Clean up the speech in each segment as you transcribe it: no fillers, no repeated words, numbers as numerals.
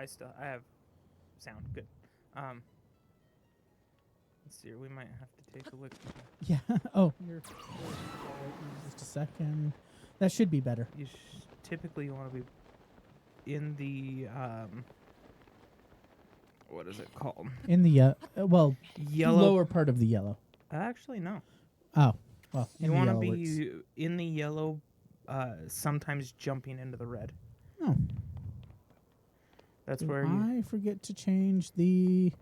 I have sound. Good. Let's see here. We might have to take a look. Yeah. Oh, you're just a second. That should be better. Typically you want to be in the what is it called? In the Yellow. lower part of the yellow. Actually, no. Oh, well, You want to be in the yellow, sometimes jumping into the red. Oh. That's Did where I forget to change the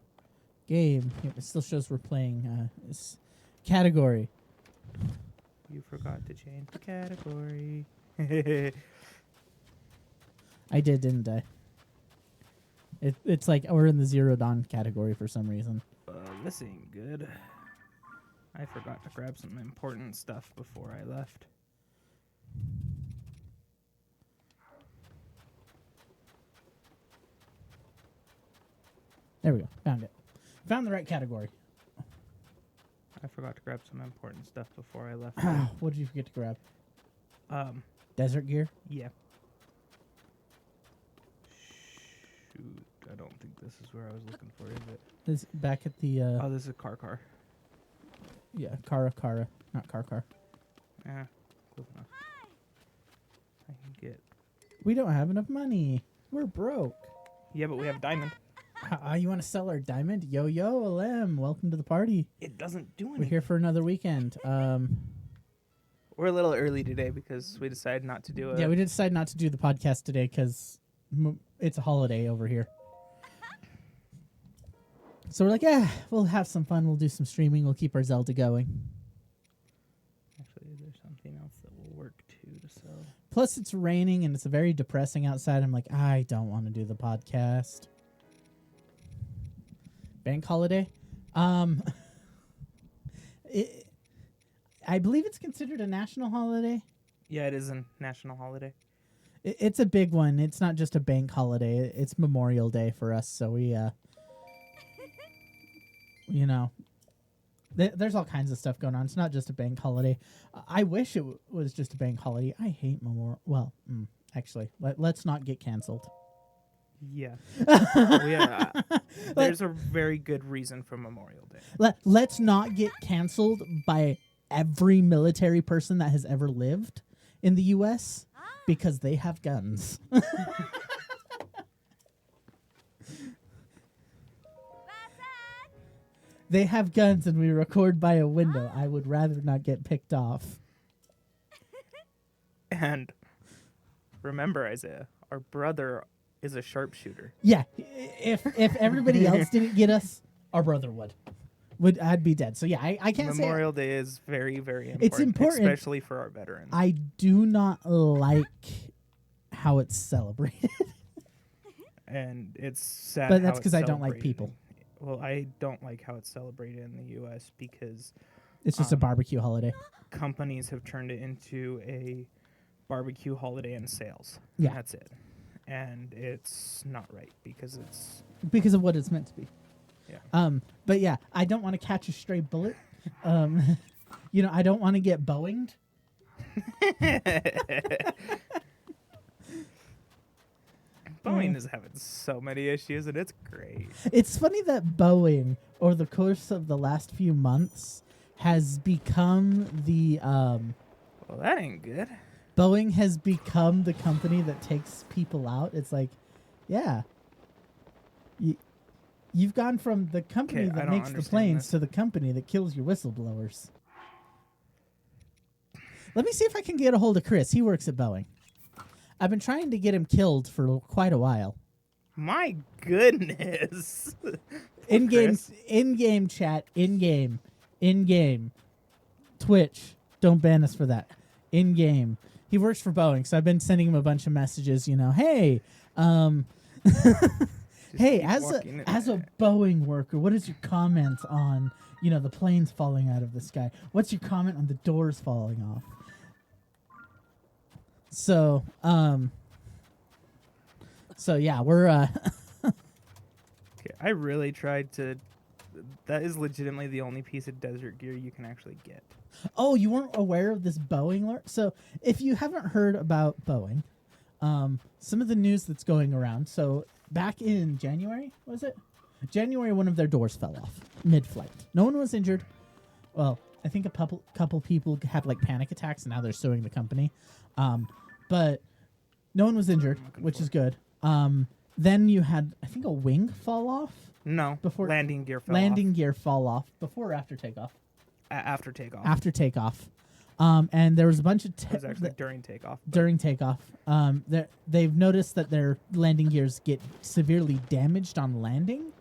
game. Yep, it still shows we're playing this category. you forgot to change the category. I did, didn't I? It's like we're in the Zero Dawn category for some reason. This ain't good. I forgot to grab some important stuff before I left. There we go. Found it. Found the right category. I forgot to grab some important stuff before I left. What did you forget to grab? Desert gear? Yeah. Shoot, I don't think this is where I was looking for, is it? This back at the Oh, this is a car. yeah, Kara, not car. Yeah, close enough. I can get... We don't have enough money. We're broke. Yeah, but we have a diamond. You want to sell our diamond? Yo, LM, welcome to the party. It doesn't do We're anything. here for another weekend. We're a little early today because we decided not to do it. Yeah, we did decide not to do the podcast today because it's a holiday over here. So we're like, we'll have some fun. We'll do some streaming. We'll keep our Zelda going. Actually, there's something else that will work too to sell. Plus, it's raining and it's very depressing outside. I'm like, I don't want to do the podcast. Bank holiday. I believe it's considered a national holiday. Yeah, it is a national holiday. It's a big one. It's not just a bank holiday. It's Memorial Day for us. So we, there's all kinds of stuff going on. It's not just a bank holiday. I wish it was just a bank holiday. I hate Memorial. Well, actually, let's not get canceled. Yeah. There's a very good reason for Memorial Day. Let's not get canceled by every military person that has ever lived in the U.S. because they have guns. They have guns and we record by a window. I would rather not get picked off. And remember, Isaiah, our brother is a sharpshooter. Yeah, if everybody else didn't get us, our brother would. I'd be dead. So yeah, I can't say Memorial Day is very, very important. It's important, especially for our veterans. I do not like how it's celebrated. And it's sad. But that's because I don't like people. Well, I don't like how it's celebrated in the U.S. because it's just a barbecue holiday. Companies have turned it into a barbecue holiday and sales. Yeah, that's it. And it's not right because of what it's meant to be. Yeah. But yeah, I don't want to catch a stray bullet. I don't want to get Boeinged. Boeing is having so many issues, and it's great. It's funny that Boeing, over the course of the last few months, has become the... well, that ain't good. Boeing has become the company that takes people out. It's like, yeah. You've gone from the company that makes the planes to the company that kills your whistleblowers. Let me see if I can get a hold of Chris. He works at Boeing. I've been trying to get him killed for quite a while. My goodness. In-game chat, in-game, Twitch. Don't ban us for that. In-game. He works for Boeing, so I've been sending him a bunch of messages, hey, hey, as a Boeing worker, what is your comment on, the planes falling out of the sky? What's your comment on the doors falling off? So yeah, we're Okay, I really tried to. That is legitimately the only piece of desert gear you can actually get. Oh, you weren't aware of this Boeing alert? So if you haven't heard about Boeing, some of the news that's going around. So back in January, was it? January, one of their doors fell off mid-flight. No one was injured. Well, I think a couple people had like panic attacks, and now they're suing the company. But no one was injured, which is good. Then you had, I think, a wing fall off. No, Before landing gear fell landing gear fall off before or after takeoff. After takeoff. After takeoff. And there was a bunch of It was actually during takeoff. during takeoff. They've noticed that their landing gears get severely damaged on landing,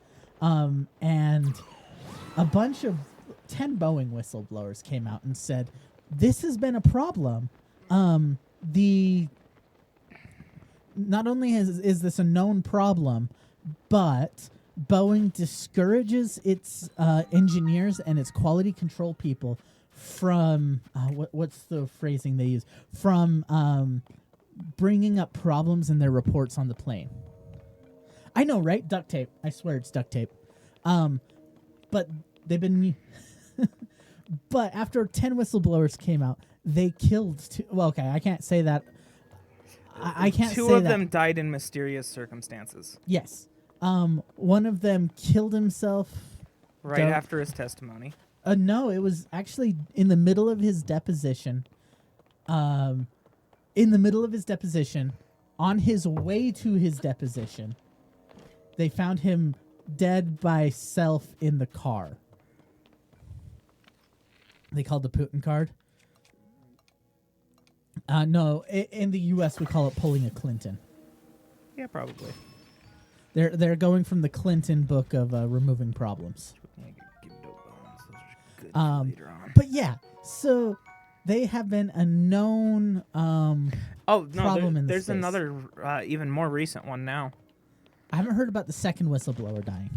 and a bunch of 10 Boeing whistleblowers came out and said, "This has been a problem. Not only is this a known problem, but Boeing discourages its engineers and its quality control people from what's the phrasing they use, from bringing up problems in their reports on the plane." I know, right? Duct tape. I swear it's duct tape. But they've been but after 10 whistleblowers came out, they killed two. Well, okay, I can't say that. I can't say that. Two of them died in mysterious circumstances. Yes. One of them killed himself Right after his testimony. No, it was actually in the middle of his deposition. In the middle of his deposition, on his way to his deposition, they found him dead by self in the car. They called the Putin card. No, in the U.S. we call it pulling a Clinton. Yeah, probably. They're going from the Clinton book of removing problems. Later on. But yeah, so they have been a known problem in the there's space. another even more recent one now. I haven't heard about the second whistleblower dying.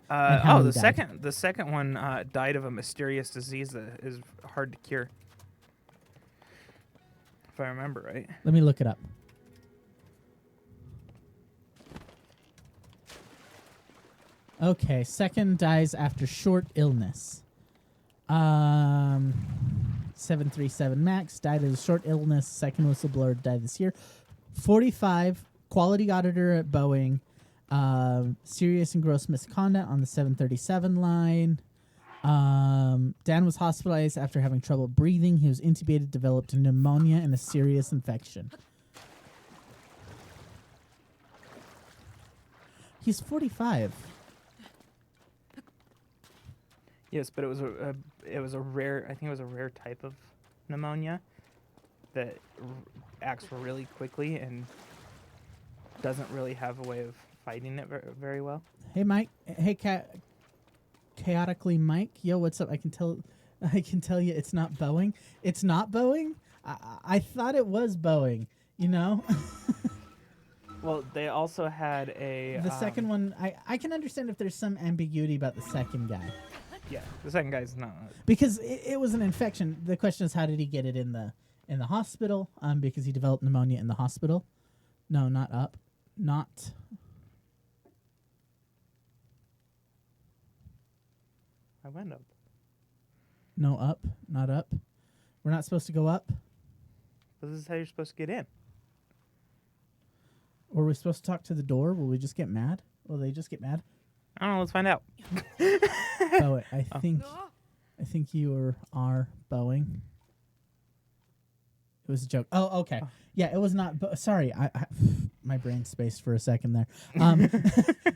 how he The died. second one died of a mysterious disease that is hard to cure. If I remember right. Let me look it up. Okay, second dies after short illness. 737 Max died of a short illness. Second whistleblower died this year. 45, quality auditor at Boeing. Serious and gross misconduct on the 737 line. Dan was hospitalized after having trouble breathing. He was intubated, developed pneumonia and a serious infection. He's 45. Yes, but it was a rare. I think it was a rare type of pneumonia that acts really quickly and doesn't really have a way of fighting it very well. Hey, Mike. Hey, chaotically Mike. Yo, what's up? I can tell you it's not Boeing. It's not Boeing? I thought it was Boeing, you know? Well, they also had a... The second one, I can understand if there's some ambiguity about the second guy. Yeah, the second guy's not... Because it was an infection. The question is, how did he get it in the hospital? Because he developed pneumonia in the hospital. No, not up. Not... I went up. No, up. Not up. We're not supposed to go up? But this is how you're supposed to get in. Or are we supposed to talk to the door? Will we just get mad? Will they just get mad? I don't know. Let's find out. Oh, I think you are Boeing. It was a joke. Oh, okay. Yeah, it was not. Sorry, I my brain spaced for a second there.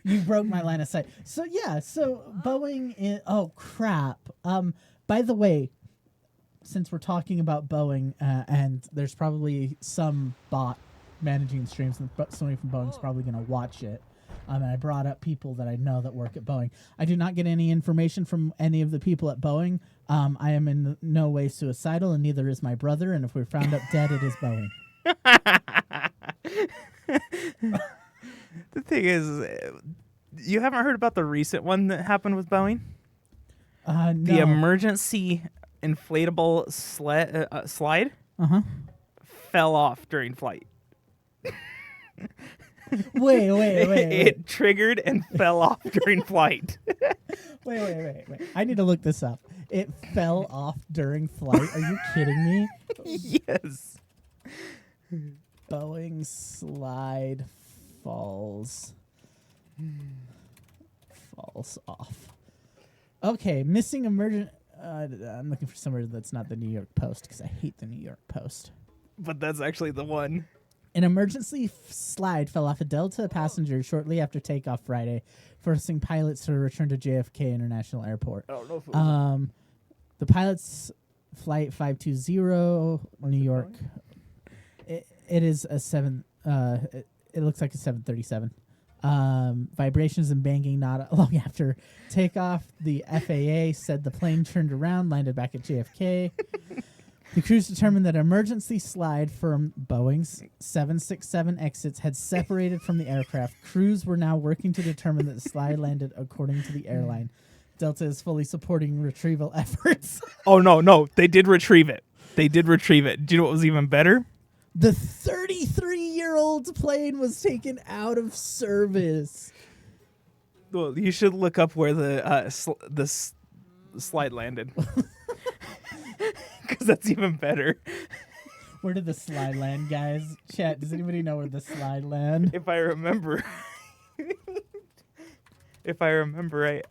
You broke my line of sight. So yeah, Boeing is. Oh crap. By the way, since we're talking about Boeing, and there's probably some bot managing the streams, and somebody from Boeing's probably going to watch it. And I brought up people that I know that work at Boeing. I do not get any information from any of the people at Boeing. I am in no way suicidal, and neither is my brother. And if we're found up dead, it is Boeing. The thing is, you haven't heard about the recent one that happened with Boeing? No. The emergency inflatable slide fell off during flight. Wait. It triggered and fell off during flight. Wait. I need to look this up. It fell off during flight. Are you kidding me? Yes. Boeing slide falls Falls off. Okay, missing emergent. I'm looking for somewhere that's not the New York Post because I hate the New York Post. But that's actually the one. An emergency slide fell off a Delta passenger shortly after takeoff Friday, forcing pilots to return to JFK International Airport. I don't know if it was The pilot's flight 520 New York. It is a 7. It looks like a 737. Vibrations and banging not long after takeoff. The FAA said the plane turned around, landed back at JFK. The crews determined that an emergency slide from Boeing's 767 exits had separated from the aircraft. Crews were now working to determine that the slide landed according to the airline. Delta is fully supporting retrieval efforts. Oh, no. They did retrieve it. Do you know what was even better? The 33-year-old plane was taken out of service. Well, you should look up where the slide landed. Because that's even better. Where did the slide land, guys? Chat, does anybody know where the slide land? If I remember right,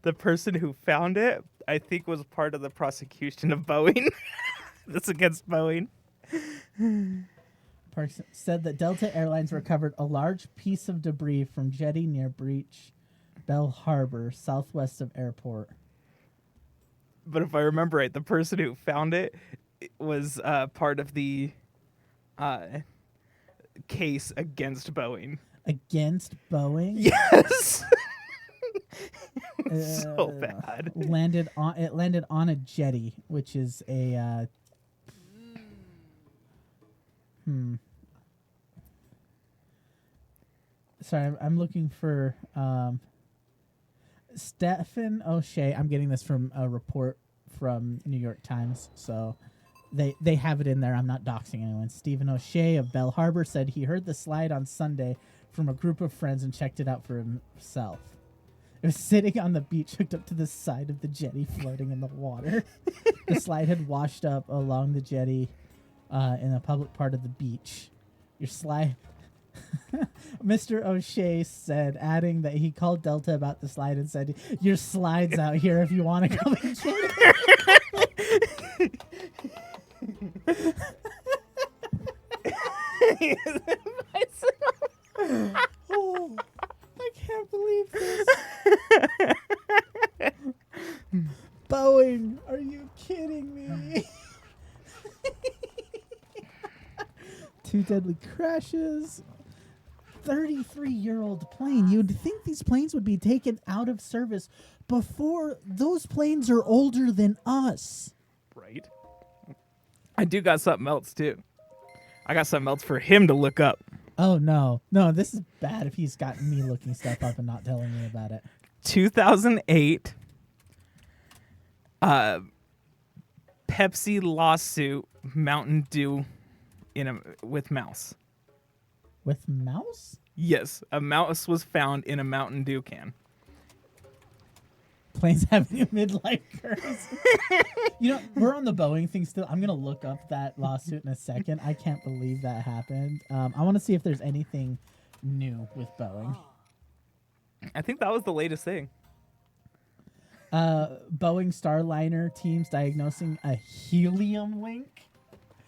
the person who found it, I think, was part of the prosecution of Boeing. That's against Boeing. Parks said that Delta Airlines recovered a large piece of debris from jetty near Breach Bell Harbor, southwest of airport. But if I remember right, the person who found it was part of the case against Boeing. Against Boeing? Yes. So bad. It landed on a jetty, which is a Sorry, I'm looking for Stephen O'Shea. I'm getting this from a report from New York Times, so they have it in there. I'm not doxing anyone. Stephen O'Shea of Bell Harbor said he heard the slide on Sunday from a group of friends and checked it out for himself. It was sitting on the beach hooked up to the side of the jetty floating in the water. The slide had washed up along the jetty in a public part of the beach. Your slide... Mr. O'Shea said, adding that he called Delta about the slide and said, "Your slide's out here if you want to come and get it." Oh, I can't believe this. Boeing, are you kidding me? 2 deadly crashes. 33-year-old plane. You'd think these planes would be taken out of service before those planes are older than us. Right. I do got something else, too. I got something else for him to look up. Oh, no. No, this is bad if he's got me looking stuff up and not telling me about it. 2008 Pepsi lawsuit Mountain Dew with mouse. With mouse? Yes, a mouse was found in a Mountain Dew can. Planes having a midlife crisis. You know, we're on the Boeing thing still. I'm going to look up that lawsuit in a second. I can't believe that happened. I want to see if there's anything new with Boeing. I think that was the latest thing. Boeing Starliner teams diagnosing a helium leak.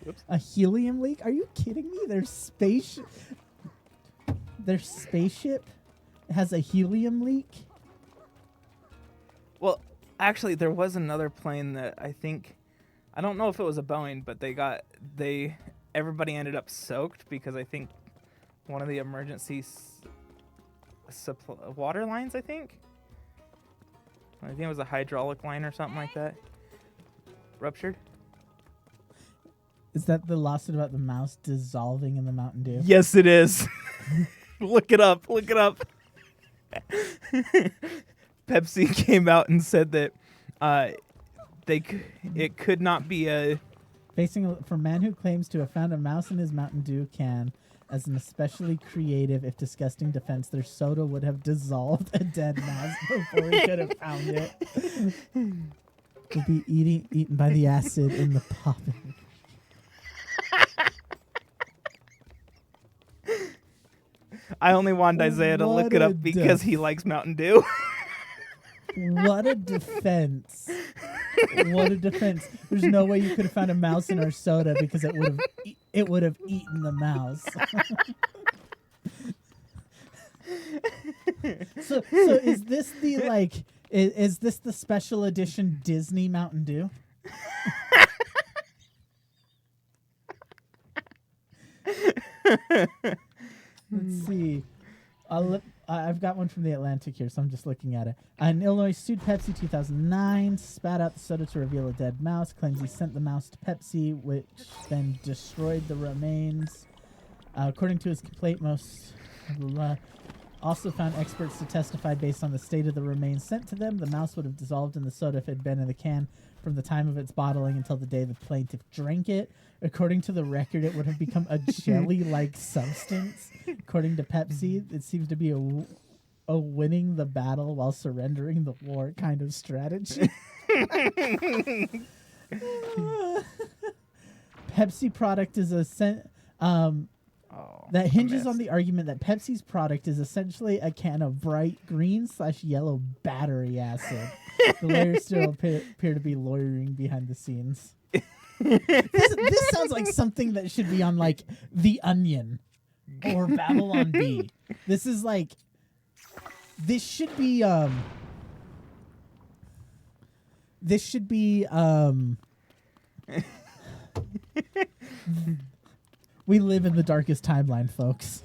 Whoops. A helium leak? Are you kidding me? Their spaceship has a helium leak? Well, actually, there was another plane that I don't know if it was a Boeing, but everybody ended up soaked because I think one of the emergency water lines, I think it was a hydraulic line or something like that, ruptured. Is that the lawsuit about the mouse dissolving in the Mountain Dew? Yes, it is. Look it up. Pepsi came out and said that it could not be a... Facing for man who claims to have found a mouse in his Mountain Dew can as an especially creative, if disgusting defense, their soda would have dissolved a dead mouse before he could have found it. Would be eaten by the acid in the popping. I only wanted Isaiah to look it up because he likes Mountain Dew. What a defense. What a defense. There's no way you could have found a mouse in our soda because it would have eaten the mouse. So is this the is this the special edition Disney Mountain Dew? Let's see. I've got one from the Atlantic here, so I'm just looking at it. An Illinois sued Pepsi 2009, spat out the soda to reveal a dead mouse, claims he sent the mouse to Pepsi, which then destroyed the remains. According to his complaint, most also found experts to testify based on the state of the remains sent to them. The mouse would have dissolved in the soda if it had been in the can from the time of its bottling until the day the plaintiff drank it. According to the record, it would have become a jelly-like substance. According to Pepsi, it seems to be a winning the battle while surrendering the war kind of strategy. Pepsi product is that hinges on the argument that Pepsi's product is essentially a can of bright green/yellow battery acid. The lawyers still appear to be lawyering behind the scenes. This sounds like something that should be on like The Onion or Babylon Bee. This is like this should be we live in the darkest timeline, folks.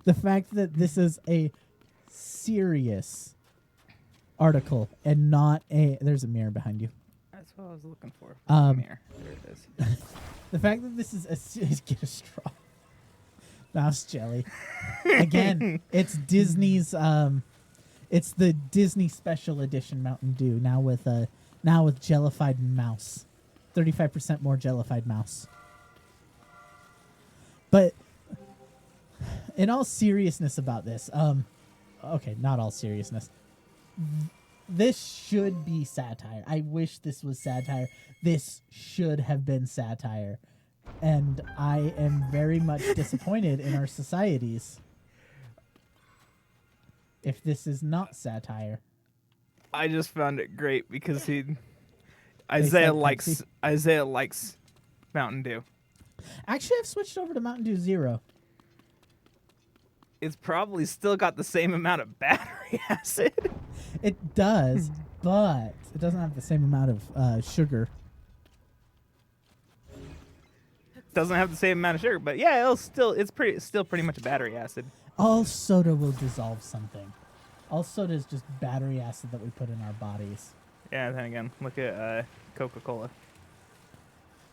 The fact that this is a serious article and not there's a mirror behind you. That's what I was looking for. Mirror. There it is. The fact that this is get a straw. Mouse jelly. Again, it's Disney's it's the Disney special edition Mountain Dew now with jellified mouse. 35% more jellified mouse. But in all seriousness about this, okay, not all seriousness. This should be satire. I wish this was satire. This should have been satire. And I am very much disappointed in our societies if this is not satire. I just found it great because Isaiah likes Mountain Dew. Actually, I've switched over to Mountain Dew Zero. It's probably still got the same amount of battery acid. It does, but it doesn't have the same amount of sugar. Doesn't have the same amount of sugar, but yeah, it's still pretty much a battery acid. All soda will dissolve something. All soda is just battery acid that we put in our bodies. Yeah, then again, look at Coca-Cola.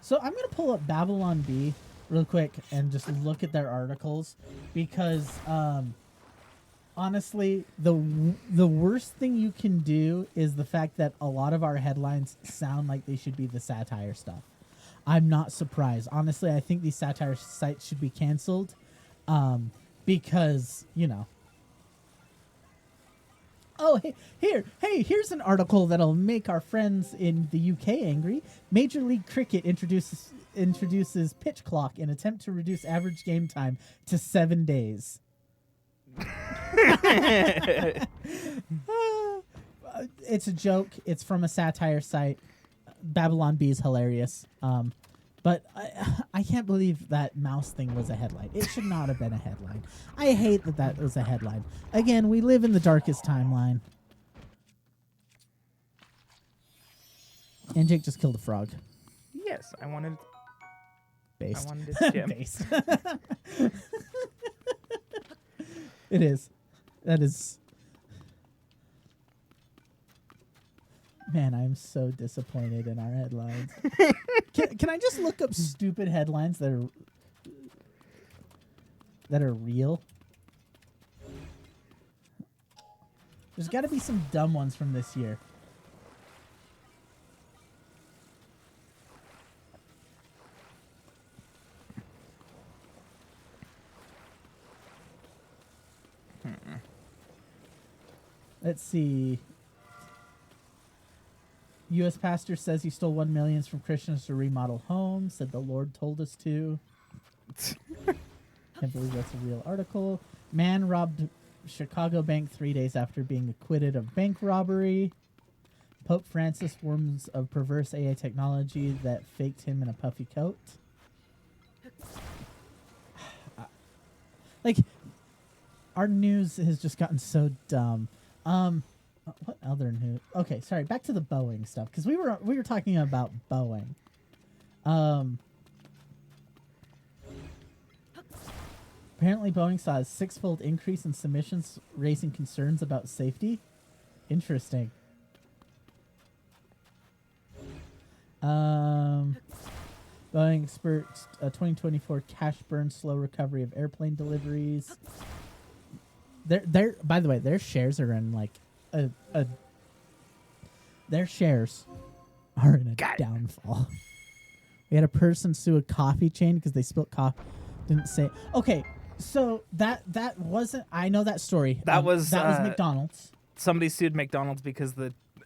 So I'm going to pull up Babylon Bee real quick and just look at their articles because honestly, the worst thing you can do is the fact that a lot of our headlines sound like they should be the satire stuff. I'm not surprised. Honestly, I think these satire sites should be canceled because, you know. Oh, here's an article that'll make our friends in the UK angry. Major League Cricket introduces pitch clock in attempt to reduce average game time to 7 days. It's a joke. It's from a satire site. Babylon Bee is hilarious. But I can't believe that mouse thing was a headline. It should not have been a headline. I hate that was a headline. Again, we live in the darkest timeline. And Jake just killed a frog. Yes, I wanted Based. I wanted it Jim. Based. It is. That is. Man, I'm so disappointed in our headlines. Can I just look up stupid headlines that are real? There's got to be some dumb ones from this year. Let's see. U.S. pastor says he stole $1 million from Christians to remodel homes. Said the Lord told us to. Can't believe that's a real article. Man robbed Chicago bank 3 days after being acquitted of bank robbery. Pope Francis warns of perverse AI technology that faked him in a puffy coat. Like, our news has just gotten so dumb. What other news? Okay, sorry. Back to the Boeing stuff because we were talking about Boeing. Apparently, Boeing saw a 6-fold increase in submissions, raising concerns about safety. Interesting. Boeing experts 2024 cash burn, slow recovery of airplane deliveries. By the way, their shares are in like their shares are in a downfall. We had a person sue a coffee chain because they spilled coffee. Didn't say. Okay, so that wasn't. I know that story. That was McDonald's. Somebody sued McDonald's because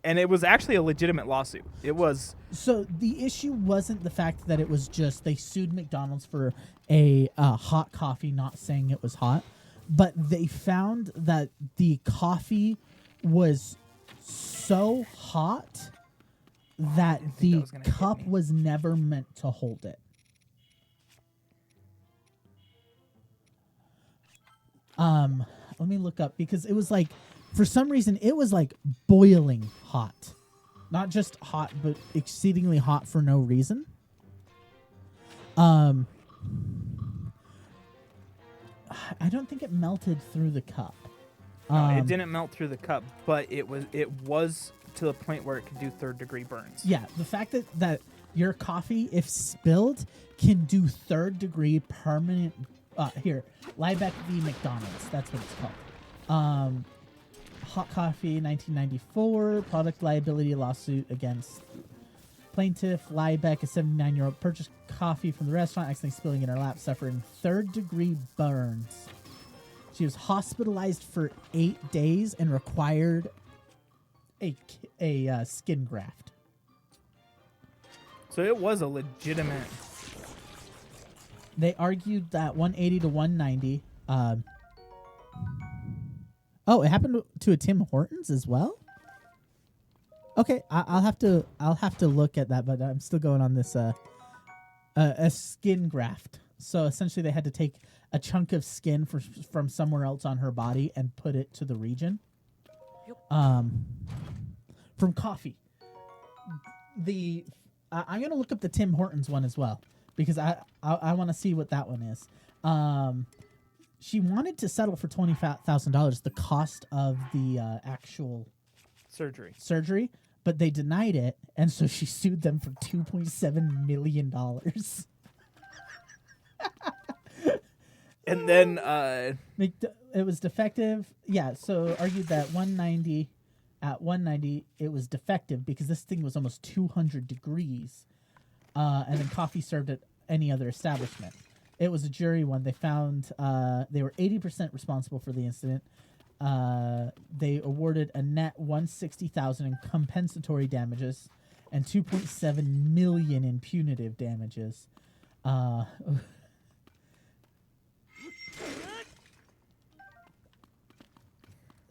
and it was actually a legitimate lawsuit. It was. So the issue wasn't the fact that it was just they sued McDonald's for a hot coffee, not saying it was hot, but they found that the coffee was so hot that the cup was never meant to hold it. Let me look up because it was like, for some reason, it was like boiling hot. Not just hot, but exceedingly hot for no reason. I don't think it melted through the cup. No, it didn't melt through the cup, but it was to the point where it could do 3rd-degree burns. Yeah, the fact that your coffee, if spilled, can do 3rd-degree permanent. Here, Liebeck v. McDonald's. That's what it's called. Hot coffee, 1994. Product liability lawsuit against plaintiff. Liebeck, a 79-year-old, purchased coffee from the restaurant, accidentally spilling in her lap, suffering 3rd-degree burns. She was hospitalized for 8 days and required a skin graft. So it was a legitimate. They argued that 180 to 190. Oh, it happened to a Tim Hortons as well. Okay, I'll have to look at that, but I'm still going on this a skin graft. So essentially, they had to take a chunk of skin from somewhere else on her body and put it to the region. From coffee. I'm gonna look up the Tim Hortons one as well because I want to see what that one is. She wanted to settle for $20,000, the cost of the actual surgery, but they denied it, and so she sued them for $2.7 million. And then it was defective. Yeah, so argued that 190 it was defective because this thing was almost 200 degrees, and then coffee served at any other establishment. It was a jury one. They found they were 80% responsible for the incident. They awarded a net $160,000 in compensatory damages and $2.7 million in punitive damages.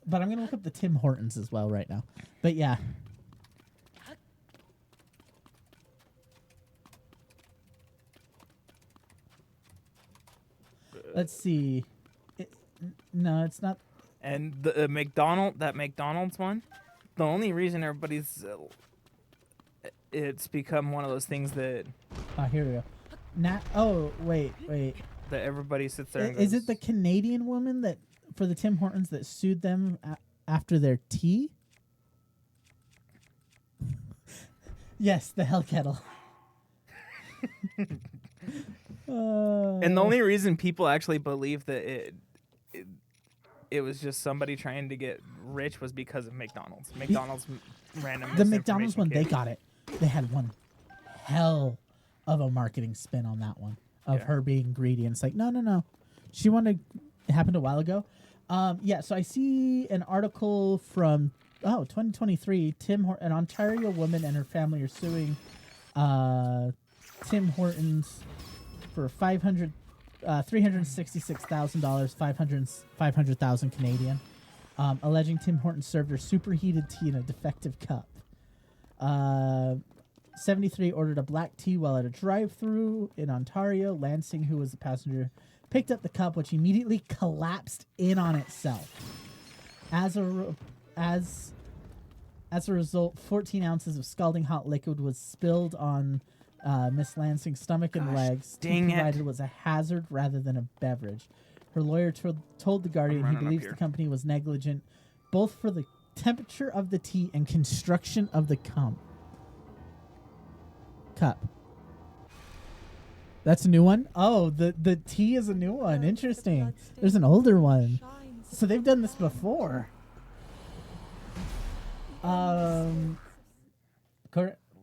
But I'm gonna look up the Tim Hortons as well right now. But yeah. Let's see. No, it's not. And the McDonald's one, the only reason everybody's it's become one of those things that. Here we go. Oh wait. That everybody sits there. And is goes, it the Canadian woman that for the Tim Hortons that sued them after their tea? Yes, the Hell Kettle. And the only reason people actually believe that it was just somebody trying to get rich was because of McDonald's. McDonald's random. The McDonald's one, they got it. They had one hell of a marketing spin on that one of her being greedy, and it's like no. She wanted. It happened a while ago. So I see an article from 2023. An Ontario woman and her family are suing Tim Hortons for $366,000, 500,000 Canadian, alleging Tim Hortons served her superheated tea in a defective cup. 73 ordered a black tea while at a drive-through in Ontario. Lansing, who was the passenger, picked up the cup, which immediately collapsed in on itself. As a result, 14 ounces of scalding hot liquid was spilled on Miss Lansing's stomach and legs. Dang Tea it. provided was a hazard rather than a beverage. Her lawyer told The Guardian he running up believes here. the company was negligent both for the temperature of the tea and construction of the cup. That's a new one? Oh, the tea is a new one. Interesting. There's an older one. So they've done this before.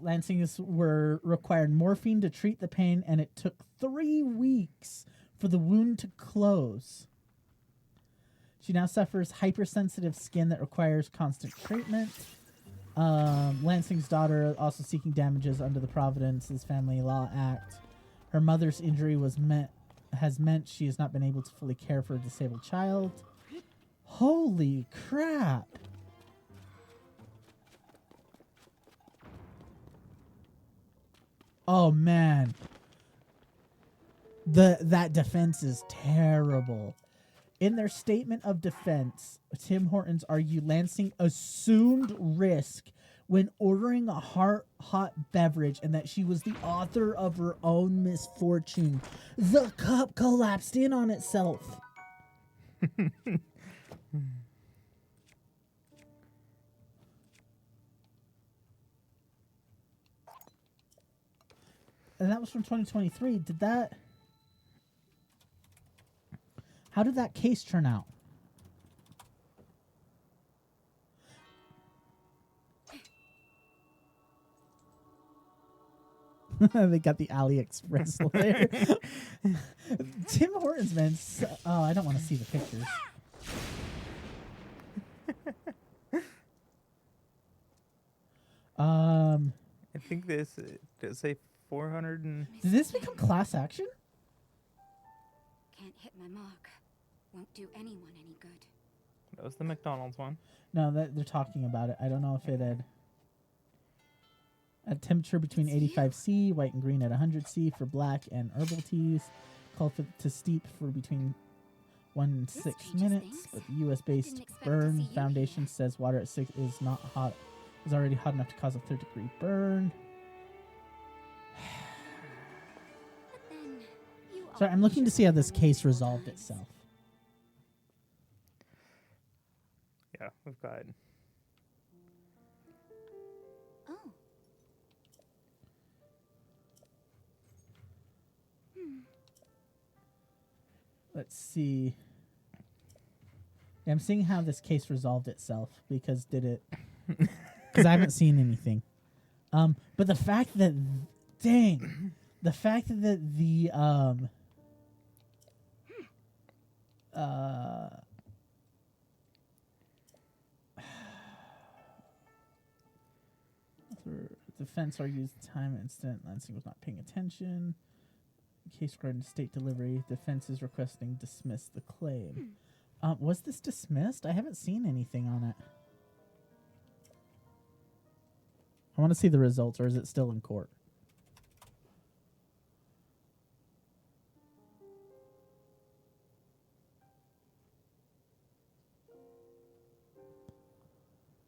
Lansing's were required morphine to treat the pain, and it took 3 weeks for the wound to close. She now suffers hypersensitive skin that requires constant treatment. Lansing's daughter also seeking damages under the Providence's Family Law Act. Her mother's injury has meant she has not been able to fully care for a disabled child. Holy crap! Oh man, that defense is terrible. In their statement of defense, Tim Hortons argued Lansing assumed risk when ordering a hot beverage and that she was the author of her own misfortune. The cup collapsed in on itself. And that was from 2023. How did that case turn out? They got the AliExpress there. Tim Hortons, man. Oh, I don't want to see the pictures. I think this does say 400 and... Did this become class action? Can't hit my mark. Won't do anyone any good. That was the McDonald's one. No, they're talking about it. I don't know if it had a temperature between 85°C, white and green at 100°C for black and herbal teas. Called to steep for between 1 and 6 minutes. But the U.S.-based Burn Foundation says water at 6 is not hot. Is already hot enough to cause a 3rd-degree burn. Sorry, I'm looking to see how this case resolved itself. Yeah, we've got... Oh. Let's see. Yeah, I'm seeing how this case resolved itself because because I haven't seen anything. But the fact that, the fact that the defense argues the time incident Lansing was not paying attention. Case regarding state delivery. Defense is requesting dismiss the claim. Was this dismissed? I haven't seen anything on it. I want to see the results, or is it still in court?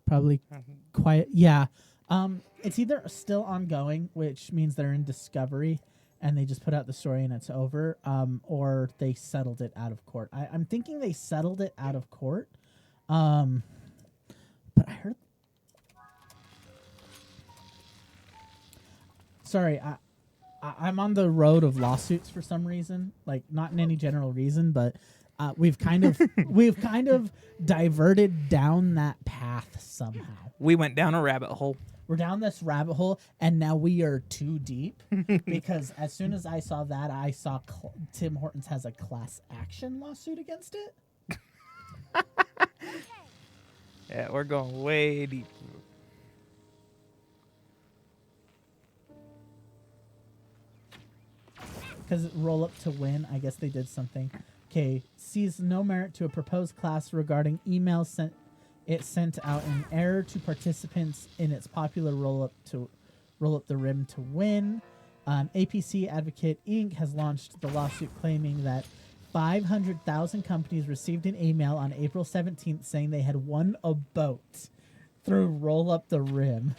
Probably quiet. Yeah. It's either still ongoing, which means they're in discovery and they just put out the story and it's over, or they settled it out of court. I'm thinking they settled it out of court. But I heard... Sorry, I'm on the road of lawsuits for some reason. Like, not in any general reason, but we've kind of diverted down that path somehow. We went down a rabbit hole. We're down this rabbit hole, and now we are too deep. Because as soon as I saw that, I saw Tim Hortons has a class action lawsuit against it. Yeah, we're going way deep. because roll up to win. I guess they did something. Okay, sees no merit to a proposed class regarding emails sent out in error to participants in its popular roll up the rim to win. APC Advocate Inc. has launched the lawsuit claiming that 500,000 companies received an email on April 17th saying they had won a boat through roll up the rim.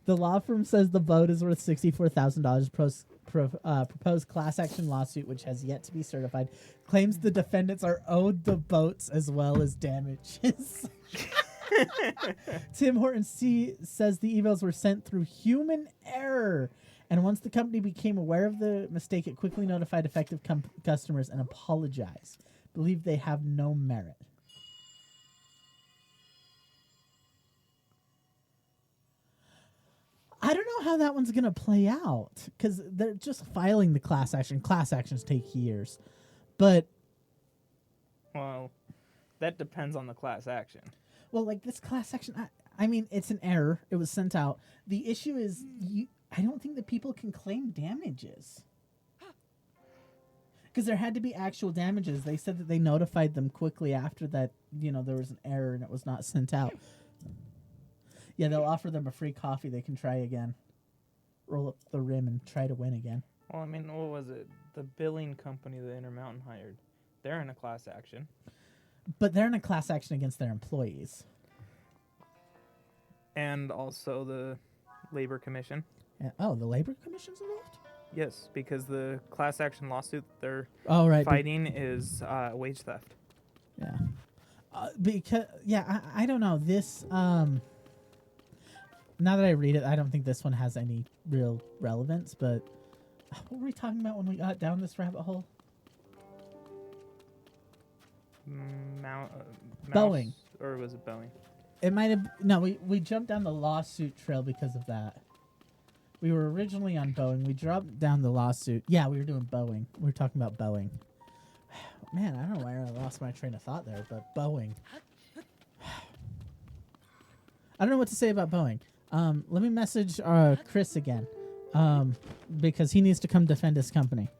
The law firm says the boat is worth $64,000. Proposed class action lawsuit, which has yet to be certified, claims the defendants are owed the boats as well as damages. Tim Horton says the emails were sent through human error, and once the company became aware of the mistake, it quickly notified affected customers and apologized. Believe they have no merit. I don't know how that one's going to play out because they're just filing the class action. Class actions take years. But, Well, that depends on the class action. well, like this class action, I mean, it's an error. It was sent out. The issue is I don't think that people can claim damages. Because there had to be actual damages. They said that they notified them quickly after that, there was an error and it was not sent out. Yeah, they'll offer them a free coffee. They can try again. Roll up the rim and try to win again. Well, I mean, what was it? The billing company that Intermountain hired. They're in a class action. But they're in a class action against their employees. And also the Labor Commission. Oh, the Labor Commission's involved? Yes, because the class action lawsuit they're fighting is wage theft. Yeah. I don't know. This, now that I read it, I don't think this one has any real relevance, but what were we talking about when we got down this rabbit hole? Boeing. Or was it Boeing? It might have... No, we jumped down the lawsuit trail because of that. We were originally on Boeing. We dropped down the lawsuit. Yeah, we were doing Boeing. We were talking about Boeing. Man, I don't know why I lost my train of thought there, but Boeing. I don't know what to say about Boeing. Let me message Chris again, because he needs to come defend his company.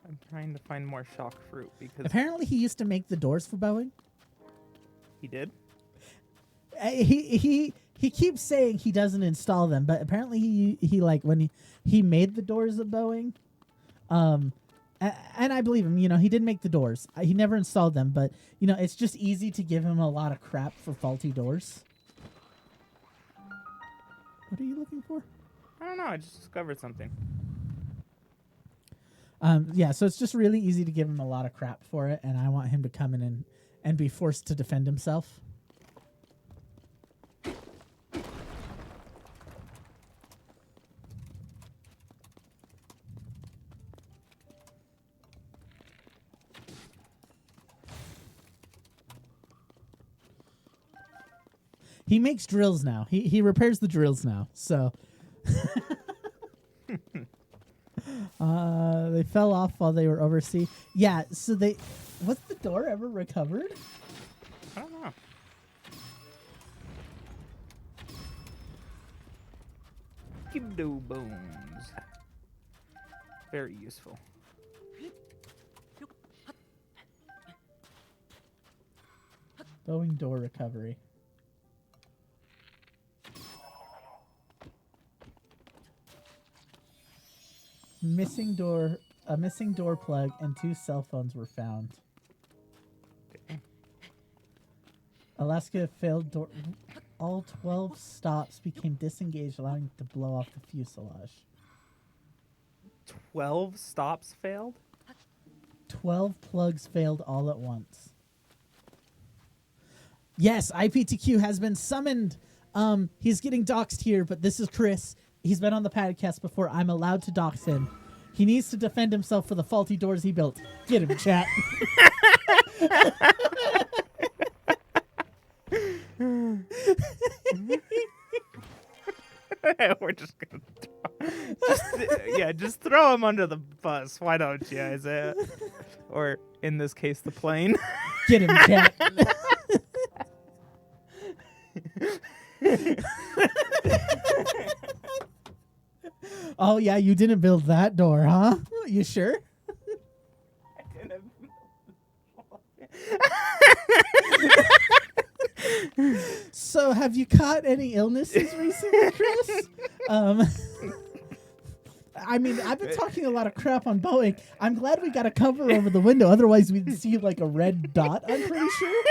I'm trying to find more shock fruit because Apparently, he used to make the doors for Boeing. he did. He keeps saying he doesn't install them, but apparently he like when he made the doors of Boeing. And I believe him. He did make the doors. He never installed them, but it's just easy to give him a lot of crap for faulty doors. What are you looking for? I don't know. I just discovered something. Yeah, so it's just really easy to give him a lot of crap for it, and I want him to come in and be forced to defend himself. He makes drills now. He repairs the drills now. So they fell off while they were overseas. Yeah, so was the door ever recovered? I don't know. Kibdo bones. Very useful. Boeing door recovery. A missing door plug and 2 cell phones were found. Okay. Alaska failed door. All 12 stops became disengaged, allowing it to blow off the fuselage. 12 stops failed? 12 plugs failed all at once. Yes, IPTQ has been summoned. He's getting doxxed here, but this is Chris. He's been on the podcast before. I'm allowed to dox him. He needs to defend himself for the faulty doors he built. Get him, chat. We're just gonna just throw him under the bus. Why don't you, Isaiah? Or in this case, the plane. Get him, cat. Oh yeah, you didn't build that door, huh? You sure? So, have you caught any illnesses recently, Chris? I mean, I've been talking a lot of crap on Boeing. I'm glad we got a cover over the window. Otherwise, we'd see like a red dot, I'm pretty sure.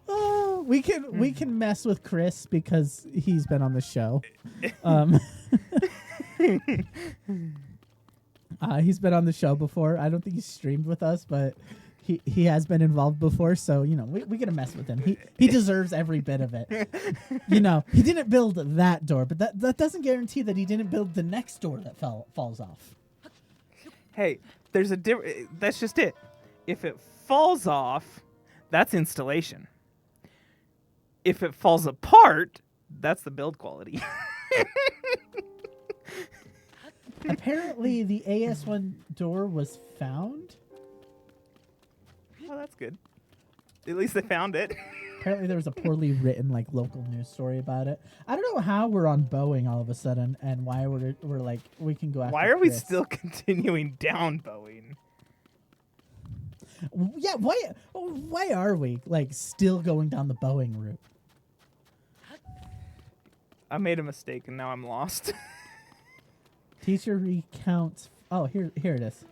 Oh, we can mess with Chris because he's been on the show. He's been on the show before. I don't think he's streamed with us, but he has been involved before. So, you know, we get to mess with him. He deserves every bit of it. You know, he didn't build that door, but that doesn't guarantee that he didn't build the next door that falls off. Hey, there's a that's just it. If it falls off, that's installation. If it falls apart, that's the build quality. Apparently, the AS1 door was found. Oh, that's good. At least they found it. Apparently, there was a poorly written, like, local news story about it. I don't know how we're on Boeing all of a sudden, and why we're like we can go after. Why are we Chris. still continuing down Boeing? Yeah, why are we like still going down the Boeing route? I made a mistake and now I'm lost. Teacher recounts. Oh, here it is.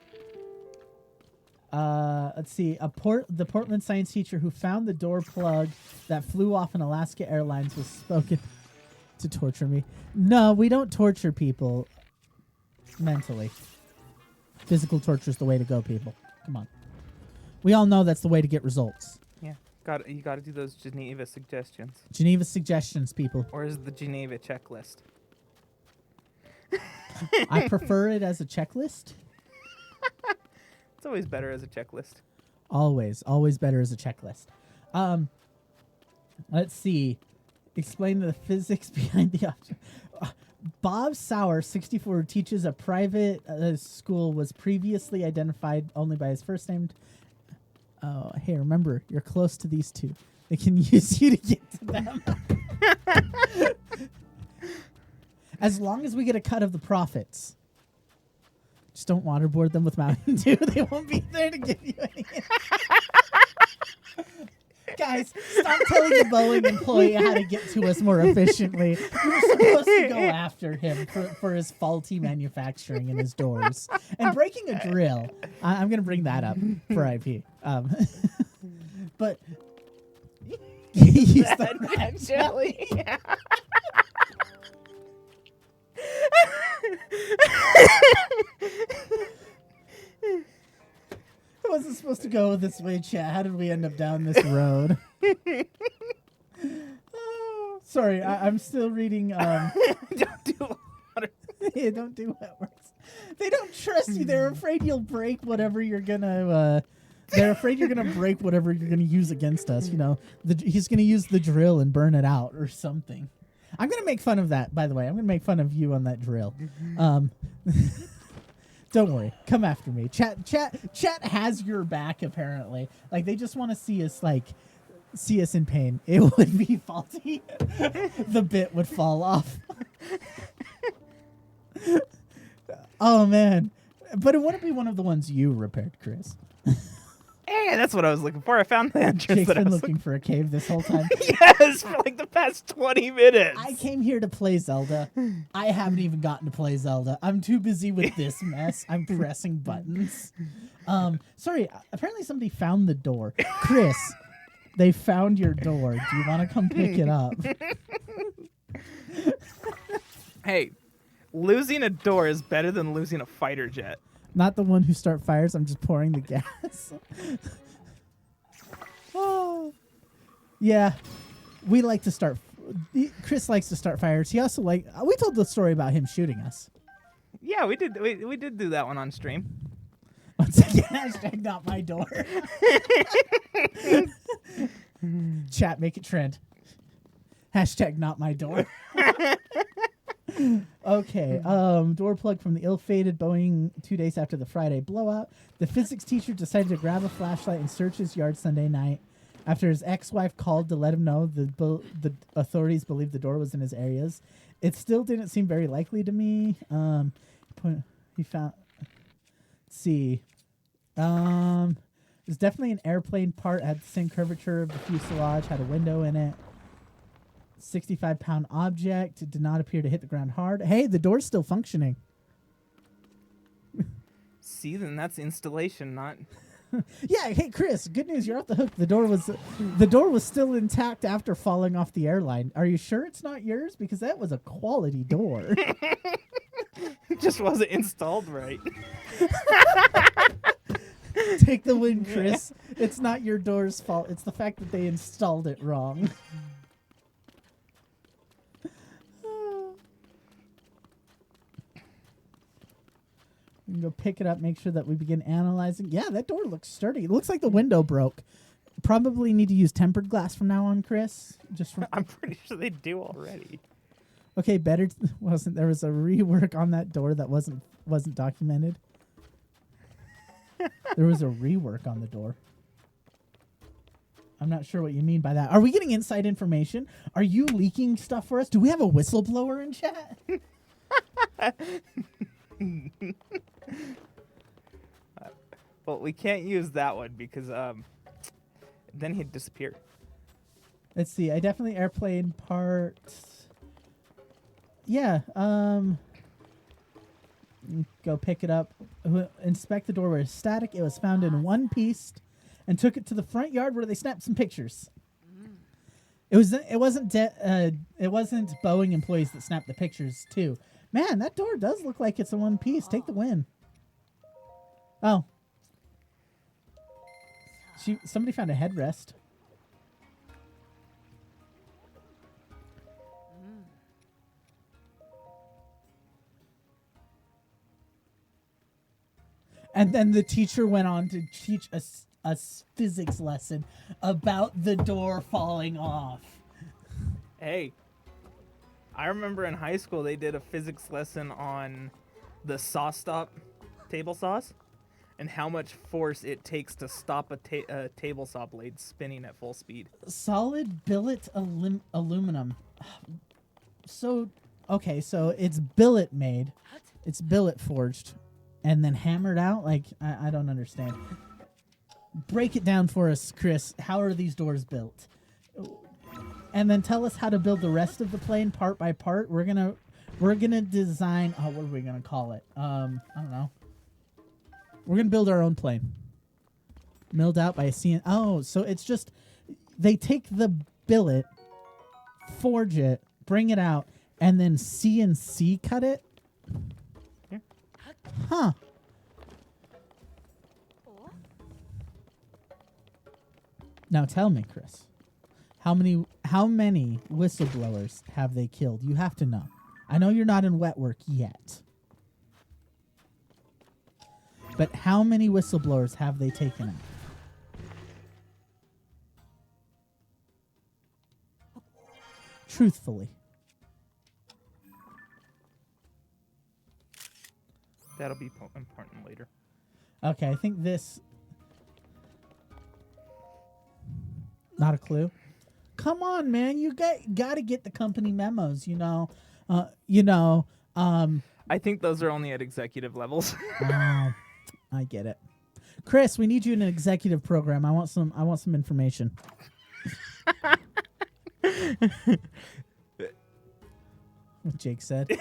Let's see. The Portland science teacher who found the door plug that flew off in Alaska Airlines was spoken to torture me. No, we don't torture people mentally. Physical torture is the way to go, people. Come on. We all know that's the way to get results. Yeah, you got to do those Geneva suggestions. Geneva suggestions, people. Or is it the Geneva checklist? I prefer it as a checklist. It's always better as a checklist. Always better as a checklist. Let's see. Explain the physics behind the option. Bob Sauer, 64, who teaches a private school, was previously identified only by his first name. Oh, hey, remember, you're close to these two. They can use you to get to them. As long as we get a cut of the profits. Just don't waterboard them with Mountain Dew. They won't be there to give you any. Guys, stop telling the Boeing employee how to get to us more efficiently. We were supposed to go after him for his faulty manufacturing in his doors. And breaking a drill. I'm going to bring that up for IP. But use the red jelly. It wasn't supposed to go this way, chat. How did we end up down this road? Oh, sorry, I'm still reading. Don't do water. Yeah, don't do wet works. They don't trust you. They're afraid you'll break whatever you're gonna. They're afraid you're gonna break whatever you're gonna use against us. You know, he's gonna use the drill and burn it out or something. I'm gonna make fun of that. By the way, I'm gonna make fun of you on that drill. Don't worry. Come after me. Chat has your back, apparently. Like, they just want to see us in pain. It would be faulty. The bit would fall off. Oh, man. But it wouldn't be one of the ones you repaired, Chris. Hey, that's what I was looking for. I found the entrance Jake's that I been was looking for a cave this whole time. Yes, for like the past 20 minutes. I came here to play Zelda. I haven't even gotten to play Zelda. I'm too busy with this mess. I'm pressing buttons. Sorry, apparently somebody found the door. Chris, they found your door. Do you want to come pick it up? Hey, losing a door is better than losing a fighter jet. Not the one who start fires. I'm just pouring the gas. Oh, yeah. We like to start. Chris likes to start fires. He also we told the story about him shooting us. Yeah, we did. We did do that one on stream. Once again, hashtag not my door. Chat, make it trend. Hashtag not my door. Okay, door plug from the ill-fated Boeing 2 days after the Friday blowout. The physics teacher decided to grab a flashlight and search his yard Sunday night. After his ex-wife called to let him know the authorities believed the door was in his areas. It still didn't seem very likely to me. He found... Let's see. It was definitely an airplane part. Had the same curvature of the fuselage. Had a window in it. 65-pound object. It did not appear to hit the ground hard. Hey, the door's still functioning. See, then that's installation, not... Yeah, hey Chris, good news, you're off the hook. The door was still intact after falling off the airline. Are you sure it's not yours? Because that was a quality door. It just wasn't installed right. Take the win, Chris. It's not your door's fault. It's the fact that they installed it wrong. We can go pick it up, make sure that we begin analyzing. Yeah, that door looks sturdy. It looks like the window broke. Probably need to use tempered glass from now on, Chris. Just from I'm pretty sure they do already. Okay, better wasn't there was a rework on that door that wasn't documented. There was a rework on the door. I'm not sure what you mean by that. Are we getting inside information? Are you leaking stuff for us? Do we have a whistleblower in chat? Well, we can't use that one because then he'd disappear. Let's see. I definitely airplane parts. Yeah. Go pick it up. Inspect the door where it's static. It was found in one piece, and took it to the front yard where they snapped some pictures. It wasn't Boeing employees that snapped the pictures too. Man, that door does look like it's in one piece. Take the win. Oh. Somebody found a headrest. And then the teacher went on to teach a physics lesson about the door falling off. Hey, I remember in high school they did a physics lesson on the saw stop table saws and how much force it takes to stop a table saw blade spinning at full speed. Solid billet aluminum. So, okay, so it's billet made. It's billet forged and then hammered out? Like, I don't understand. Break it down for us, Chris. How are these doors built? And then tell us how to build the rest of the plane part by part. We're gonna design. Oh, what are we gonna call it? I don't know. We're gonna build our own plane. Milled out by a CN. Oh, so it's just they take the billet, forge it, bring it out, and then CNC cut it. Yeah. Huh. Now tell me, Chris. How many whistleblowers have they killed? You have to know. I know you're not in wet work yet. But how many whistleblowers have they taken out? Truthfully. That'll be important later. Okay, I think this... Not a clue? Come on, man. You got to get the company memos, you know. I think those are only at executive levels. I get it. Chris, we need you in an executive program. I want some information. What Jake said.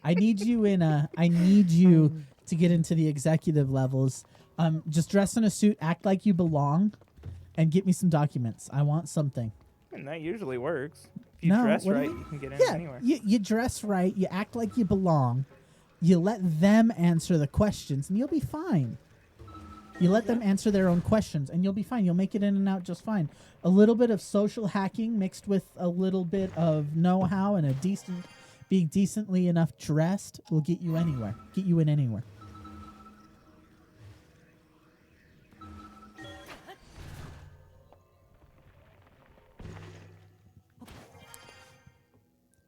I need you to get into the executive levels. Just dress in a suit, act like you belong, and get me some documents. I want something. And that usually works. If you dress right, you can get in anywhere. You dress right, you act like you belong, you let them answer the questions, and you'll be fine. You let them answer their own questions, and you'll be fine. You'll make it in and out just fine. A little bit of social hacking mixed with a little bit of know-how and being decently enough dressed will get you anywhere. Get you in anywhere.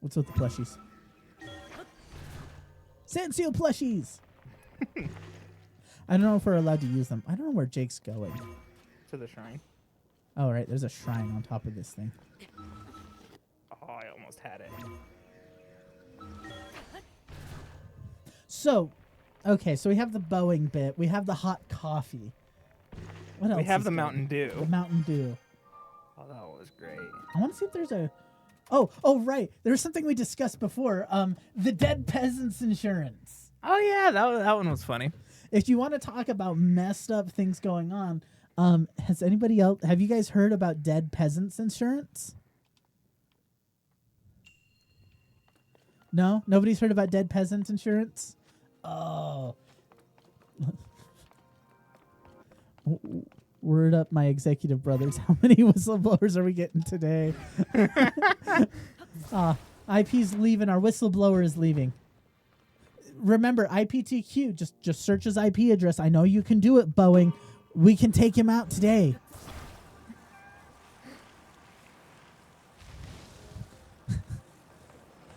What's with the plushies? Sand seal plushies! I don't know if we're allowed to use them. I don't know where Jake's going. To the shrine. Oh, right. There's a shrine on top of this thing. Oh, I almost had it. So, okay. So we have the Boeing bit. We have the hot coffee. What else? We have is the good? Mountain Dew. The Mountain Dew. Oh, that was great. I want to see if there's a... Oh, right. There was something we discussed before. The Dead Peasants Insurance. Oh yeah, that one was funny. If you want to talk about messed up things going on, has anybody else... Have you guys heard about Dead Peasants Insurance? No? Nobody's heard about Dead Peasants Insurance? Oh. Word up, my executive brothers. How many whistleblowers are we getting today? IP's leaving. Our whistleblower is leaving. Remember, IPTQ. Just search his IP address. I know you can do it, Boeing. We can take him out today.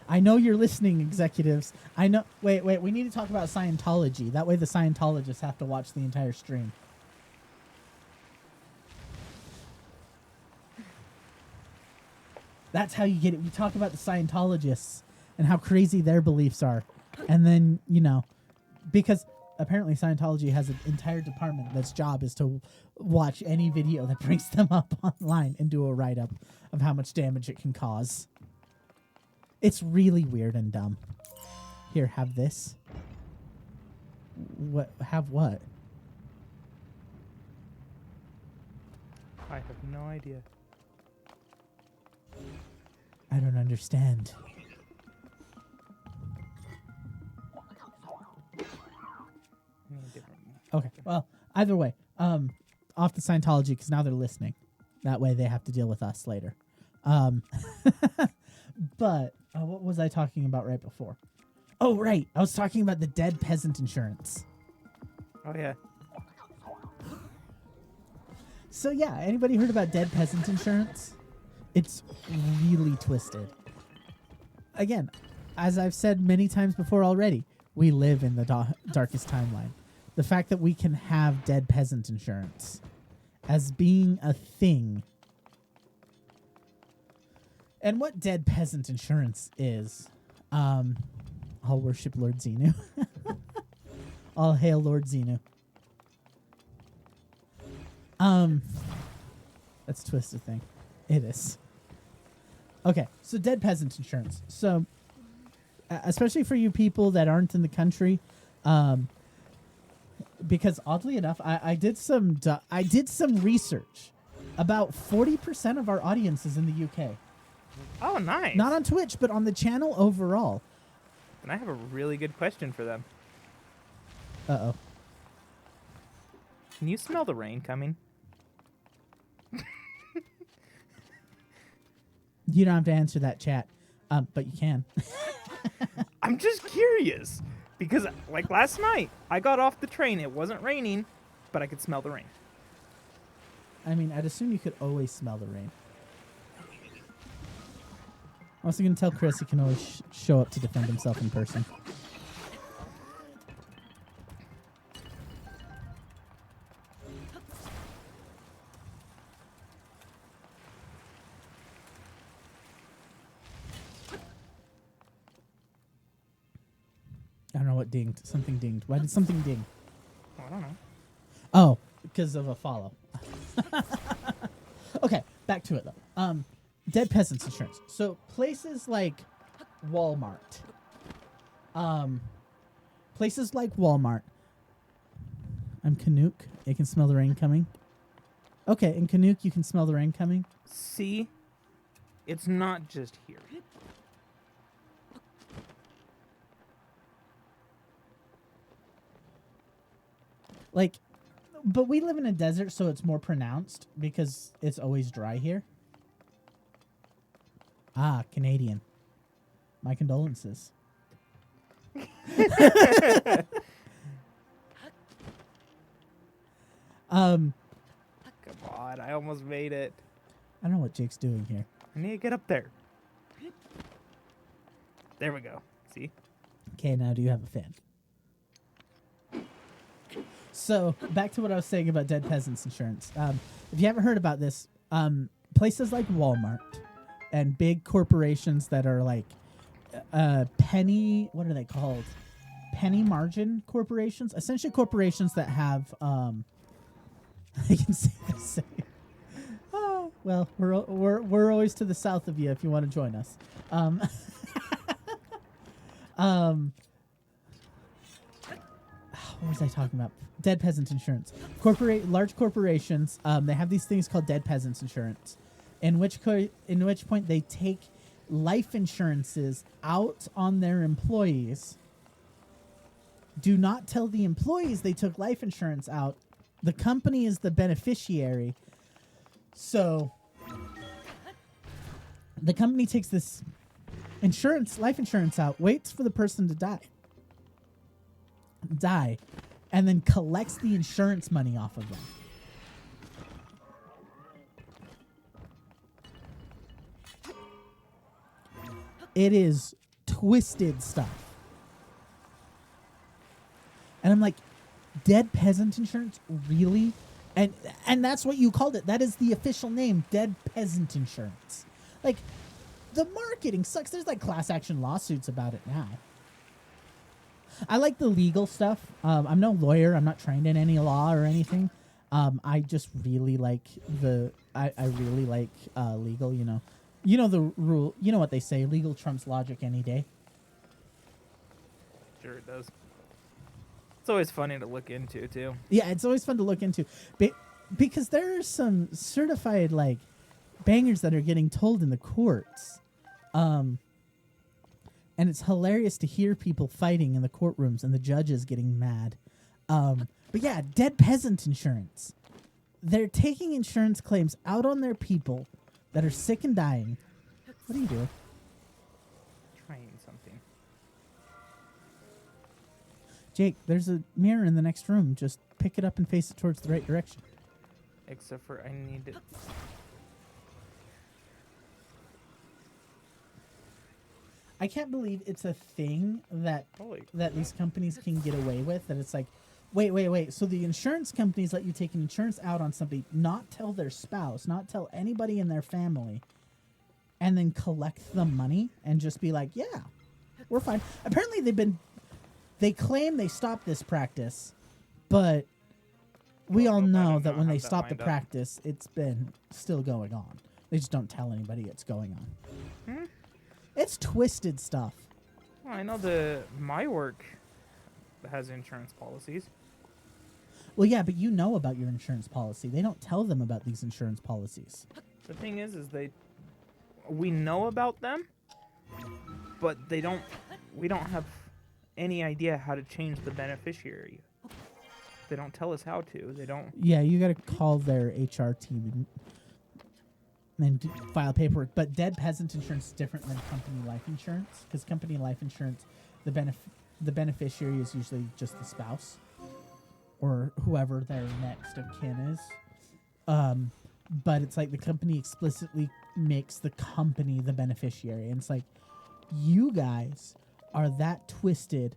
I know you're listening, executives. I know. Wait. We need to talk about Scientology. That way the Scientologists have to watch the entire stream. That's how you get it. We talk about the Scientologists and how crazy their beliefs are. And then, because apparently Scientology has an entire department that's job is to watch any video that brings them up online and do a write-up of how much damage it can cause. It's really weird and dumb. Here, have this. What? Have what? I have no idea. I don't understand. Okay. Well, either way, off the Scientology because now they're listening. That way they have to deal with us later. But what was I talking about right before? Oh, right. I was talking about the Dead Peasant Insurance. Oh yeah. So yeah, anybody heard about Dead Peasant Insurance? It's really twisted. Again, as I've said many times before already, we live in the darkest timeline. The fact that we can have Dead Peasant Insurance as being a thing. And what Dead Peasant Insurance is, I'll worship Lord Xenu. All hail Lord Xenu. That's a twisted thing. It is. Okay, so Dead Peasant Insurance. So, especially for you people that aren't in the country, because oddly enough, I did some research. About 40% of our audience is in the UK. Oh, nice. Not on Twitch, but on the channel overall. And I have a really good question for them. Uh-oh. Can you smell the rain coming? You don't have to answer that, chat, but you can. I'm just curious because, like last night, I got off the train. It wasn't raining, but I could smell the rain. I mean, I'd assume you could always smell the rain. I'm also going to tell Chris he can always show up to defend himself in person. I don't know what dinged. Something dinged. Why did something ding? Oh, I don't know. Oh, because of a follow. Okay, back to it though. Dead Peasants Insurance. So places like Walmart. Places like Walmart. I'm Canuck. I can smell the rain coming. Okay, in Canuck you can smell the rain coming. See, it's not just here. Like, but we live in a desert, so it's more pronounced because it's always dry here. Ah, Canadian. My condolences. Come on, I almost made it. I don't know what Jake's doing here. I need to get up there. There we go. See? Okay, now do you have a fan? So back to what I was saying about dead peasants insurance. If you haven't heard about this, places like Walmart and big corporations that are like penny, what are they called? Penny margin corporations, essentially corporations that have I can say this. Oh well, we're always to the south of you if you want to join us. What was I talking about? Dead peasant insurance. Large corporations, they have these things called dead peasants insurance, in which point they take life insurances out on their employees. Do not tell the employees they took life insurance out. The company is the beneficiary. So the company takes this life insurance out, waits for the person to die, and then collects the insurance money off of them. It is twisted stuff. And I'm like, dead peasant insurance? Really? And that's what you called it. That is the official name, dead peasant insurance. Like, the marketing sucks. There's like class action lawsuits about it now. I like the legal stuff. I'm no lawyer. I'm not trained in any law or anything. I just really like I really like legal, you know. You know the rule. You know what they say. Legal trumps logic any day. Sure it does. It's always funny to look into, too. Yeah, it's always fun to look into. Because there are some certified, like, bangers that are getting told in the courts. And it's hilarious to hear people fighting in the courtrooms and the judges getting mad. But yeah, dead peasant insurance. They're taking insurance claims out on their people that are sick and dying. What are you doing? Trying something. Jake, there's a mirror in the next room. Just pick it up and face it towards the right direction. Except for I need it. I can't believe it's a thing that Holy that these companies can get away with. That it's like, wait. So the insurance companies let you take an insurance out on somebody, not tell their spouse, not tell anybody in their family, and then collect the money and just be like, yeah, we're fine. Apparently they claim they stopped this practice, but we all know that when they stop the practice, it's been still going on. They just don't tell anybody it's going on. Hmm? It's twisted stuff. Well, I know my work has insurance policies. Well, yeah, but you know about your insurance policy. They don't tell them about these insurance policies. The thing is we know about them, but we don't have any idea how to change the beneficiary. They don't tell us how to. They don't. Yeah, you got to call their HR team and file paperwork. But dead peasant insurance is different than company life insurance, because company life insurance, the beneficiary is usually just the spouse or whoever their next of kin is. But it's like the company explicitly makes the company the beneficiary. And it's like, you guys are that twisted.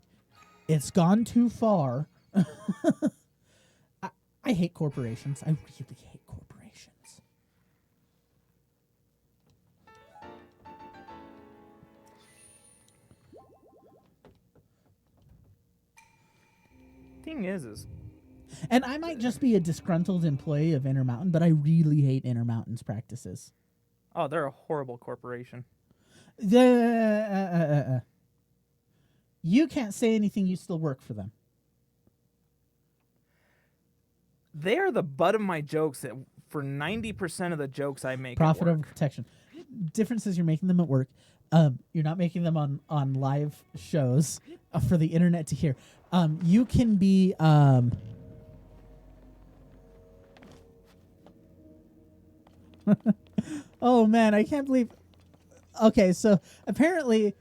It's gone too far. I hate corporations. I really hate corporations. Thing is And I might just be a disgruntled employee of Intermountain, but I really hate Intermountain's practices. oh, they're a horrible corporation. You can't say anything. You still work for them. They are the butt of my jokes for 90% of the jokes I make. Profit at over work. protection. Difference is you're making them at work. You're not making them on live shows for the internet to hear. You can be oh man, I can't believe. Okay, so apparently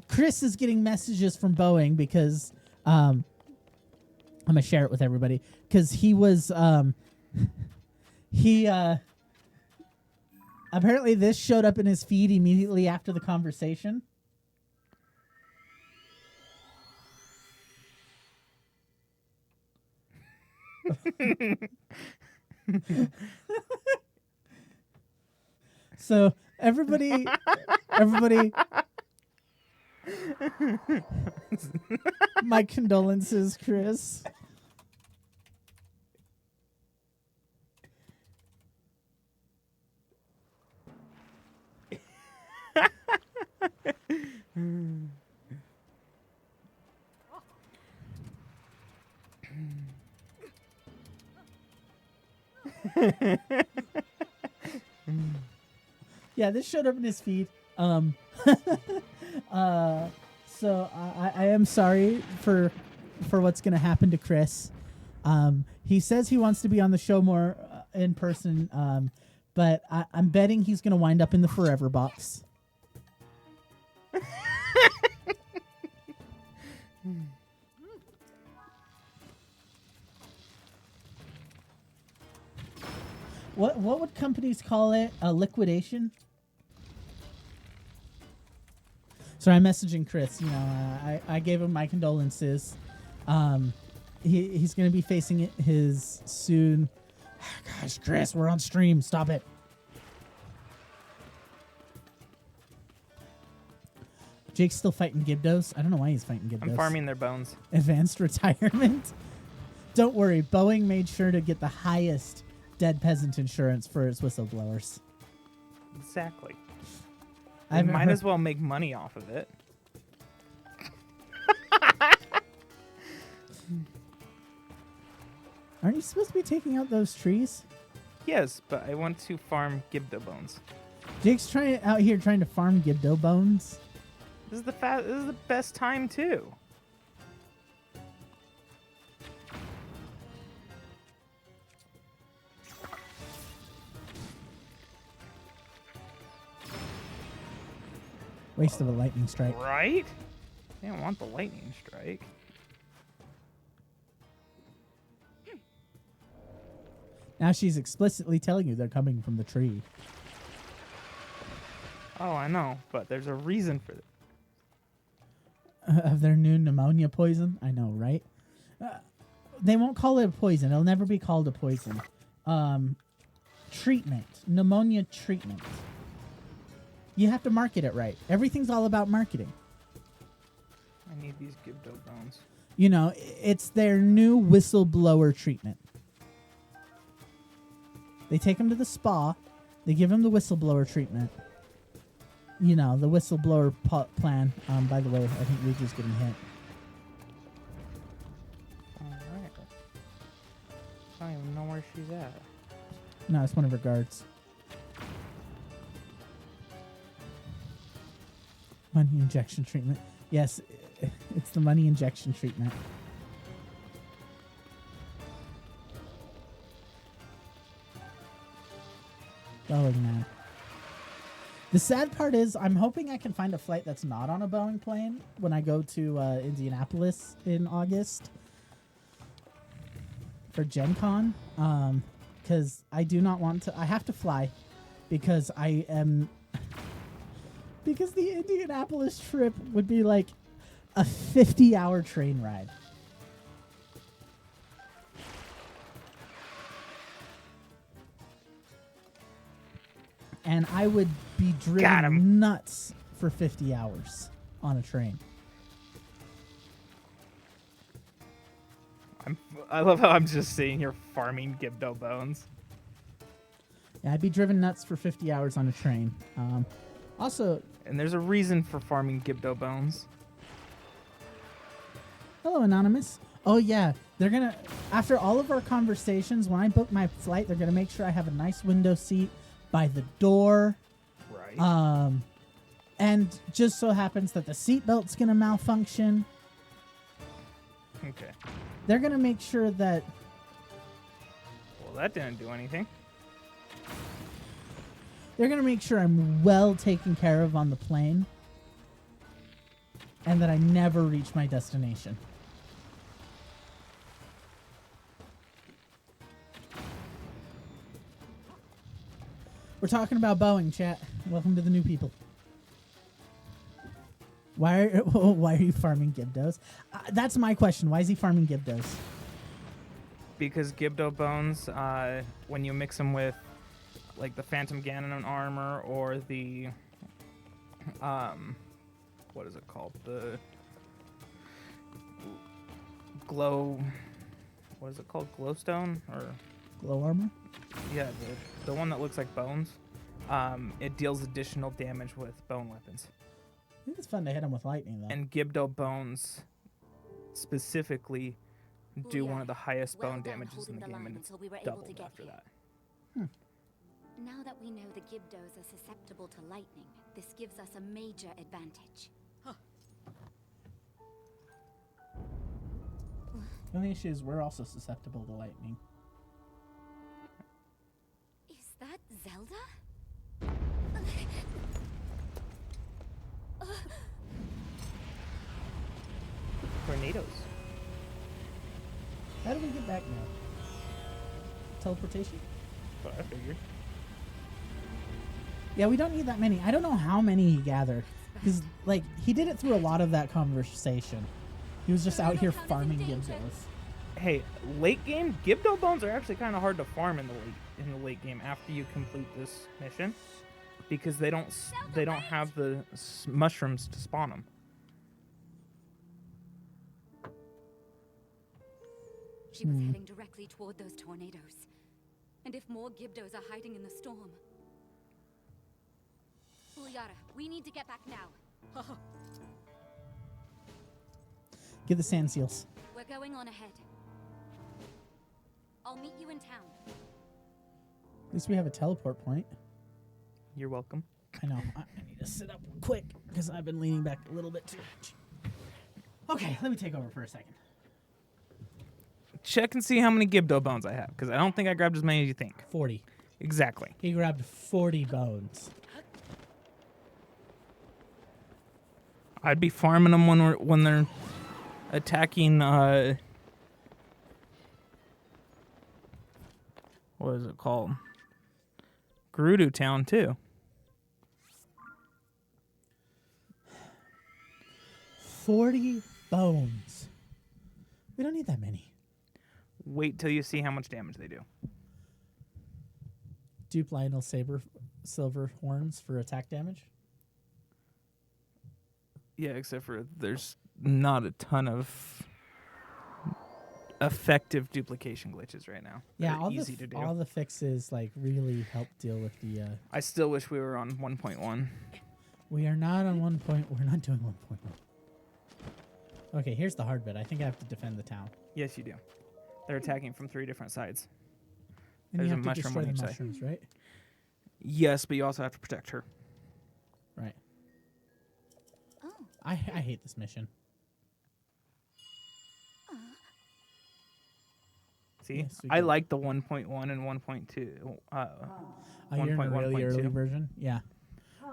Chris is getting messages from Boeing because I'm gonna share it with everybody because he was apparently this showed up in his feed immediately after the conversation. So everybody, my condolences, Chris. Yeah, this showed up in his feed. So I am sorry for what's gonna happen to Chris. He says he wants to be on the show more in person, but I'm betting he's gonna wind up in the forever box. What would companies call it? A liquidation? So I'm messaging Chris. You know, I gave him my condolences. He's going to be facing it his soon. Gosh, Chris, we're on stream. Stop it. Jake's still fighting Gibdos. I don't know why he's fighting Gibdos. I'm farming their bones. Advanced retirement. Don't worry. Boeing made sure to get the highest dead peasant insurance for its whistleblowers. Exactly. I They might as well make money off of it. Aren't you supposed to be taking out those trees? Yes, but I want to farm Gibdo bones. Jake's out here trying to farm Gibdo bones. This is the best time too. Waste of a lightning strike. Right? They don't want the lightning strike. Now she's explicitly telling you they're coming from the tree. Oh, I know, but there's a reason for it. Of their new pneumonia poison? I know, right? They won't call it a poison. It'll never be called a poison. Treatment. Pneumonia treatment. You have to market it right. Everything's all about marketing. I need these Gibdo bones. You know, it's their new whistleblower treatment. They take him to the spa. They give him the whistleblower treatment. You know, the whistleblower plan. By the way, I think Luigi's getting hit. Alright. I don't even know where she's at. No, it's one of her guards. Money injection treatment. Yes, it's the money injection treatment. Boeing now. The sad part is I'm hoping I can find a flight that's not on a Boeing plane when I go to Indianapolis in August for Gen Con. Because I do not want to... I have to fly because I am... Because the Indianapolis trip would be like a 50-hour train ride. And I would be driven nuts for 50 hours on a train. I love how I'm just sitting here farming Gibdo bones. Yeah, I'd be driven nuts for 50 hours on a train. Also... And there's a reason for farming Gibdo bones. Hello, Anonymous. Oh, yeah. They're going to... After all of our conversations, when I book my flight, they're going to make sure I have a nice window seat by the door. Right. And just so happens that the seatbelt's going to malfunction. Okay. They're going to make sure that... Well, that didn't do anything. They're going to make sure I'm well taken care of on the plane. And that I never reach my destination. We're talking about Boeing, chat. Welcome to the new people. Why are you farming Gibdos? That's my question. Why is he farming Gibdos? because Gibdo bones, when you mix them with like the Phantom Ganon armor or the what is it called? The glow. What is it called? Glowstone or Glow armor? yeah, the one that looks like bones. It deals additional damage with bone weapons. I think it's fun to hit them with lightning, though. And Gibdo bones specifically do one of the highest Well bone done damages in holding the the game, line and it's until we were able to doubled get after here. that. Now that we know the Gibdos are susceptible to lightning, this gives us a major advantage. The only issue is we're also susceptible to lightning. Is that Zelda? Tornadoes. How do we get back now? Teleportation? But I figured. Yeah, we don't need that many. I don't know how many he gathered. Because, like, he did it through a lot of that conversation. He was just out here farming Gibdos. Hey, late game Gibdo bones are actually kind of hard to farm in the late game after you complete this mission, because they don't have the mushrooms to spawn them. She was heading directly toward those tornadoes. And if more Gibdos are hiding in the storm... Ulyara, we need to get back now. Get the sand seals. We're going on ahead. I'll meet you in town. At least we have a teleport point. You're welcome. I know. I need to sit up quick because I've been leaning back a little bit too much. Okay, let me take over for a second. Check and see how many Gibdo bones I have, because I don't think I grabbed as many as you think. 40. Exactly. He grabbed 40 bones. I'd be farming them when they're attacking. What is it called? Gerudo Town too. 40 bones. We don't need that many. Wait till you see how much damage they do. Dupe Lionel silver horns for attack damage. Yeah, except for there's not a ton of effective duplication glitches right now. Yeah, They're easy to do. all the fixes like really help deal with the. I still wish we were on 1.1. We are not on 1 point. We're not doing 1.1. Okay, here's the hard bit. I think I have to defend the town. Yes, you do. They're attacking from 3 different sides. And There's you a have to mushroom destroy on the each side. mushrooms, right? Yes, but you also have to protect her. Right. Oh, I hate this mission. See, Yes, we I can. like the 1.1 and 1.2. Oh, you're in the really early 1.1.2. version? Yeah.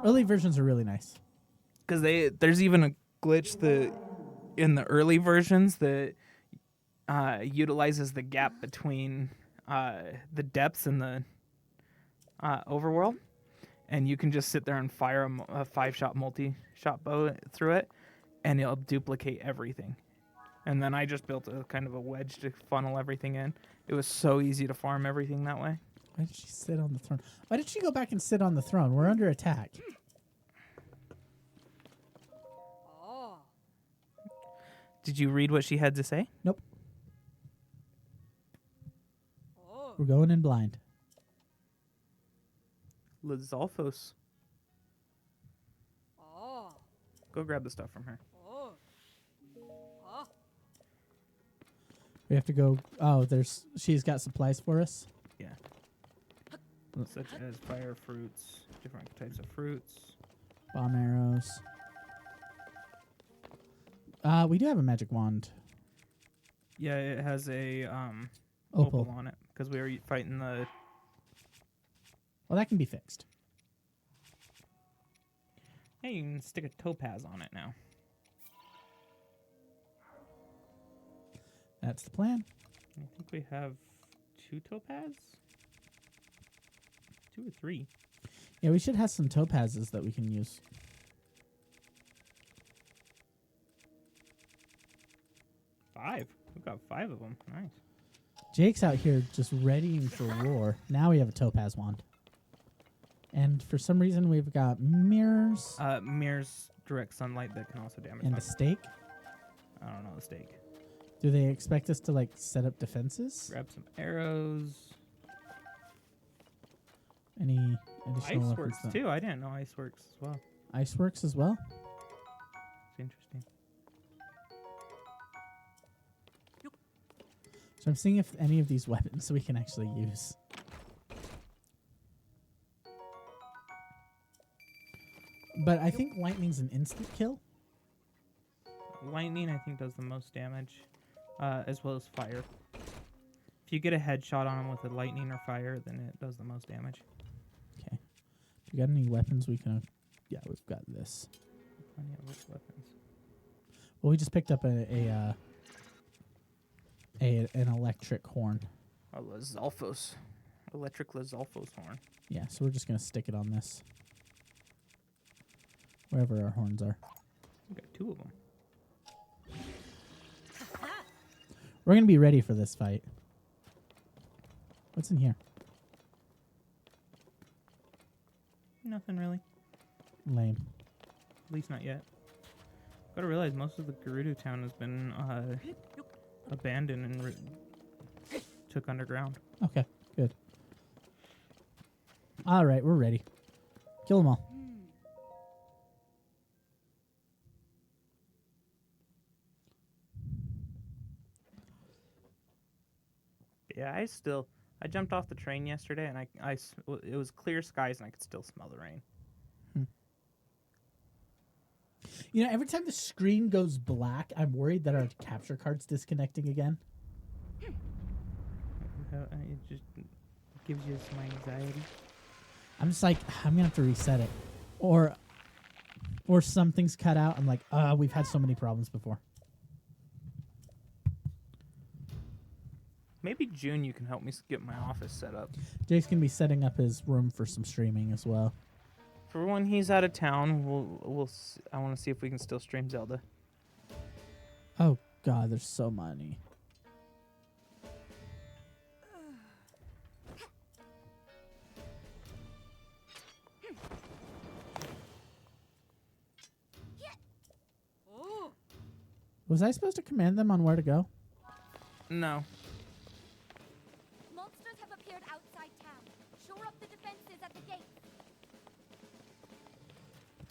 Early versions are really nice. Because there's even a glitch that in the early versions that utilizes the gap between the depths and the overworld, and you can just sit there and fire a 5-shot multi-shot bow through it, and it'll duplicate everything. And then I just built a kind of a wedge to funnel everything in. It was so easy to farm everything that way. Why did she sit on the throne? Why did she go back and sit on the throne? We're under attack. Did you read what she had to say? Nope. We're going in blind. Lizalfos. Go grab the stuff from her. We have to go. Oh, she's got supplies for us. Yeah. Such as fire fruits, different types of fruits. Bomb arrows. We do have a magic wand. Yeah, it has a Opal. opal on it because we were fighting the. Well, that can be fixed. Hey, you can stick a topaz on it now. That's the plan. I think we have 2 topaz. 2 or 3. Yeah, we should have some topazes that we can use. We've got 5 of them. Nice. Jake's out here just readying for war. Now we have a topaz wand. And for some reason, we've got mirrors Mirrors direct sunlight that can also damage. and a stake. I don't know the stake. Do they expect us to, like, set up defenses? Grab some arrows. Any additional Ice weapons? works that- too. I didn't know ice works as well. Ice works as well? It's interesting. So I'm seeing if any of these weapons we can actually use. But I think lightning's an instant kill. Lightning, I think, does the most damage, as well as fire. If you get a headshot on him with a lightning or fire, then it does the most damage. Okay. Do you got any weapons we can... Yeah, we've got this. Plenty of weapons. Well, we just picked up an electric horn. Oh, Lizalfos. Electric Lizalfos horn. Yeah, so we're just going to stick it on this. Wherever our horns are. We got 2 of them. We're going to be ready for this fight. What's in here? Nothing really. Lame. At least not yet. Gotta realize most of the Gerudo town has been abandoned and took underground. Okay, good. All right, we're ready. Kill them all. Yeah, I jumped off the train yesterday and it was clear skies and I could still smell the rain. You know, every time the screen goes black, I'm worried that our capture card's disconnecting again. It just gives you some anxiety. I'm just like, I'm gonna have to reset it, or something's cut out. I'm like, we've had so many problems before. Maybe June you can help me get my office set up. Jake's gonna be setting up his room for some streaming as well. For when he's out of town, I want to see if we can still stream Zelda. Oh God, there's so many. Was I supposed to command them on where to go? No. Monsters have appeared outside town. Shore up the defenses at the gate.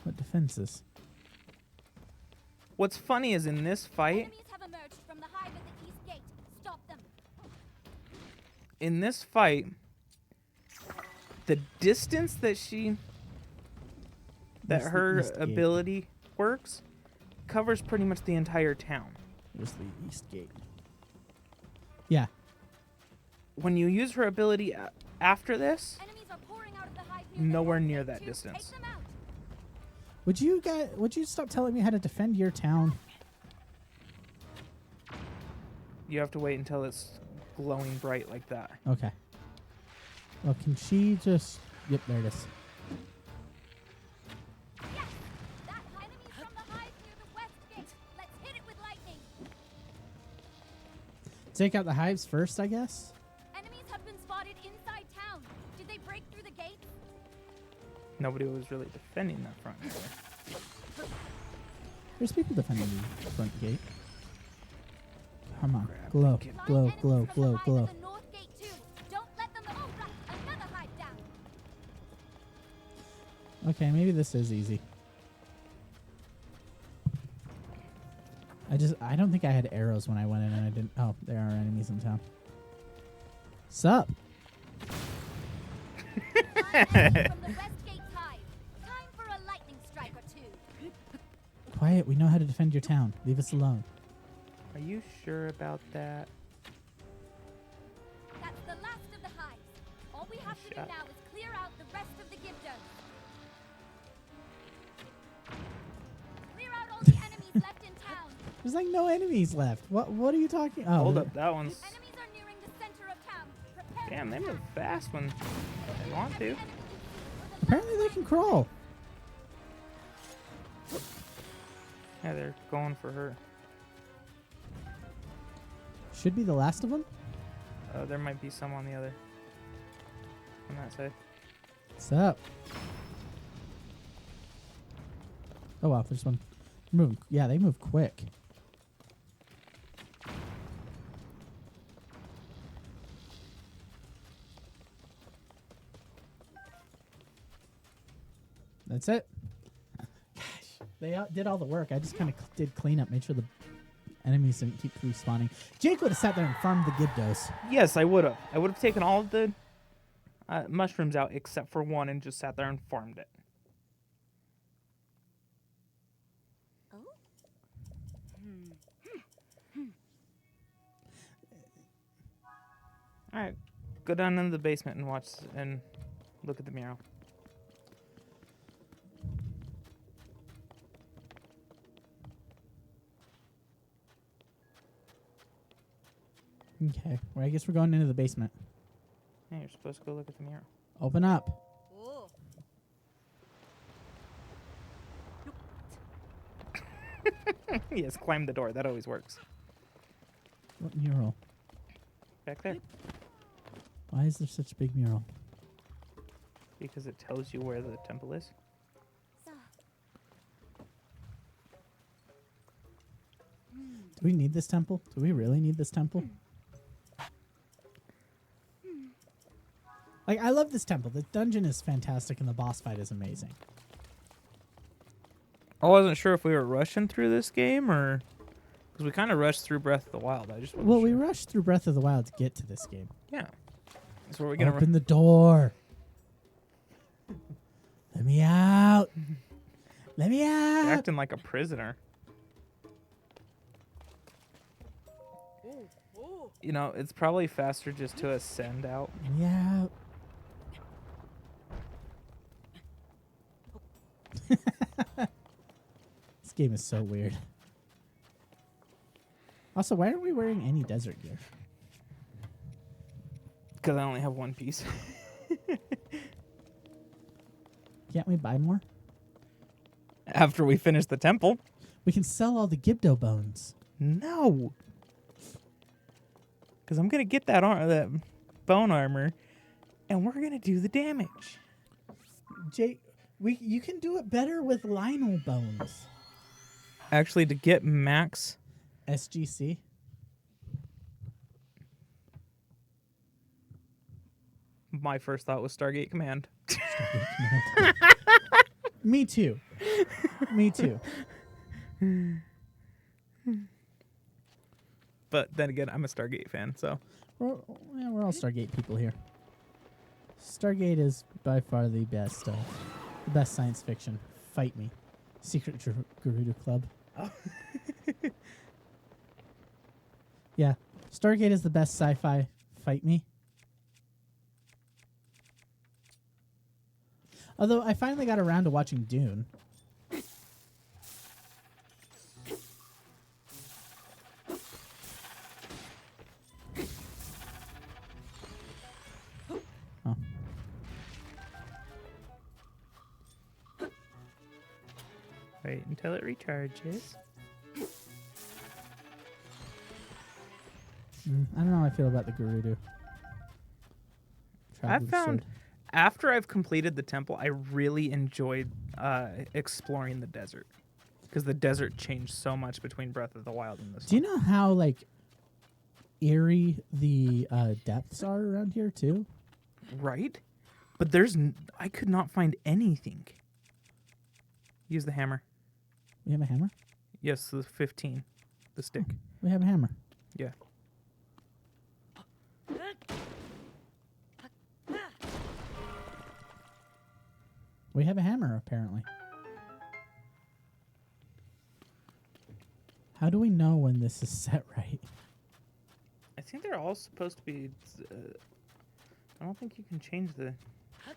What defenses? What's funny is in this fight, Enemies have emerged from the hive at the east gate. Stop them. in this fight, the distance that Where's the her east gate? ability works covers pretty much the entire town. Where's the east gate? Yeah. When you use her ability after this, Enemies are pouring out of the hive near the nowhere north near gate, that too. distance. Take them out. Would you stop telling me how to defend your town? you have to wait until it's glowing bright like that. Okay. Well, can she just... Yep, there it is. Yes! That enemy's from the hive near the west gate. Let's hit it with lightning. Take out the hives first, I guess? Enemies have been spotted inside town. Did they break through the gate? Nobody was really defending that front door. There's people defending the front gate. Come on. Grab Glow, the kid. glow, Enemies glow, from glow, the hive glow. at the north gate too. Don't let them. Oh, right. Another hive down. Okay, maybe this is easy. I don't think I had arrows when I went in and I didn't... Oh, there are enemies in town. Sup? Enemies from the west gate's hive. Time for a lightning strike or two. Quiet, we know how to defend your town. Leave us alone. Are you sure about that? That's the last of the hives. All we have to do Shut. now is clear out the rest of the Gibdos. Clear out all the enemies left in town. There's like no enemies left. What are you talking... Oh, Hold there- up, that one's... Enemies are nearing the center of town. Prepare Damn, they to move attack. fast when they want Every to. enemy you see with a Apparently they can crawl. Yeah, they're going for her. Should be the last of them. There might be some on the other. On that side. What's up? Oh wow, there's one. Moving. Yeah, they move quick. That's it. Gosh, they did all the work. I just kind of did cleanup, made sure the enemies didn't keep respawning. Jake would have sat there and farmed the Gibdos. Yes, I would have. I would have taken all of the mushrooms out except for one and just sat there and farmed it. Oh? All right, go down into the basement and watch and look at the mural. Okay, well, I guess we're going into the basement. Yeah, you're supposed to go look at the mural. Open up. Oh. Yes, climb the door. That always works. What mural? Back there. Why is there such a big mural? Because it tells you where the temple is. Do we need this temple? Do we really need this temple? Like, I love this temple. The dungeon is fantastic and the boss fight is amazing. I wasn't sure if we were rushing through this game or... Because we kind of rushed through Breath of the Wild. I just wasn't Well, we sure. rushed through Breath of the Wild to get to this game. Yeah. So we're going to... Open the door. Let me out. Let me out. acting like a prisoner. You know, it's probably faster just to ascend out. Let me out. This game is so weird. Also, why aren't we wearing any desert gear? Because I only have one piece. Can't we buy more? After we finish the temple. We can sell all the Gibdo bones. No. Because I'm going to get that bone armor, and we're going to do the damage. Jake, you can do it better with Lionel bones. Actually, to get max... SGC. My first thought was Stargate Command. Me too. Me too. But then again, I'm a Stargate fan, so... We're all Stargate people here. Stargate is by far the best science fiction. Fight me. Secret Gerudo Club. Oh. Yeah. Stargate is the best sci-fi. Fight me. Although I finally got around to watching Dune. Oh. Wait until it recharges. I don't know how I feel about the Gerudo. I found... After I've completed the temple, I really enjoyed exploring the desert. Because the desert changed so much between Breath of the Wild and this Do you know how, like, eerie the depths are around here, too? Right? But I could not find anything. Use the hammer. We have a hammer? Yes, the 15. The stick. We have a hammer. Yeah. We have a hammer, apparently. How do we know when this is set right? I think they're all supposed to be... I don't think you can change the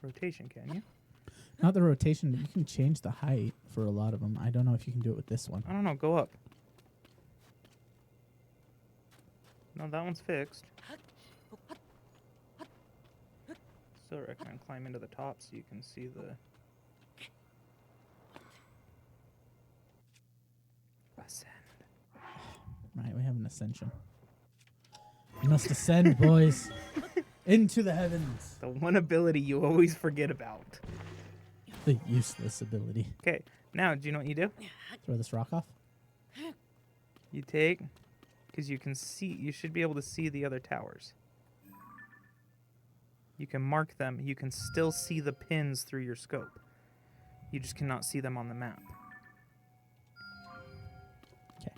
rotation, can you? Not the rotation, but you can change the height for a lot of them. I don't know if you can do it with this one. I don't know. Go up. No, that one's fixed. Still recommend climb into the top so you can see the... Ascend. Right, we have an ascension. You must ascend, boys, into the heavens. The one ability you always forget about. The useless ability. Okay, now do you know what you do? Throw this rock off. You take, because you can see, you should be able to see the other towers. You can mark them. You can still see the pins through your scope. You just cannot see them on the map. Okay.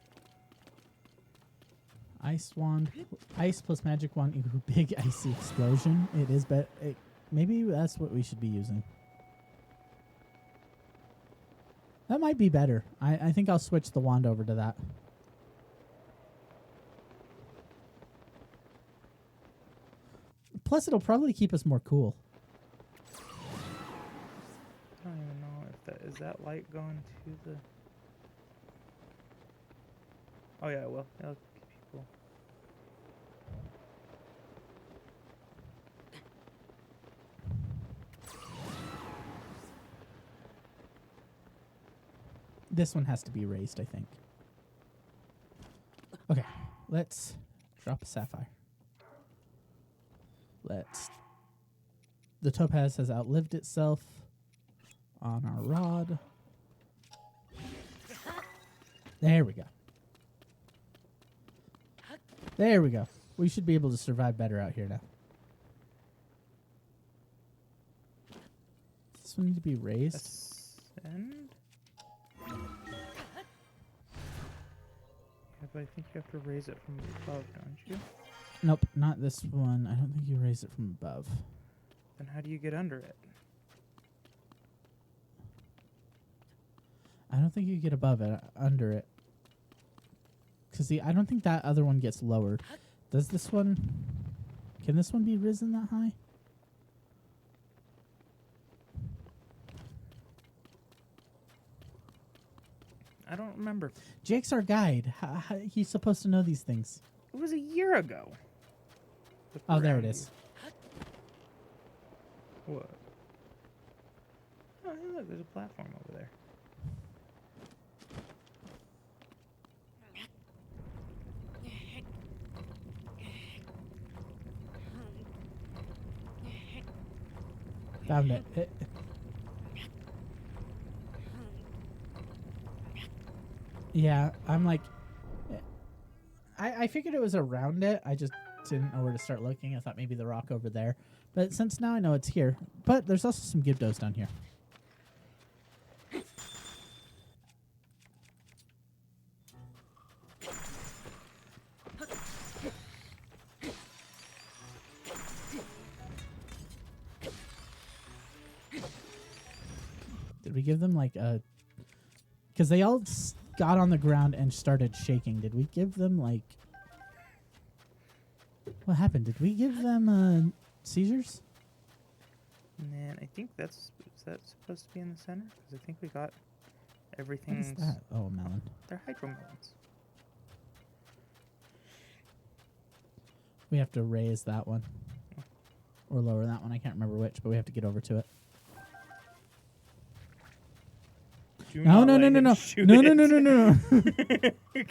Ice wand, ice plus magic wand equal big icy explosion. It is, but maybe that's what we should be using. That might be better. I think I'll switch the wand over to that. Plus, it'll probably keep us more cool. I don't even know if that is that light going to the. Oh yeah, it will. It'll keep you cool. This one has to be raised, I think. Okay, let's drop a sapphire. The topaz has outlived itself on our rod. There we go. There we go. We should be able to survive better out here now. Does this one need to be raised? Ascend? Yeah, but I think you have to raise it from above, don't you? Nope, not this one. I don't think you raise it from above. Then how do you get under it? I don't think you get above it, under it. Because I don't think that other one gets lowered. Does this one... Can this one be risen that high? I don't remember. Jake's our guide. He's supposed to know these things. It was a year ago. Look Oh, there it around is. you. What? Oh, hey, look, there's a platform over there. Found it. Yeah, I'm like... I figured it was around it. I just didn't know where to start looking. I thought maybe the rock over there. But since now I know it's here. But there's also some Gibdos down here. Did we give them like a... Because they all got on the ground and started shaking. Did we give them like... What happened? Did we give them seizures? Man, I think is that supposed to be in the center? Because I think we got What everything. is that? Oh, a melon. They're hydromelons. We have to raise that one. Or lower that one. I can't remember which, but we have to get over to it. Do No, not no, let no, no, him no. shoot No, no, it. no, no, no, no.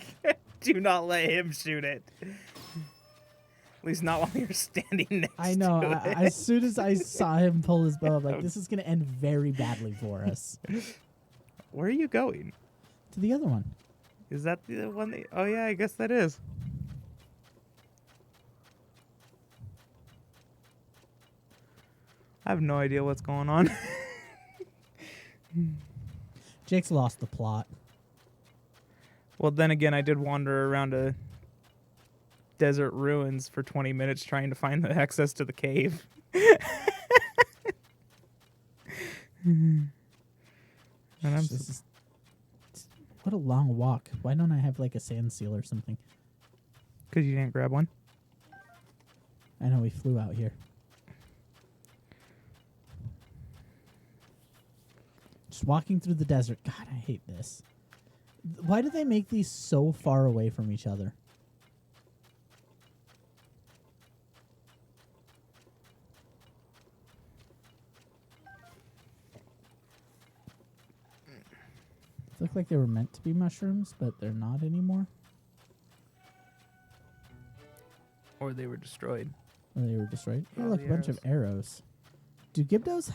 Do not let him shoot it. At least not while you're standing next I know. to it. As soon as I saw him pull his bow, I'm like, this is going to end very badly for us. Where are you going? To the other one. Is that the one that... Oh, yeah, I guess that is. I have no idea what's going on. Jake's lost the plot. Well, then again, I did wander around a desert ruins for 20 minutes trying to find the access to the cave. And I'm What a long walk. Why don't I have like a sand seal or something? because you didn't grab one. I know we flew out here. Just walking through the desert. God, I hate this. Why do they make these so far away from each other? They look like they were meant to be mushrooms, but they're not anymore. Or they were destroyed. Or they were destroyed. Oh, Oh, look, the a bunch of arrows. Do Gibdos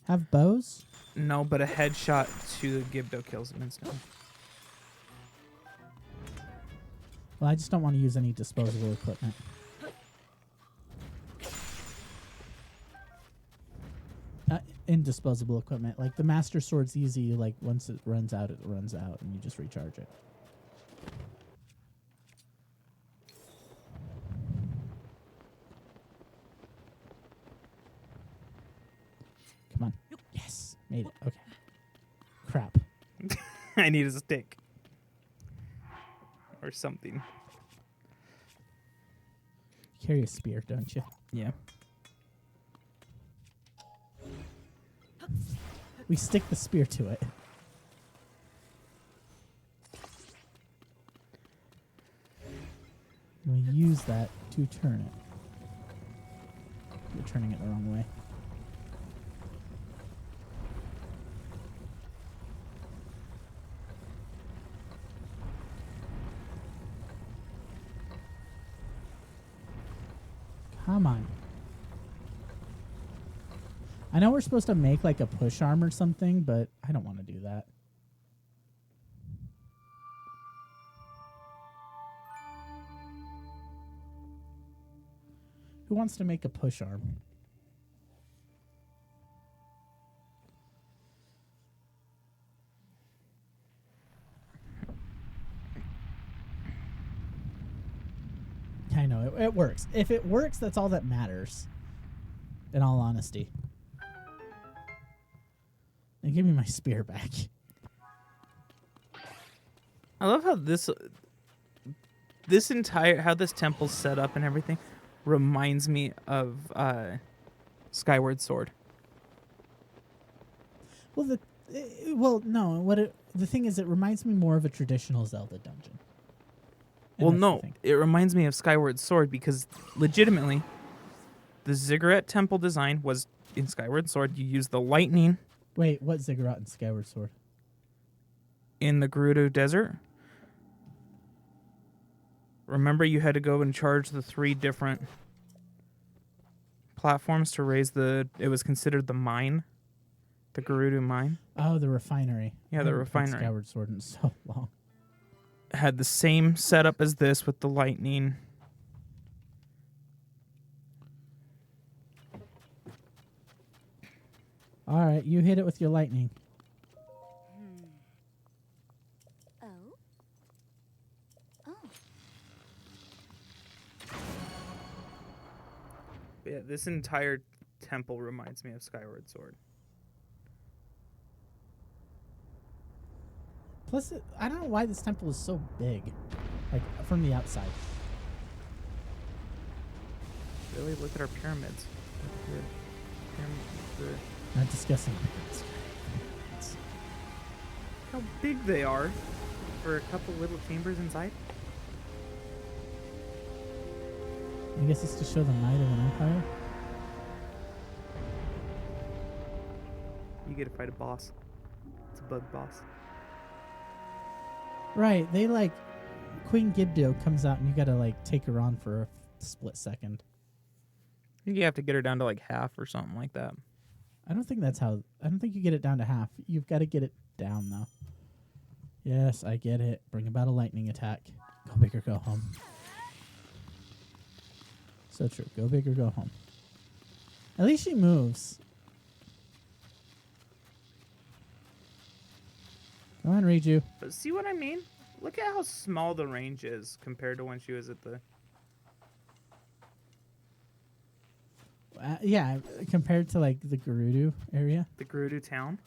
have bows? No, but a headshot to the Gibdo kills him instantly. Well, I just don't want to use any disposable equipment. Indisposable equipment. Like the Master Sword's easy. Like once it runs out, and you just recharge it. Come on. Yes. Made it. Okay. Crap. I need a stick. Or something. You carry a spear, don't you? Yeah. We stick the spear to it. We use that to turn it. You're turning it the wrong way. Come on. I know we're supposed to make like a push arm or something, but I don't want to do that. Who wants to make a push arm? I know, it works. If it works, that's all that matters. In all honesty. And give me my spear back. I love how this entire how this temple's set up and everything reminds me of Skyward Sword. Well, the thing is, it reminds me more of a traditional Zelda dungeon. And Well, that's the no, thing. it reminds me of Skyward Sword because legitimately, the Ziggurat temple design was in Skyward Sword. You use the lightning Wait, what Ziggurat and Skyward Sword? in the Gerudo Desert. Remember, you had to go and charge the 3 different platforms to raise the. It was considered the mine, the Gerudo mine. Oh, the refinery. Yeah, I the haven't played refinery. Skyward Sword in so long. Had the same setup as this with the lightning. All right, you hit it with your lightning. Oh? Oh. Yeah, this entire temple reminds me of Skyward Sword. Plus, I don't know why this temple is so big, like from the outside. Really, look at our pyramids. Not discussing. How big they are for a couple little chambers inside. I guess it's to show the might of an empire. You get to fight a boss. It's a bug boss. Right, they like Queen Gibdo comes out and you gotta like take her on for a split second. I think you have to get her down to like half or something like that. I don't think you get it down to half. You've got to get it down though. Yes, I get it. Bring about a lightning attack. Go big or go home. So true. Go big or go home. At least she moves. Come on, Riju. But see what I mean? Look at how small the range is compared to when she was at the... Yeah, compared to like the Gerudo area. The Gerudo town.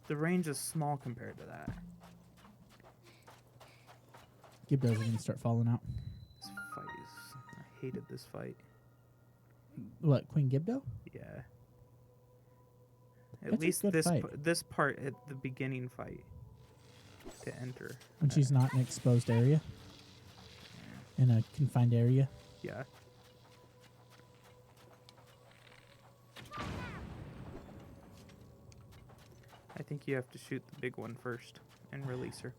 The range is small compared to that. Gibdos are gonna start falling out. This fight is... I hated this fight. What, Queen Gibdo? Yeah. At That's a least good this fight. this part at the beginning fight to enter. When she's not in an exposed area? In a confined area? Yeah. I think you have to shoot the big one first and release her.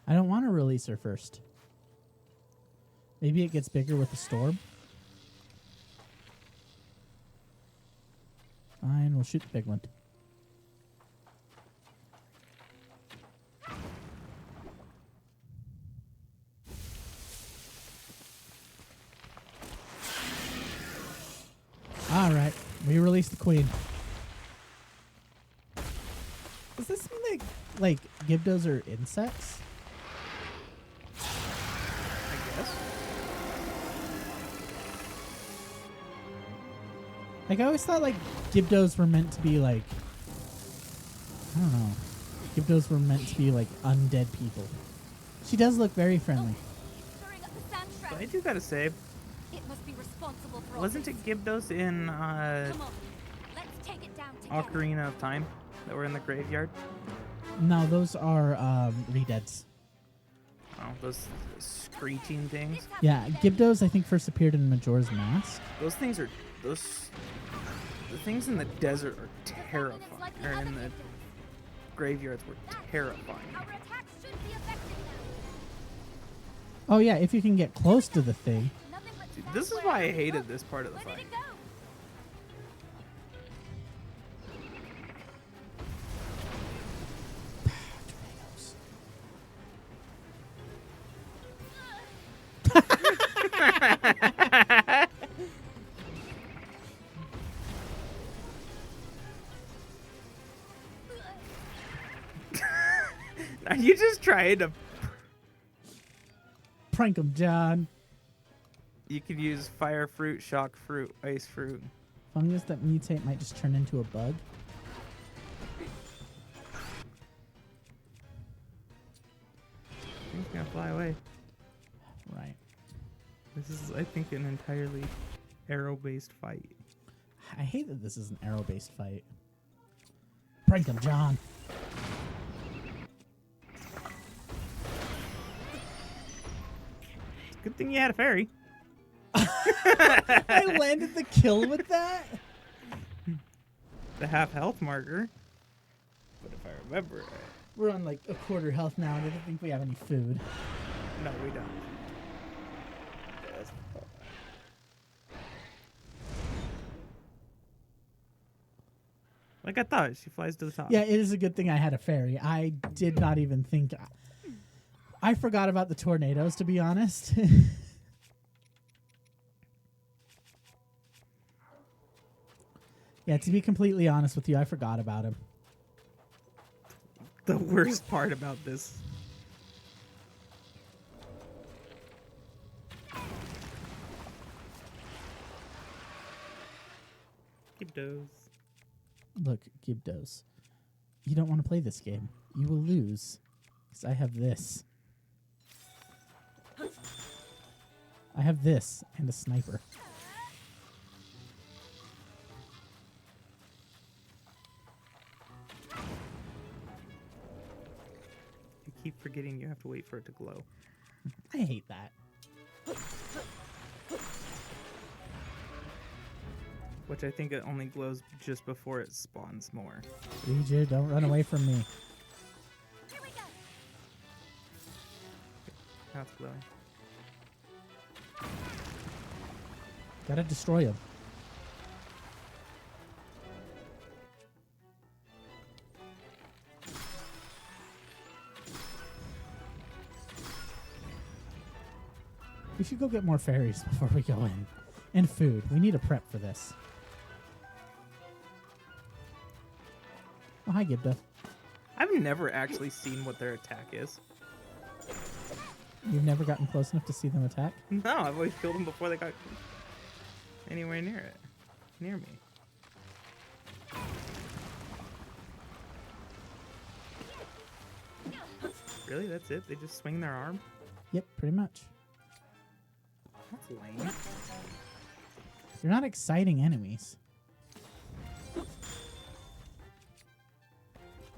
I don't want to release her first. Maybe it gets bigger with the storm. Fine, we'll shoot the big one. All right, we released the queen. Does this mean like Gibdos are insects? I guess. Like I always thought like Gibdos were meant to be like, I don't know. Gibdos were meant to be like undead people. She does look very friendly. Stirring up the sand But shroud. I do gotta say, It must be responsible for all wasn't this. it Gibdos in Come on, let's take it down together. Ocarina of Time that were in the graveyard? No, those are Redeads. Oh, those screeching things. Yeah, Gibdos I think first appeared in Majora's Mask. Those things are the things in the desert are terrifying. Or in the graveyards were terrifying. Our attacks should be effective Oh yeah, if you can get close to the thing. now. Nothing but Dude, this is why I hated this part of the Where did fight. it go? Are you just trying to? Prank 'em, John. You could use fire fruit, shock fruit, ice fruit. Fungus that mutate might just turn into a bug. He's gonna fly away. Right. This is, I think, an entirely arrow-based fight. I hate that this is an arrow-based fight. Prank 'em, John. It's a good thing you had a fairy. I landed the kill with that? The half health marker. But if I remember right, We're on like a quarter health now, and I don't think we have any food. no, we don't. Yes. Like I thought, she flies to the top. Yeah, it is a good thing I had a fairy. I did not even think. I forgot about the tornadoes, to be honest. Yeah, to be completely honest with you, I forgot about him. The worst part about this. Gibdos. Look, Gibdos, you don't want to play this game. You will lose. Because I have this. I have this and a sniper. You keep forgetting you have to wait for it to glow. I hate that. Which I think it only glows just before it spawns more. Ouija, don't run away from me. Here we go. Now it's glowing. Gotta destroy him. We should go get more fairies before we go in. And food. We need a prep for this. Oh, hi, Gibda. I've never actually seen what their attack is. You've never gotten close enough to see them attack? No, I've always killed them before they got anywhere near it. Near me. Really? That's it? They just swing their arm? Yep, pretty much. That's lame. They're not exciting enemies.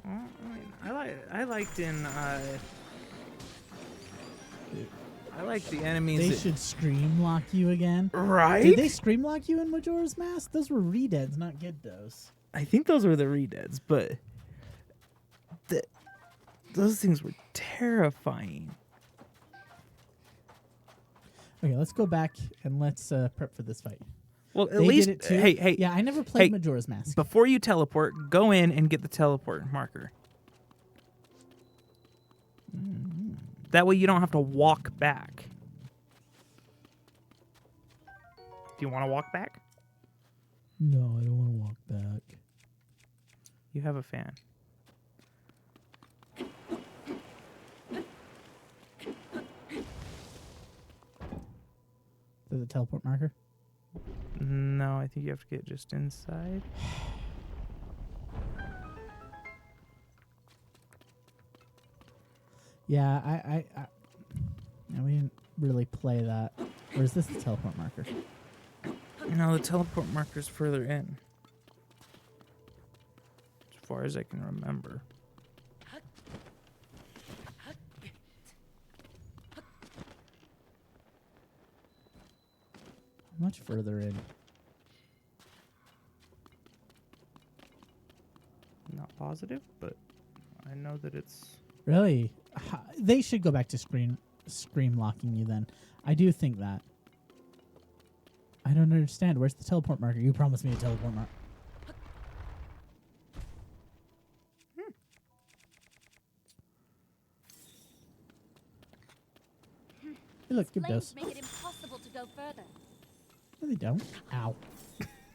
Well, I mean, I liked in I like the enemies. They that- should scream lock you again. right? Did they scream lock you in Majora's Mask? Those were Redeads, not Gibdos. I think those were the redeads, but Those things were terrifying. Okay, let's go back and let's prep for this fight. Well, at They least, did it too. hey, Yeah, I never played hey, Majora's Mask. before you teleport, go in and get the teleport marker. That way you don't have to walk back. Do you want to walk back? No, I don't want to walk back. You have a fan. The teleport marker? No, I think you have to get just inside. Yeah, I no, we didn't really play that. Or is this the teleport marker? No, the teleport marker's further in. As far as I can remember. Much further in. Not positive, but I know that it's... Really? They should go back to scream locking you then. I do think that. I don't understand. Where's the teleport marker? You promised me a teleport marker. Hey, look, give Flames those. make it impossible to go further. No, they don't. Ow.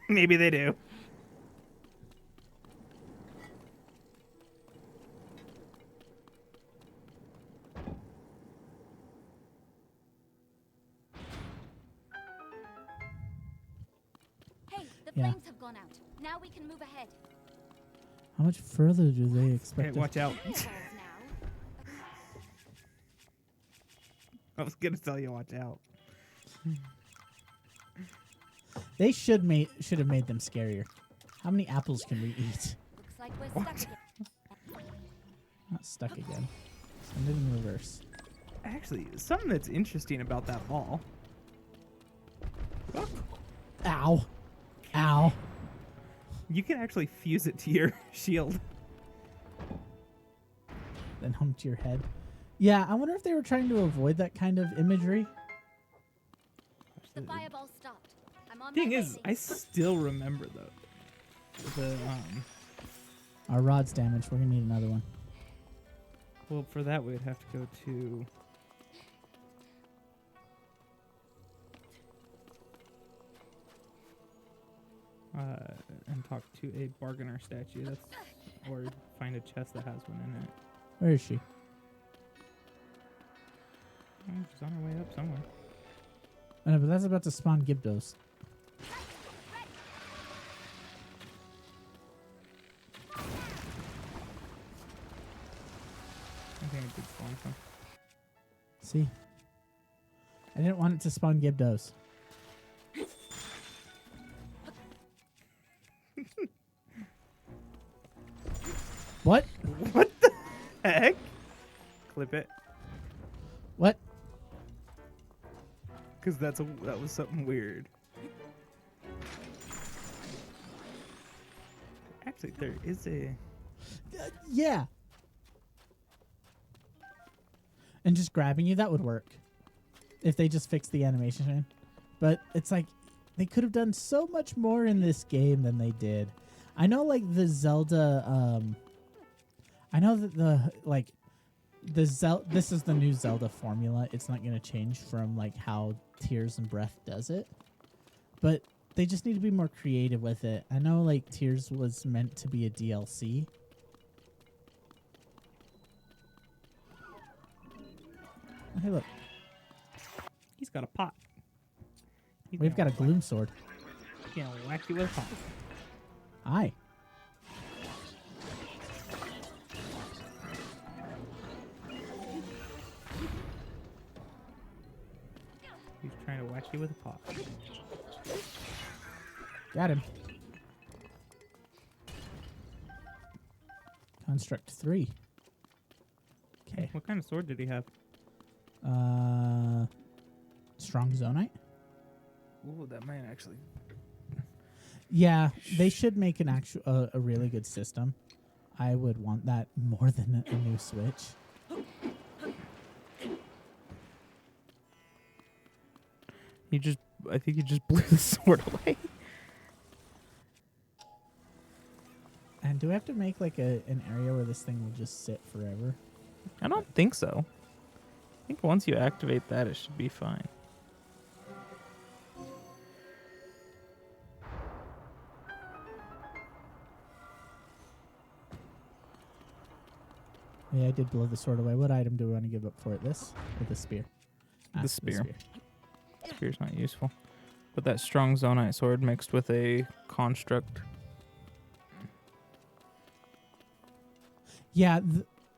Maybe they do. Hey, the Yeah. flames have gone out. Now we can move ahead. How much further do they expect us? Watch out. Fireballs now. I was going to tell you watch out. They should have made them scarier. How many apples can we eat? Looks like we're stuck again. Not stuck again. Send it in reverse. Actually, something that's interesting about that ball. Ow. Ow. You can actually fuse it to your shield. Then home to your head. Yeah, I wonder if they were trying to avoid that kind of imagery. The fireball stopped. I'm on Thing my is, way. I still remember the Our rod's damaged. We're gonna need another one. well, for that we'd have to go to and talk to a bargainer statue. That's or find a chest that has one in it. Where is she? Oh, she's on her way up somewhere. I know, but that's about to spawn Gibdos. I think it did spawn some. See? I didn't want it to spawn Gibdos. What? What the heck? Clip it, What? because that was something weird. Actually, there is a. Yeah. And just grabbing you, that would work. If they just fixed the animation. But it's like, they could have done so much more in this game than they did. I know, like, the Zelda, I know that this is the new Zelda formula. It's not going to change from, like, how Tears and Breath does it. But they just need to be more creative with it. I know, like, Tears was meant to be a DLC. Hey, look. He's got a pot. We've got a gloom sword. He's gonna whack you with a pot. Aye. He's trying to whack you with a pot. Got him. Construct 3. Okay. What kind of sword did he have? Strong Zonite? Ooh, that might actually. Yeah, they should make an actual a really good system. I would want that more than a new Switch. I think you just blew the sword away. And do we have to make like an area where this thing will just sit forever? I don't think so. I think once you activate that, it should be fine. Yeah, I did blow the sword away. What item do we want to give up for it? This or the spear? The spear. Spear's not useful. But that strong Zonite sword mixed with a construct. Yeah,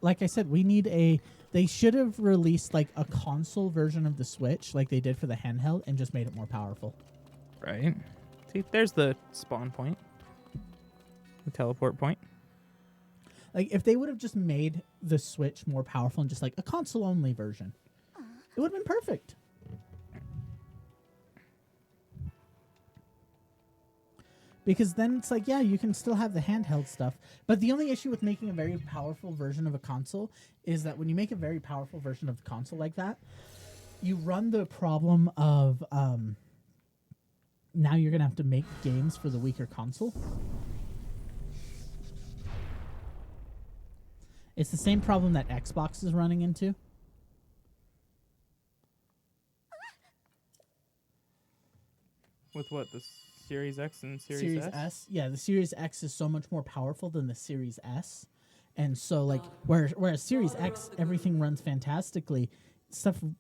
like I said, we need a... They should have released like a console version of the Switch like they did for the handheld and just made it more powerful. Right. See, there's the spawn point. The teleport point. Like, if they would have just made the Switch more powerful and just like a console-only version, it would have been perfect. Because then it's like, yeah, you can still have the handheld stuff. But the only issue with making a very powerful version of a console is that when you make a very powerful version of the console like that, you run the problem of now you're going to have to make games for the weaker console. It's the same problem that Xbox is running into. With what? The Series X and Series S? Yeah, the Series X is so much more powerful than the Series S. And so, like, whereas Series X, everything runs fantastically, some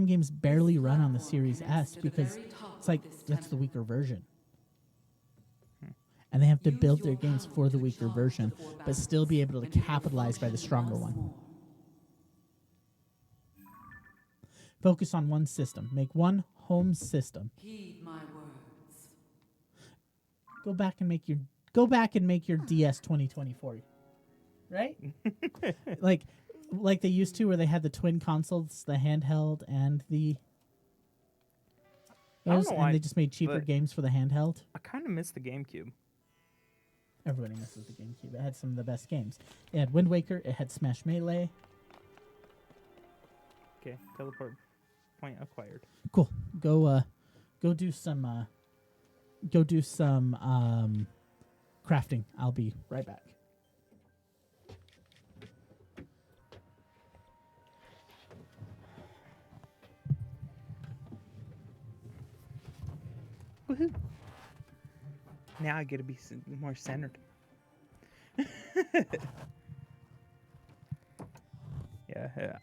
games barely run on the Series S because it's like, that's the weaker version. And they have to build their games for the weaker version, but still be able to capitalize by the stronger one. Focus on one system. Make one home system. Heed my words. Go back and make your DS 202040. Right? like they used to, where they had the twin consoles, the handheld and the I don't know why, and they just made cheaper games for the handheld. I kind of miss the GameCube. Everybody misses the GameCube. It had some of the best games. It had Wind Waker. It had Smash Melee. Okay, teleport point acquired. Cool. Go do some crafting. I'll be right back. Woohoo! Now I get to be more centered. Yeah.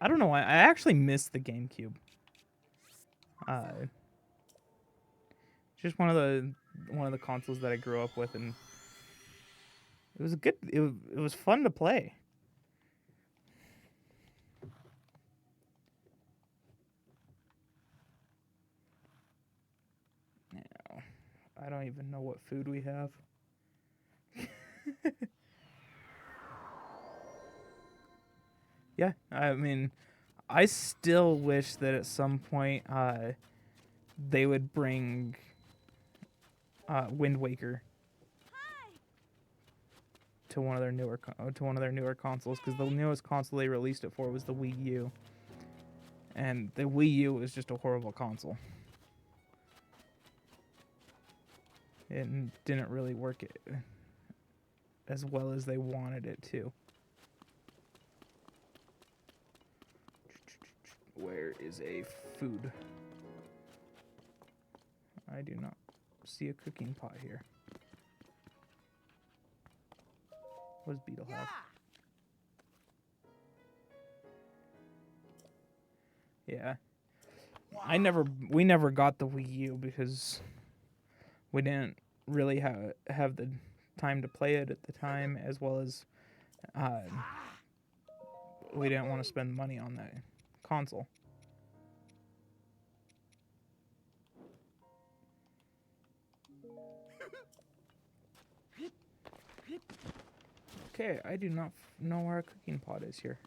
I don't know why. I actually miss the GameCube. Just one of the consoles that I grew up with, and it was it was fun to play. Now, I don't even know what food we have. Yeah, I mean, I still wish that at some point they would bring Wind Waker to one of their newer consoles, because the newest console they released it for was the Wii U, and the Wii U was just a horrible console. It didn't really work as well as they wanted it to. Where is a food? I do not see a cooking pot here. What does Beetle have? Yeah. We never got the Wii U because we didn't really have the time to play it at the time, as well as we didn't want to spend money on that console. Okay, I do not know where a cooking pot is here.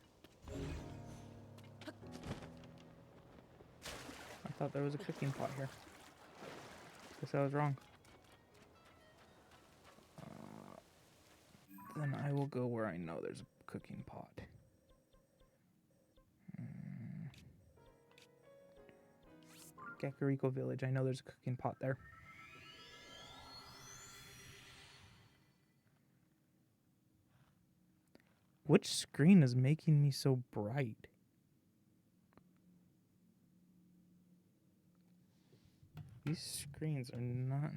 I thought there was a cooking pot here. Guess I was wrong. then I will go where I know there's a cooking pot. Kakariko Village. I know there's a cooking pot there. Which screen is making me so bright? These screens are not...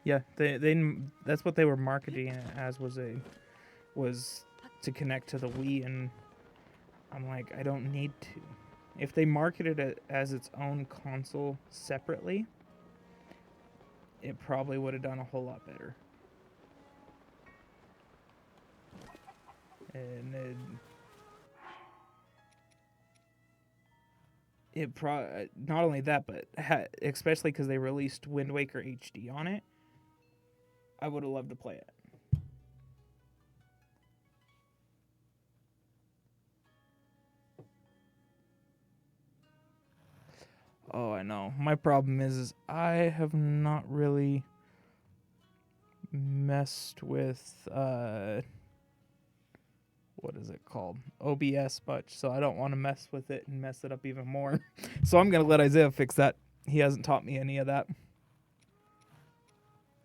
Yeah, they that's what they were marketing it as, was to connect to the Wii, and I'm like, I don't need to. If they marketed it as its own console separately, it probably would have done a whole lot better. And not only that, but especially because they released Wind Waker HD on it, I would have loved to play it. Oh, I know. My problem is I have not really messed with what is it called? OBS much, so I don't want to mess with it and mess it up even more. So I'm gonna let Isaiah fix that. He hasn't taught me any of that.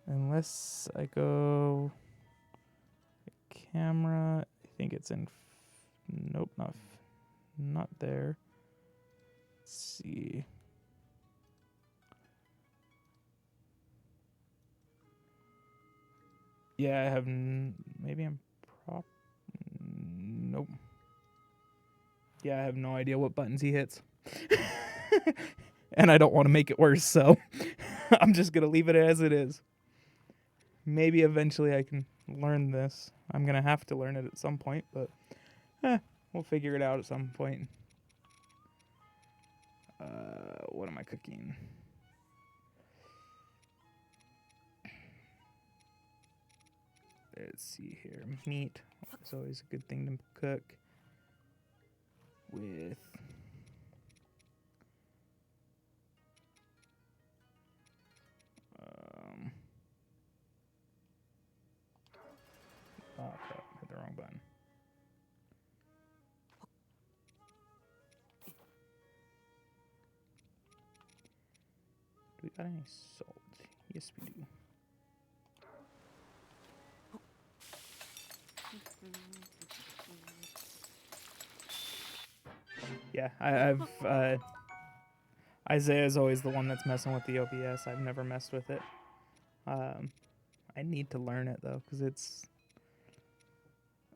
Unless I go camera, I think it's in. Nope, not there. Let's see. Yeah, I have. Maybe I'm prop. Nope. Yeah, I have no idea what buttons he hits. And I don't want to make it worse, so I'm just going to leave it as it is. Maybe eventually I can learn this. I'm going to have to learn it at some point, but we'll figure it out at some point. What am I cooking? Let's see here. Meat is always a good thing to cook with. Oh crap, hit the wrong button. Do we got any salt? Yes, we do. Yeah, I've Isaiah is always the one that's messing with the OBS. I've never messed with it. I need to learn it though, because it's.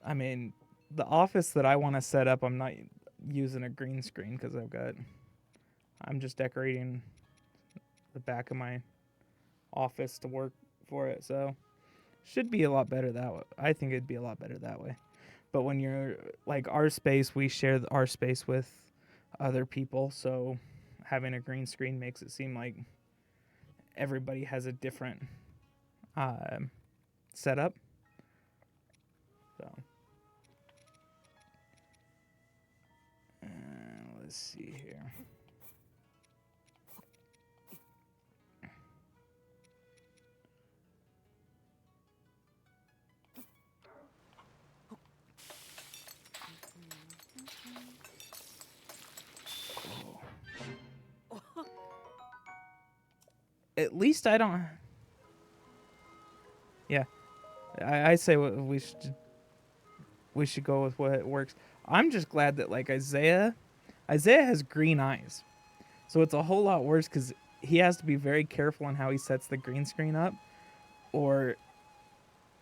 I mean, the office that I want to set up, I'm not using a green screen because I'm just decorating the back of my office to work for it. So should be a lot better that way. I think it'd be a lot better that way. But when you're like our space, we share our space with other people. So having a green screen makes it seem like everybody has a different setup. So let's see here. At least I don't. Yeah, I say we should go with what works. I'm just glad that like Isaiah has green eyes, so it's a whole lot worse because he has to be very careful on how he sets the green screen up, or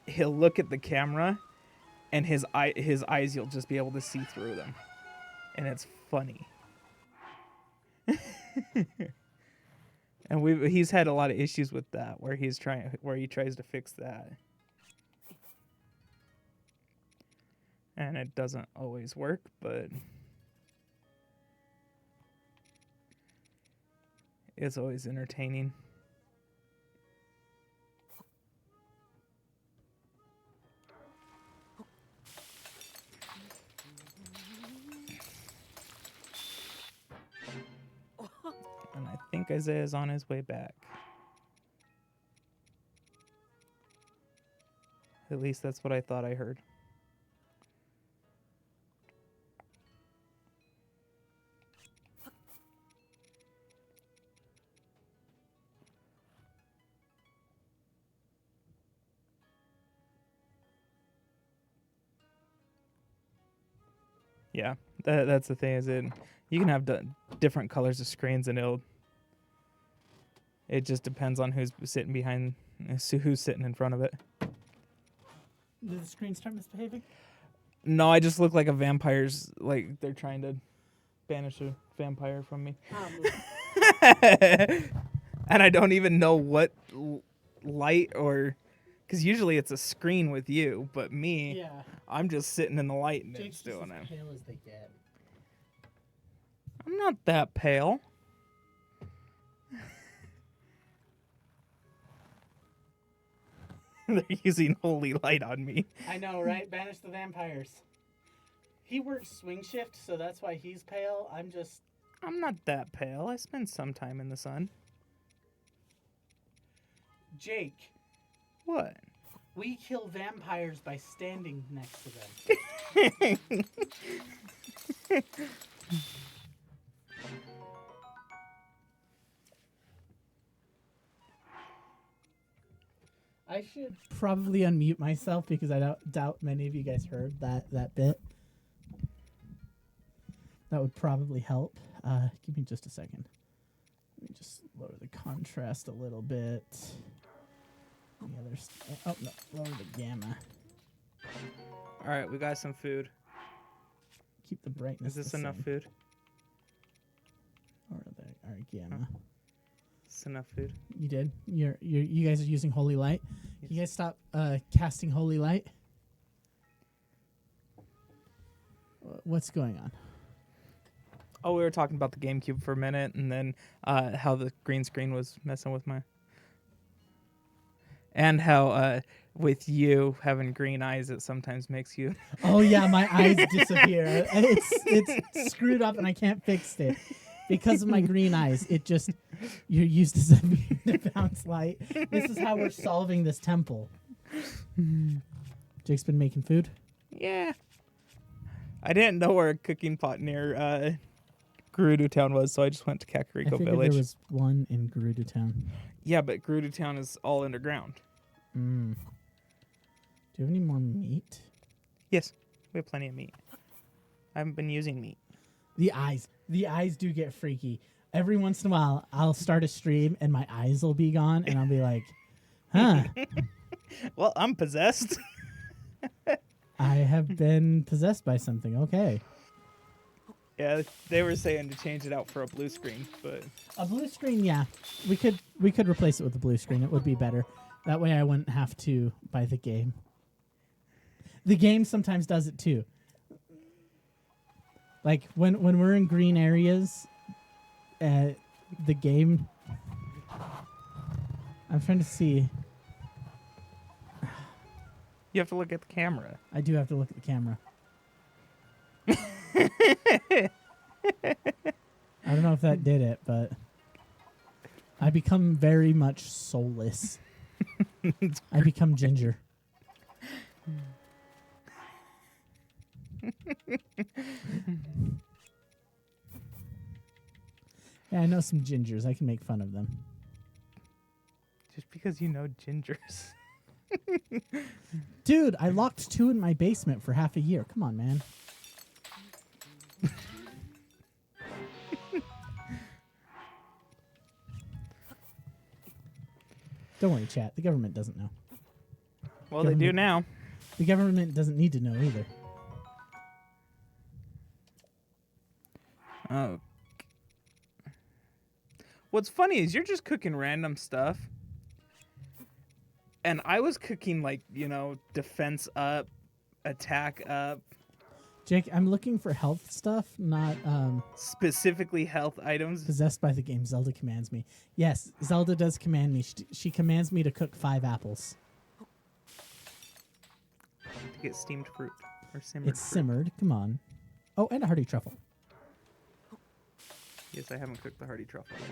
he'll look at the camera, and his eyes you'll just be able to see through them, and it's funny. And he's had a lot of issues with that, where he tries to fix that, and it doesn't always work, but it's always entertaining. think Isaiah's on his way back. At least that's what I thought I heard. Yeah, that's the thing. Is you can have different colors of screens, and it just depends on who's sitting behind, who's sitting in front of it. Did the screen start misbehaving? No, I just look like a vampire's, like they're trying to banish a vampire from me. And I don't even know what light or, because usually it's a screen with you, but me, Yeah. I'm just sitting in the light and Jake's it's doing just as it. pale as they get. I'm not that pale. They're using holy light on me. I know, right? Banish the vampires. He works swing shift, so that's why he's pale. I'm not that pale. I spend some time in the sun. Jake, What? we kill vampires by standing next to them. I should probably unmute myself because I doubt many of you guys heard that bit. That would probably help. Give me just a second. Let me just lower the contrast a little bit. The other oh no, lower the gamma. All right, we got some food. Keep the brightness. Is this the enough same. food? Or our gamma. It's enough food. You did. You guys are using holy light. Yes. You guys stop casting holy light. What's going on? Oh, we were talking about the GameCube for a minute, and then how the green screen was messing with my... And how with you having green eyes, it sometimes makes you... Oh yeah, my eyes disappear. It's screwed up and I can't fix it. Because of my green eyes, you're used as a bounce light. This is how we're solving this temple. Jake's been making food? Yeah. I didn't know where a cooking pot near Gerudo Town was, so I just went to I Kakariko figured Village. there was one in Gerudo Town. Yeah, but Gerudo Town is all underground. Mm. Do you have any more meat? Yes, we have plenty of meat. I haven't been using meat. The eyes do get freaky. Every once in a while, I'll start a stream and my eyes will be gone, and I'll be like, huh. Well, I'm possessed. I have been possessed by something. Okay. Yeah, they were saying to change it out for a blue screen, but... A blue screen, yeah. We could replace it with a blue screen. It would be better. That way I wouldn't have to buy the game. The game sometimes does it too. Like when we're in green areas, the game... I'm trying to see. You have to look at the camera. I do have to look at the camera. I don't know if that did it, but I become very much soulless. I become ginger. Yeah, I know some gingers. I can make fun of them. Just because you know gingers. Dude, I locked 2 in my basement for half a year. Come on, man. Don't worry, chat. The government doesn't know. Well, they do Government- now. The government doesn't need to know either. Oh. What's funny is you're just cooking random stuff. And I was cooking, like, defense up, attack up, Jake, I'm looking for health stuff, not specifically health items. possessed by the game. Zelda commands me. Yes, Zelda does command me. She commands me to cook 5 apples. To get steamed fruit. Or simmered It's fruit. simmered. Come on. Oh, and a hearty truffle. Yes, I haven't cooked the hearty truffle yet.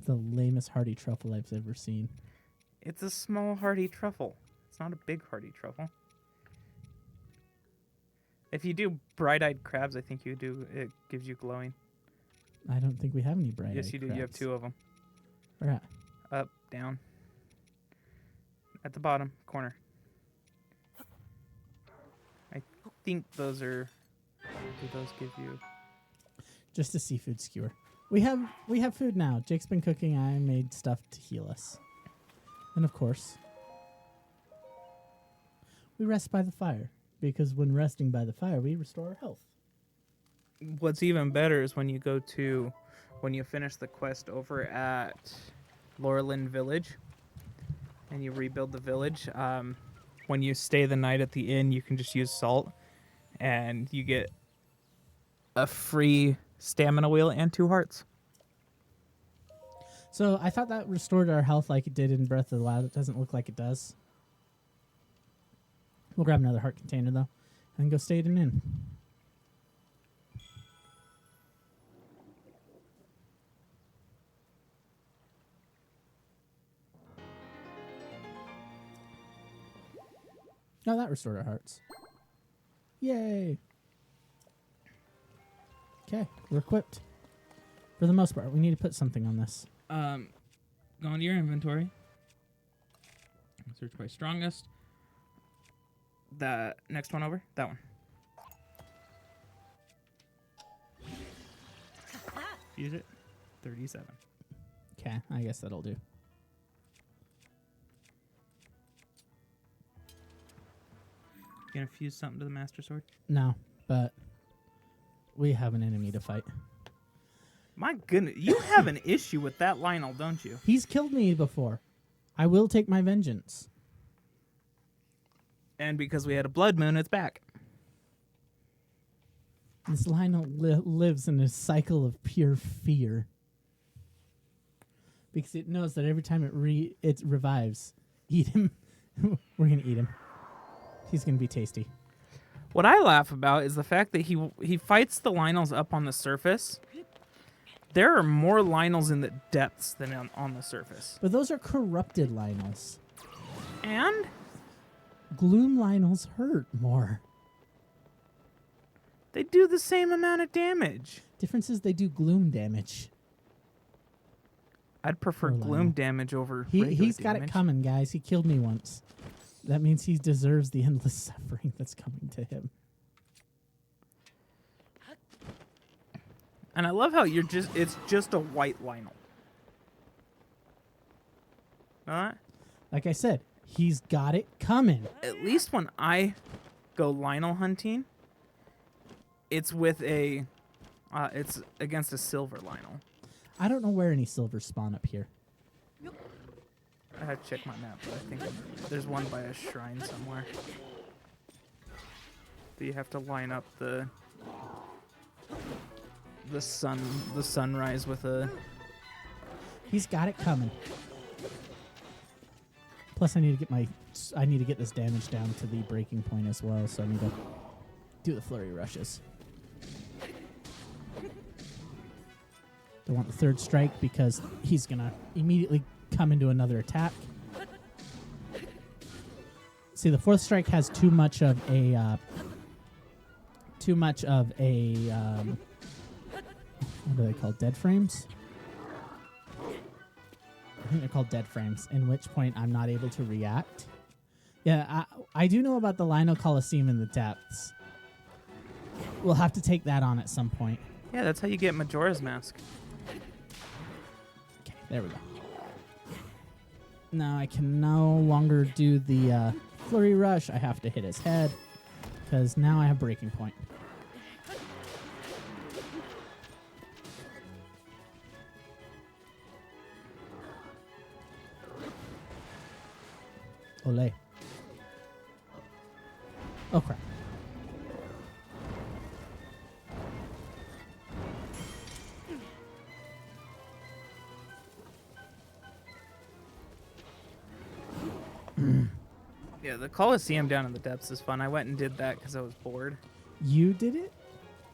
The lamest hearty truffle I've ever seen. It's a small hearty truffle. It's not a big hearty truffle. If you do bright-eyed crabs, I think you do. It gives you glowing. I don't think we have any bright. Yes, you do. You have 2 of them. Where at? Up, down. At the bottom corner. I think those are. Do those give you? Just a seafood skewer. We have food now. Jake's been cooking. I made stuff to heal us. And of course, we rest by the fire. Because when resting by the fire, we restore our health. What's even better is when you finish the quest over at Laurelin Village, and you rebuild the village. When you stay the night at the inn, you can just use salt, and you get a free stamina wheel and 2 hearts. So I thought that restored our health like it did in Breath of the Wild. It doesn't look like it does. We'll grab another heart container, though, and go stay at an inn. No, that restored our hearts. Yay! Okay, we're equipped. For the most part, we need to put something on this. Go into your inventory. Search by strongest. The next one over, that one. Use it. 37. Okay, I guess that'll do. You gonna fuse something to the Master Sword? No, but we have an enemy to fight. My goodness, you have an issue with that Lionel, don't you? He's killed me before. I will take my vengeance. And because we had a blood moon, it's back. This Lionel lives in a cycle of pure fear. Because it knows that every time it revives, eat him. We're going to eat him. He's going to be tasty. What I laugh about is the fact that he fights the Lionels up on the surface. There are more Lionels in the depths than on the surface. But those are corrupted Lionels. And Gloom Lionels hurt more. they do the same amount of damage. Difference is they do gloom damage. I'd prefer Poor gloom Lionel. damage over He's regular got damage. it coming, guys. He killed me once. That means he deserves the endless suffering that's coming to him. And I love how it's just a white Lionel. Alright? Like I said, he's got it coming. At least when I go Lionel hunting, it's with it's against a silver Lionel. I don't know where any silvers spawn up here. I had to check my map, but I think there's one by a shrine somewhere. Do you have to line up the sunrise with a... He's got it coming. Plus, I need to get this damage down to the breaking point as well, so I need to do the flurry rushes. Don't want the third strike because he's gonna immediately come into another attack. See, the fourth strike has too much of a what are they called? Dead frames? I think they're called dead frames, in which point I'm not able to react. Yeah, I do know about the Lionel Coliseum in the depths. We'll have to take that on at some point. Yeah, that's how you get Majora's Mask. Okay, there we go. Now I can no longer do the flurry rush. I have to hit his head, because now I have breaking point. Ole. Oh, crap. Yeah, the Coliseum down in the depths is fun. I went and did that because I was bored. You did it?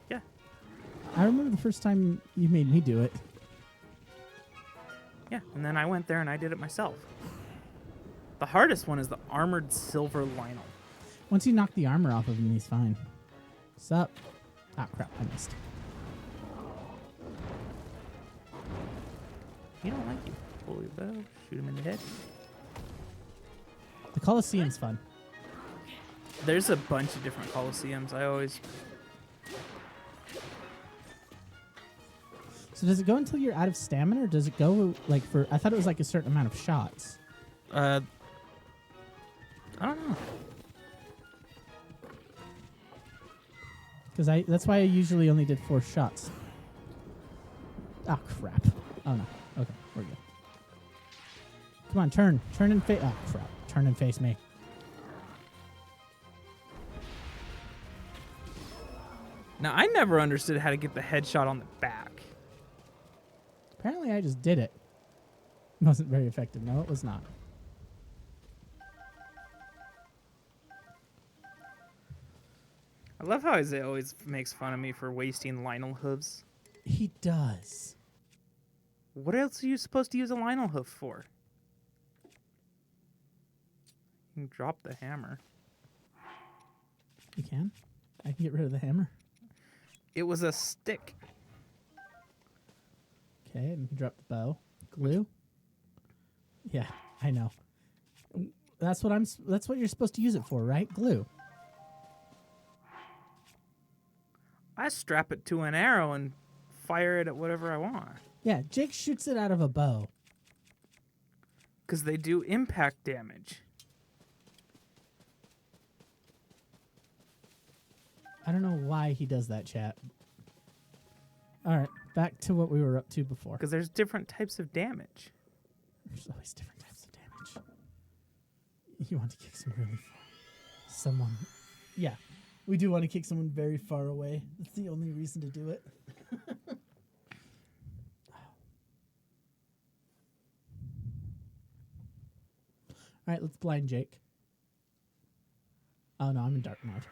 Yeah. I remember the first time you made me do it. Yeah, and then I went there and I did it myself. The hardest one is the armored silver Lionel. Once you knock the armor off of him, he's fine. Sup? Ah, crap, I missed. You don't like you. Pull your bow, shoot him in the head. The Colosseum's fun. There's a bunch of different Colosseums. I always... So does it go until you're out of stamina, or does it go like for? I thought it was like a certain amount of shots. I don't know. Because that's why I usually only did 4 shots. Ah, crap. Oh no. Okay, we're good. Come on, turn and face. Oh crap! Turn and face me. Now, I never understood how to get the headshot on the back. Apparently, I just did it. It wasn't very effective. No, it was not. I love how Isaiah always makes fun of me for wasting Lionel hooves. He does. What else are you supposed to use a Lionel hoof for? You can drop the hammer. You can? I can get rid of the hammer. It was a stick. Okay, and you can drop the bow. Glue. Yeah, I know. That's what you're supposed to use it for, right? Glue. I strap it to an arrow and fire it at whatever I want. Yeah, Jake shoots it out of a bow. Because they do impact damage. I don't know why he does that, chat. All right, back to what we were up to before. Because there's different types of damage. There's always different types of damage. You want to kick someone. Yeah, we do want to kick someone very far away. That's the only reason to do it. All right, let's blind Jake. Oh no, I'm in dark mode.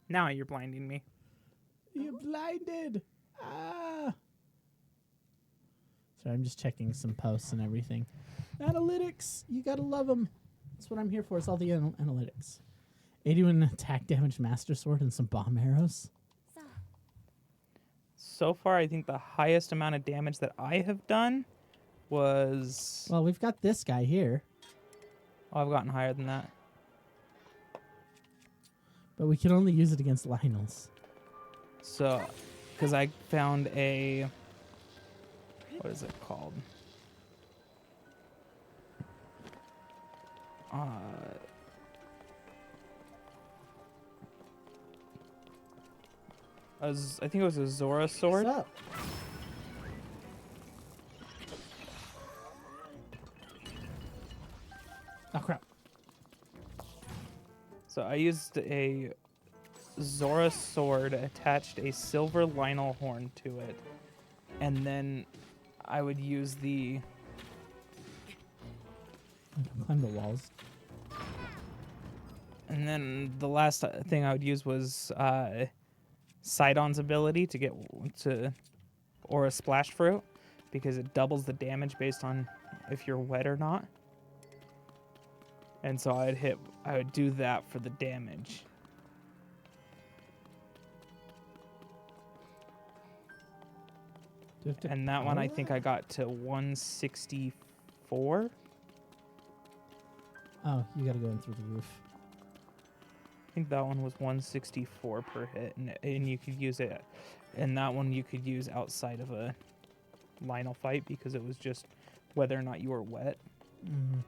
Now you're blinding me. You're blinded. Ah. Sorry, I'm just checking some posts and everything. Analytics, you gotta love them. That's what I'm here for. It's all the analytics. 81 attack damage, master sword, and some bomb arrows. So far, I think the highest amount of damage that I have done was... Well, we've got this guy here, Oh, I've gotten higher than that. but we can only use it against Lionels. So, because I found a... What is it called? I think it was a Zora sword. What's up? Oh, crap. So I used a Zora sword, attached a silver Lionel horn to it, and then I would use the... I can climb the walls. And then the last thing I would use was Sidon's ability to get to... Or a splash fruit, because it doubles the damage based on if you're wet or not. And so I would do that for the damage. Do you have to And that one I power think that? I got to 164. Oh, you gotta go in through the roof. I think that one was 164 per hit, and you could use it. And that one you could use outside of a Lionel fight because it was just whether or not you were wet. Mm-hmm.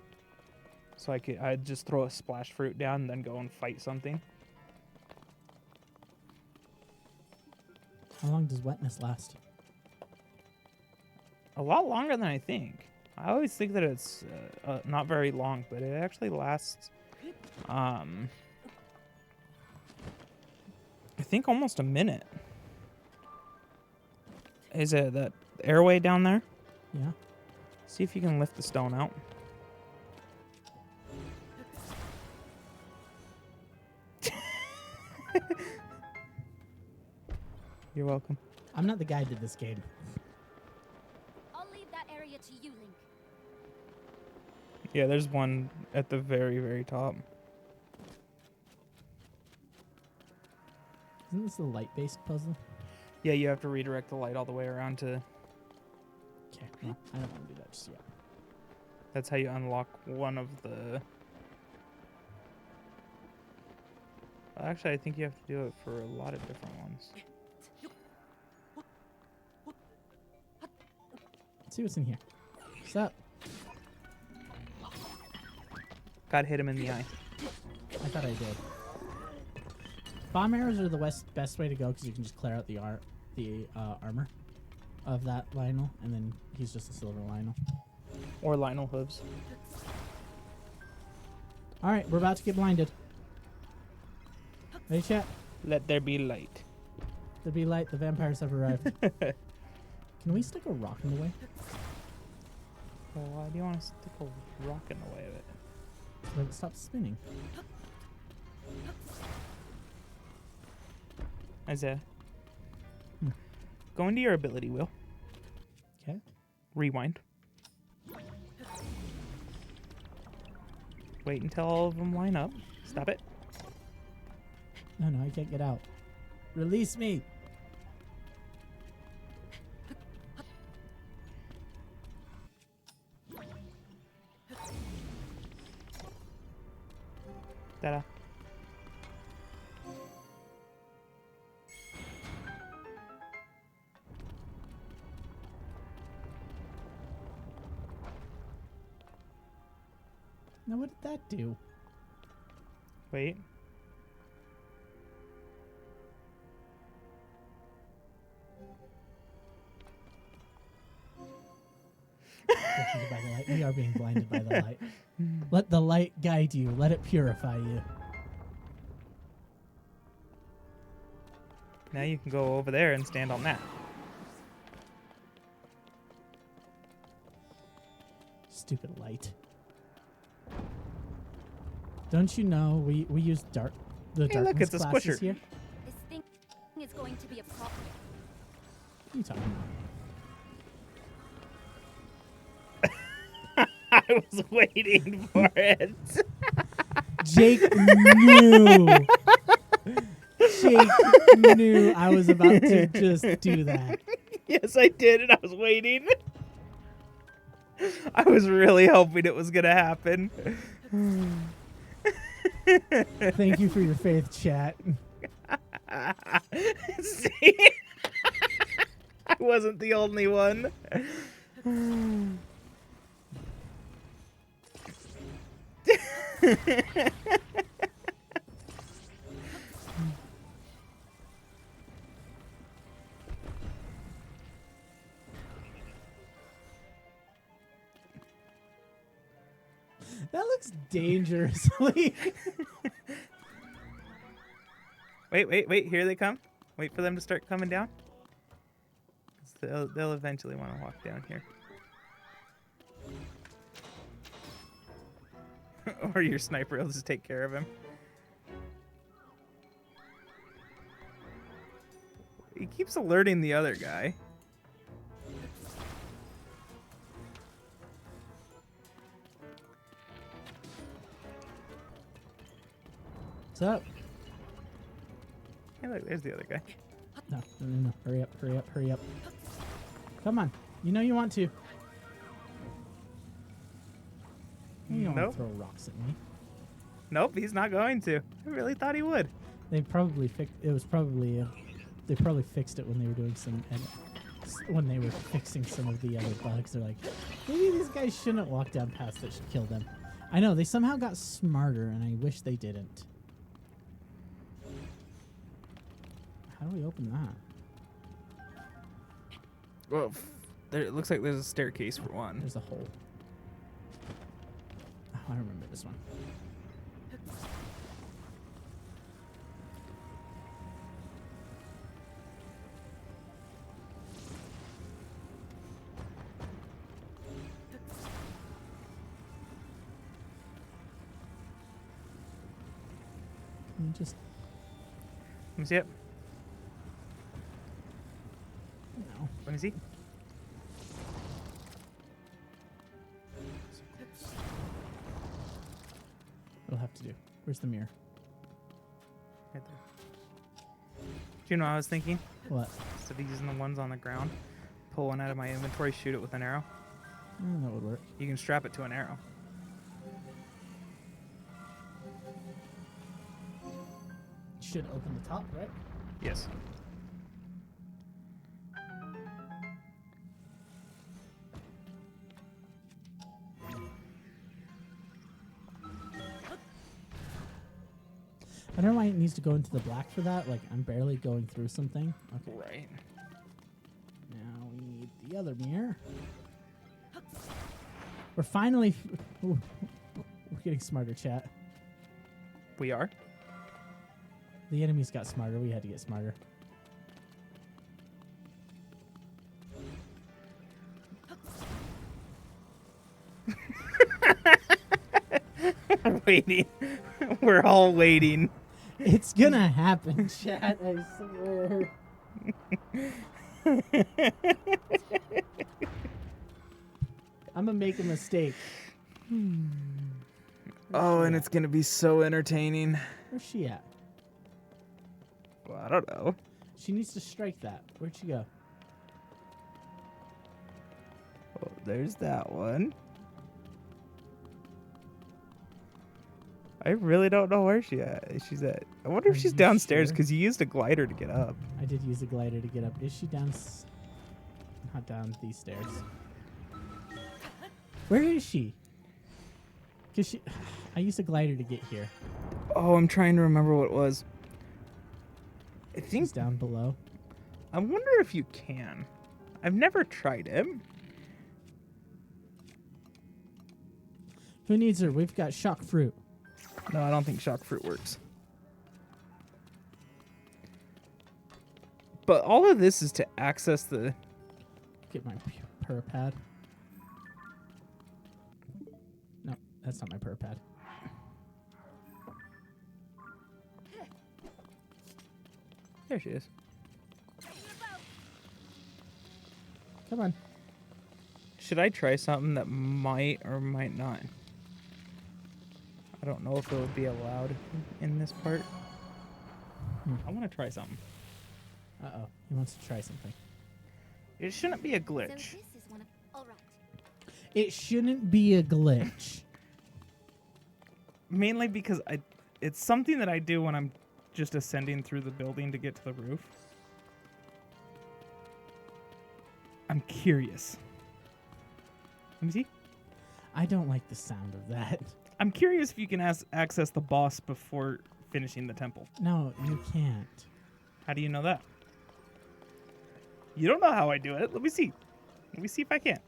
So I'd just throw a splash fruit down and then go and fight something. How long does wetness last? A lot longer than I think. I always think that it's not very long, but it actually lasts, I think almost a minute. Is it that airway down there? Yeah. See if you can lift the stone out. You're welcome. I'm not the guy who did this game. area to you, Link. Yeah, there's one at the very, very top. Isn't this a light-based puzzle? Yeah, you have to redirect the light all the way around to... Okay, well, I don't want to do that just yet. That's how you unlock one of the... Actually, I think you have to do it for a lot of different ones. Let's see what's in here. What's up? Gotta hit him in the eye. I thought I did. Bomb arrows are the best way to go because you can just clear out the armor of that Lionel, and then he's just a silver Lionel. Or Lionel hooves. All right, we're about to get blinded. Ready, chat? Let there be light. There be light. The vampires have arrived. Can we stick a rock in the way? Well, why do you want to stick a rock in the way of it? So that it stops spinning. Isaiah. Go into your ability wheel. Okay. Rewind. Wait until all of them line up. Stop it. No, I can't get out. Release me. Ta-da. Now, what did that do? Wait. Blinded by the light. We are being blinded by the light. Let the light guide you. Let it purify you. Now you can go over there and stand on that. Stupid light. Don't you know we use the Hey, darkness look, it's a classes squisher. here? This thing is going to be a problem. What are you talking about? I was waiting for it. Jake knew. Jake knew I was about to just do that. Yes, I did, and I was waiting. I was really hoping it was going to happen. Thank you for your faith, chat. See? I wasn't the only one. That looks dangerously. Wait. Here they come. Wait for them to start coming down. They'll eventually want to walk down here. Or your sniper will just take care of him. He keeps alerting the other guy. What's up? Hey, look, there's the other guy. No. Hurry up. Come on. You know you want to. You don't want Nope. to throw rocks at me. Nope, he's not going to. I really thought he would. They probably they probably fixed it when they were doing when they were fixing some of the other bugs. They're like, maybe these guys shouldn't walk down paths that should kill them. I know, they somehow got smarter, and I wish they didn't. How do we open that? Well, it looks like there's a staircase for one. There's a hole. Oh, I remember this one. Can you just... Let me see it. No. Let me see. what to do. Where's the mirror? Right there. Do you know what I was thinking? What? Instead of using the ones on the ground, pull one out of my inventory, shoot it with an arrow. That would work. You can strap it to an arrow. Should open the top, right? Yes. I don't know why it needs to go into the black for that. Like, I'm barely going through something. Okay. Right. Now we need the other mirror. We're finally... Ooh, we're getting smarter, chat. We are. The enemies got smarter. We had to get smarter. Waiting. We're all waiting. It's gonna happen, chat. I swear. I'm gonna make a mistake. Oh, and it's gonna be so entertaining. Where's she at? Well, I don't know. She needs to strike that. Where'd she go? Oh, there's that one. I really don't know where she's at. I wonder if Are she's you downstairs sure? because you used a glider to get up. I did use a glider to get up. Is she down? Not down these stairs. Where is she? Cause she, I used a glider to get here. Oh, I'm trying to remember what it was. I think She's down below. I wonder if you can. I've never tried it. Who needs her? We've got shock fruit. No, I don't think shock fruit works. But all of this is to access the... Get my purr pad. No, that's not my purr pad. There she is. Come on. Should I try something that might or might not? I don't know if it would be allowed in this part. I want to try something. Uh-oh. He wants to try something. It shouldn't be a So glitch. this is one of... All right. It shouldn't be a glitch. Mainly because it's something that I do when I'm just ascending through the building to get to the roof. I'm curious. Let me see. I don't like the sound of that. I'm curious if you can access the boss before finishing the temple. No, you can't. How do you know that? You don't know how I do it. Let me see. Let me see if I can.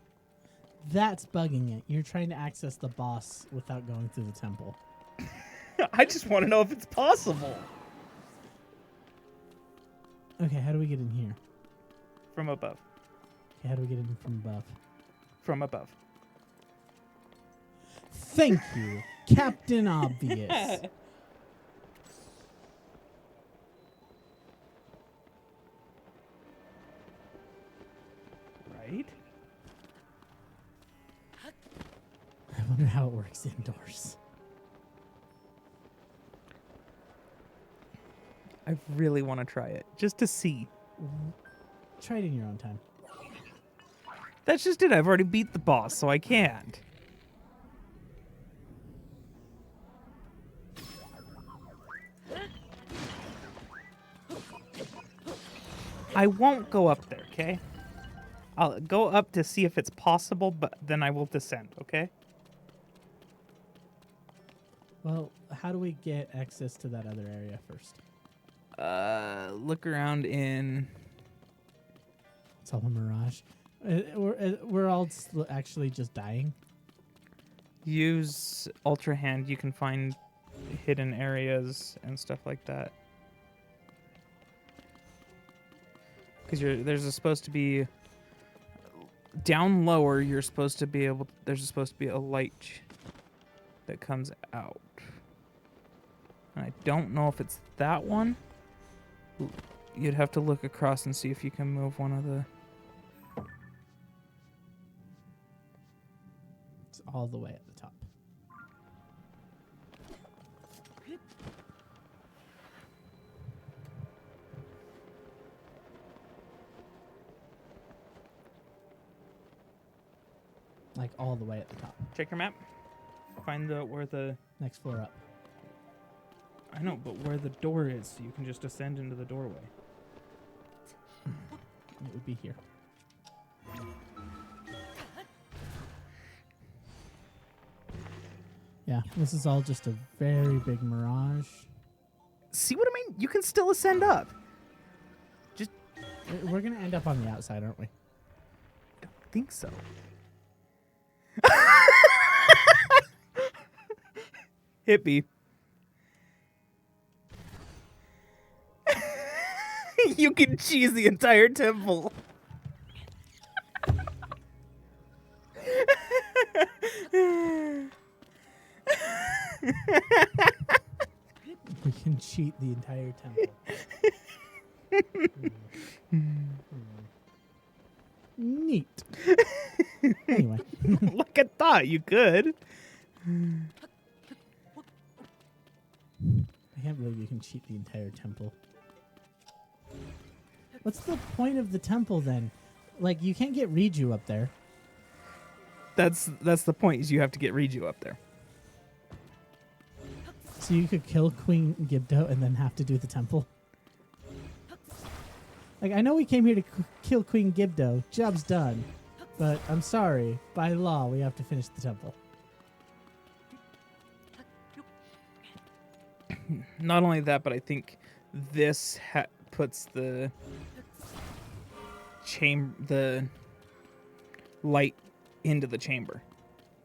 That's bugging it. You're trying to access the boss without going through the temple. I just want to know if it's possible. Okay, how do we get in here? From above. Okay, how do we get in from above? From above. Thank you, Captain Obvious. Right? I wonder how it works indoors. I really want to try it. Just to see. Try it in your own time. That's just it. I've already beat the boss, so I can't. I won't go up there, okay? I'll go up to see if it's possible, but then I will descend, okay? Well, how do we get access to that other area first? Look around in... It's all a mirage. We're all actually just dying. Use Ultra Hand. You can find hidden areas and stuff like that. Because there's supposed to be... Down lower, you're supposed to be able... There's supposed to be a light that comes out. And I don't know if it's that one. You'd have to look across and see if you can move one of the... It's all the way at the top. Like all the way at the top. Check your map. Find where the... Next floor up. I know, but where the door is, so you can just ascend into the doorway. It would be here. Yeah, this is all just a very big mirage. See what I mean? You can still ascend up. We're gonna end up on the outside, aren't we? Don't think so. Hippie. You can cheese the entire temple. We can cheat the entire temple. Neat. Anyway. Like I thought you could. I can't believe you can cheat the entire temple. What's the point of the temple then? Like, you can't get Riju up there. That's the point, is you have to get Riju up there. So you could kill Queen Gibdo and then have to do the temple? Like, I know we came here to kill Queen Gibdo. Job's done. But I'm sorry. By law, we have to finish the temple. Not only that, but I think this puts the light into the chamber,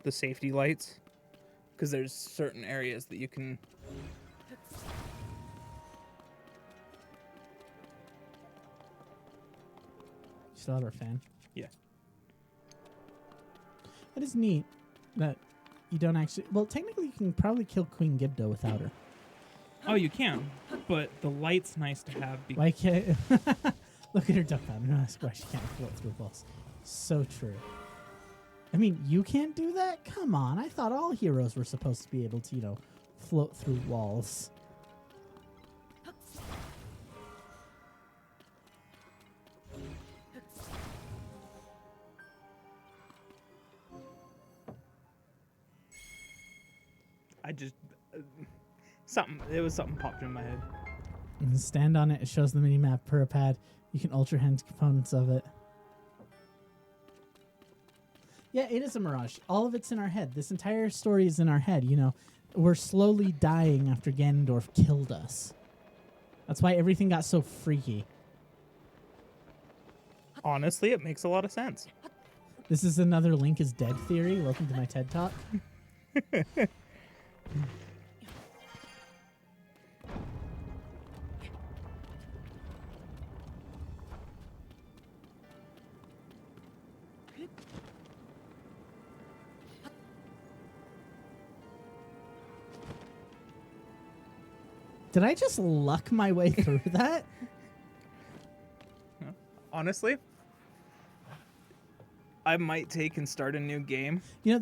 the safety lights, because there's certain areas that you can. You still have our fan? Yeah. That is neat that you don't actually... Well, technically you can probably kill Queen Gibdo without her. Oh, you can, but the light's nice to have. Why can't... Look at her duck down. No, that's why she can't float through walls. So true. I mean, you can't do that? Come on. I thought all heroes were supposed to be able to, you know, float through walls. I just it was something popped in my head. And stand on it. It shows the mini-map per a pad. You can ultra hand components of it. Yeah, it is a mirage. All of it's in our head. This entire story is in our head, you know. We're slowly dying after Ganondorf killed us. That's why everything got so freaky. Honestly, it makes a lot of sense. This is another Link is dead theory. Welcome to my TED Talk. Did I just luck my way through that? Honestly, I might take and start a new game. You know,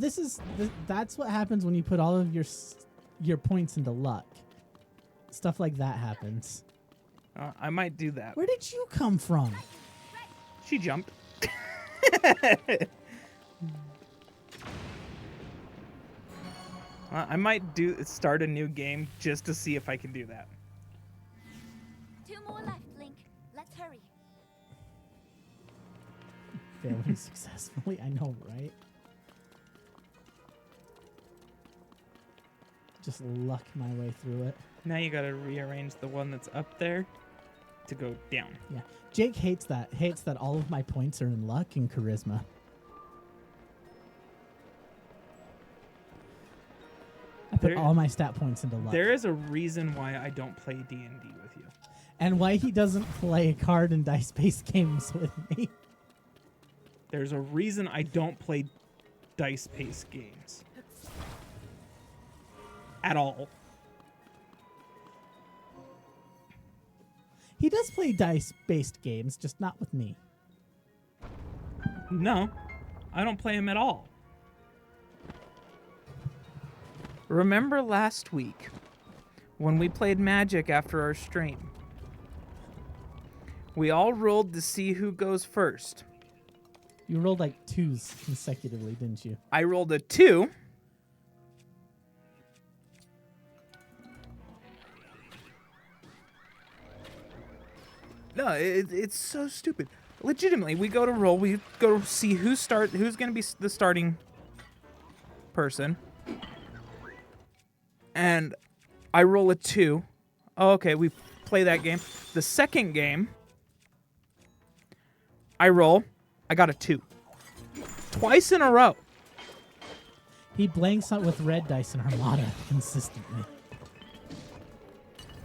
that's what happens when you put all of your points into luck. Stuff like that happens. I might do that. Where did you come from? She jumped. I might start a new game just to see if I can do that. 2 more left, Link. Let's hurry. Failing successfully, I know, right? Just luck my way through it. Now you gotta rearrange the one that's up there to go down. Yeah. Jake hates that. Hates that all of my points are in luck and charisma. I put all my stat points into luck. There is a reason why I don't play D&D with you. And why he doesn't play card and dice-based games with me. There's a reason I don't play dice-based games. At all. He does play dice-based games, just not with me. No, I don't play them at all. Remember last week when we played Magic after our stream? We all rolled to see who goes first. You rolled like 2s consecutively, didn't you? I rolled a 2. No, it's so stupid. Legitimately, we go to roll. We go see who's going to be the starting person. And I roll a 2. Oh, okay, we play that game. The second game, I roll. I got a 2. Twice in a row. He blanks on with red dice in Armada consistently.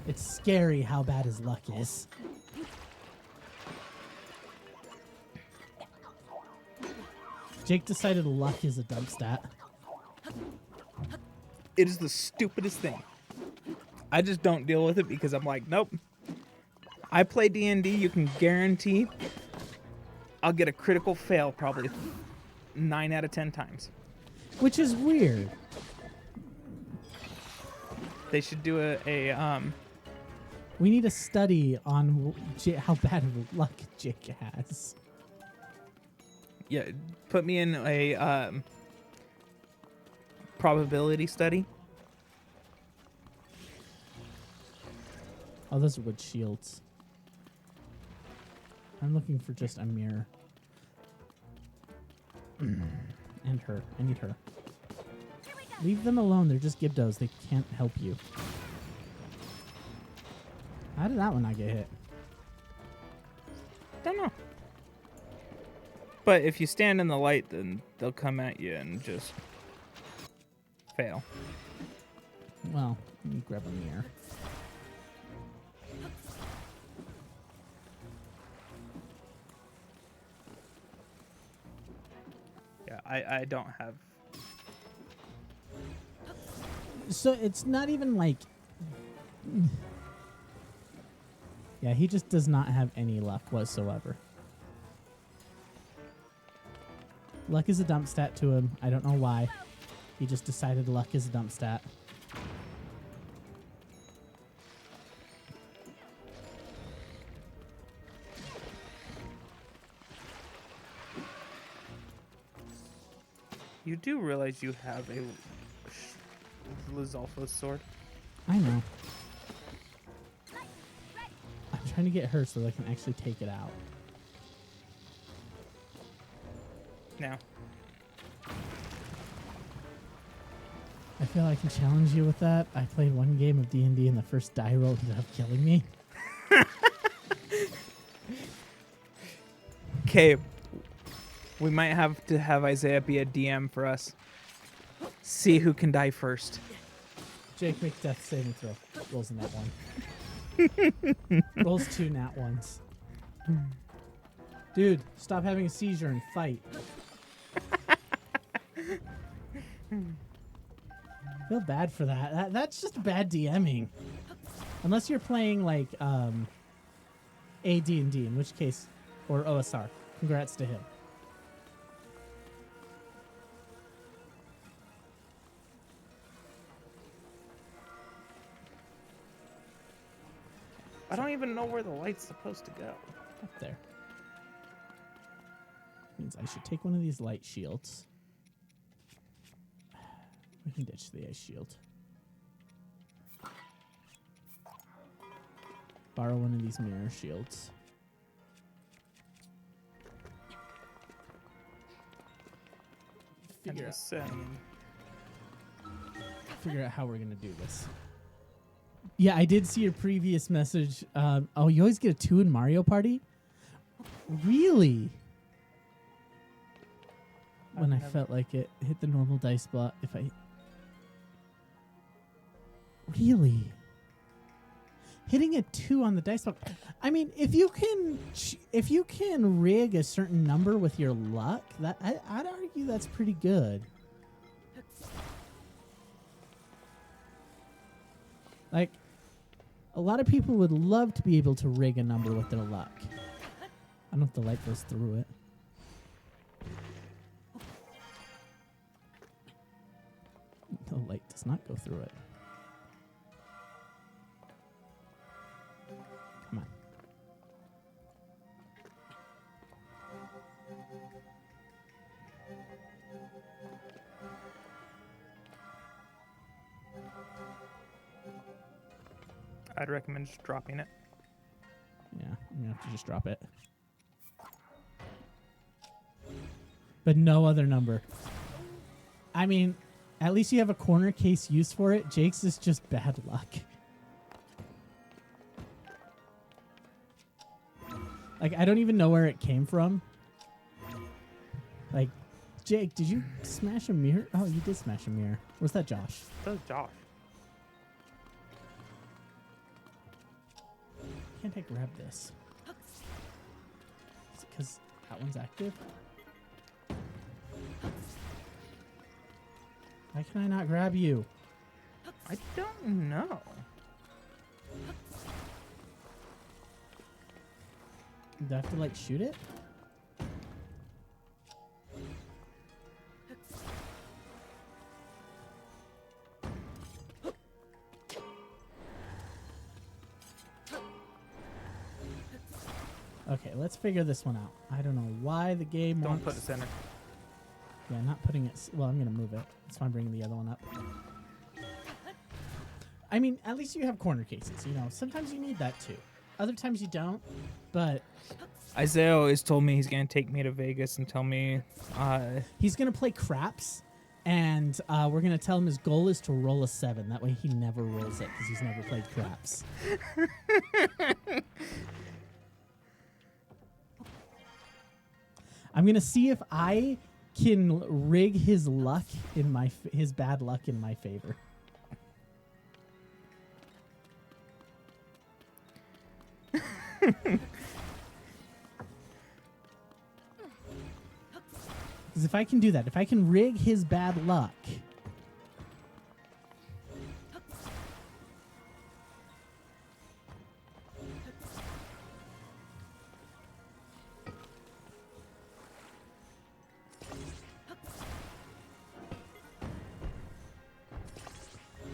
It's scary how bad his luck is. Jake decided luck is a dump stat. It is the stupidest thing. I just don't deal with it because I'm like, nope. I play D&D, you can guarantee I'll get a critical fail probably 9 out of 10 times. Which is weird. They should do We need a study on how bad of luck Jake has. yeah, put me in a probability study. Oh, those are wood shields. I'm looking for just a mirror. And her. I need her. Leave them alone. They're just Gibdos. They can't help you. How did that one not get hit? Don't know. But if you stand in the light, then they'll come at you and just fail. Well, let me grab a mirror. Yeah, I don't have. So it's not even like... Yeah, he just does not have any luck whatsoever. Luck is a dump stat to him. I don't know why. He just decided luck is a dump stat. You do realize you have a Lizalfo's sword? I know. I'm trying to get her so that I can actually take it out. Now. I feel I can challenge you with that. I played one game of D&D and the first die roll ended up killing me. Okay. We might have to have Isaiah be a DM for us. See who can die first. Jake makes death saving throw. Rolls in that one. Rolls 2 nat ones. Dude, stop having a seizure and fight. I feel bad for that. That's just bad DMing. Unless you're playing like AD&D, in which case, or OSR. Congrats to him. I don't even know where the light's supposed to go. Up there. Means I should take one of these light shields. We can ditch the ice shield. Borrow one of these mirror shields. And just send. Figure out how we're gonna do this. Yeah, I did see your previous message. Oh, you always get a 2 in Mario Party? Really? When I felt like it. Hit the normal dice block. If I... Really? Hitting a 2 on the dice block. I mean, if you can rig a certain number with your luck, that I'd argue that's pretty good. Like, a lot of people would love to be able to rig a number with their luck. I don't know if the light goes through it. The light does not go through it. Come on. I'd recommend just dropping it. Yeah, I'm gonna have to just drop it. But no other number. I mean, at least you have a corner case use for it. Jake's is just bad luck. Like, I don't even know where it came from. Like, Jake, did you smash a mirror? Oh, you did smash a mirror. Where's that Josh? That was Josh. Can't I grab this? Is it because that one's active? Why can I not grab you? I don't know. Do I have to, like, shoot it? Okay, let's figure this one out. I don't know why the game Don't wants... put it center. Yeah, not putting it... Well, I'm going to move it. That's why I'm bringing the other one up. I mean, at least you have corner cases, you know. Sometimes you need that, too. Other times you don't, but... Isaiah always told me he's going to take me to Vegas and tell me... He's going to play craps, and we're going to tell him his goal is to roll a 7. That way he never rolls it, because he's never played craps. I'm going to see if I can rig his luck in my... his bad luck in my favor. Because if I can do that, if I can rig his bad luck...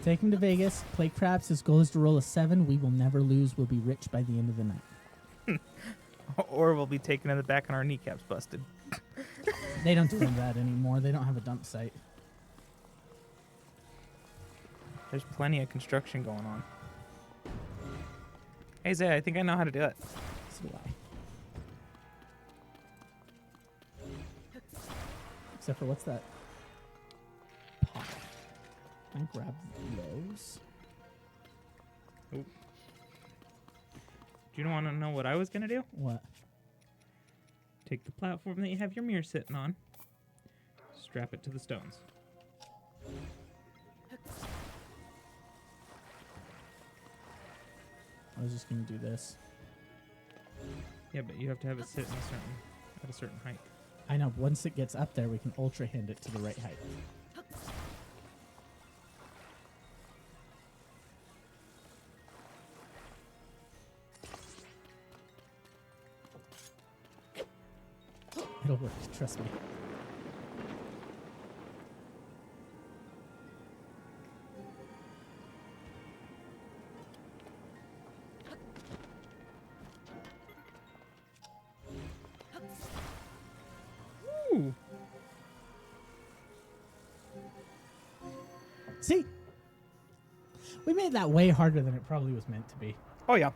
Take him to Vegas, play craps. His goal is to roll a 7. We will never lose. We'll be rich by the end of the night. Or we'll be taken in the back and our kneecaps busted. They don't do that anymore. They don't have a dump site. There's plenty of construction going on. Hey, Zay, I think I know how to do it. So do I. Except for what's that? Pot. Can I grab those? Oop. Do you want to know what I was going to do? What? Take the platform that you have your mirror sitting on, strap it to the stones. I was just gonna do this. Yeah, but you have to have it sit in at a certain height. I know. Once it gets up there, we can ultra hand it to the right height. It'll work. Trust me. Ooh. See? We made that way harder than it probably was meant to be. Oh, yeah.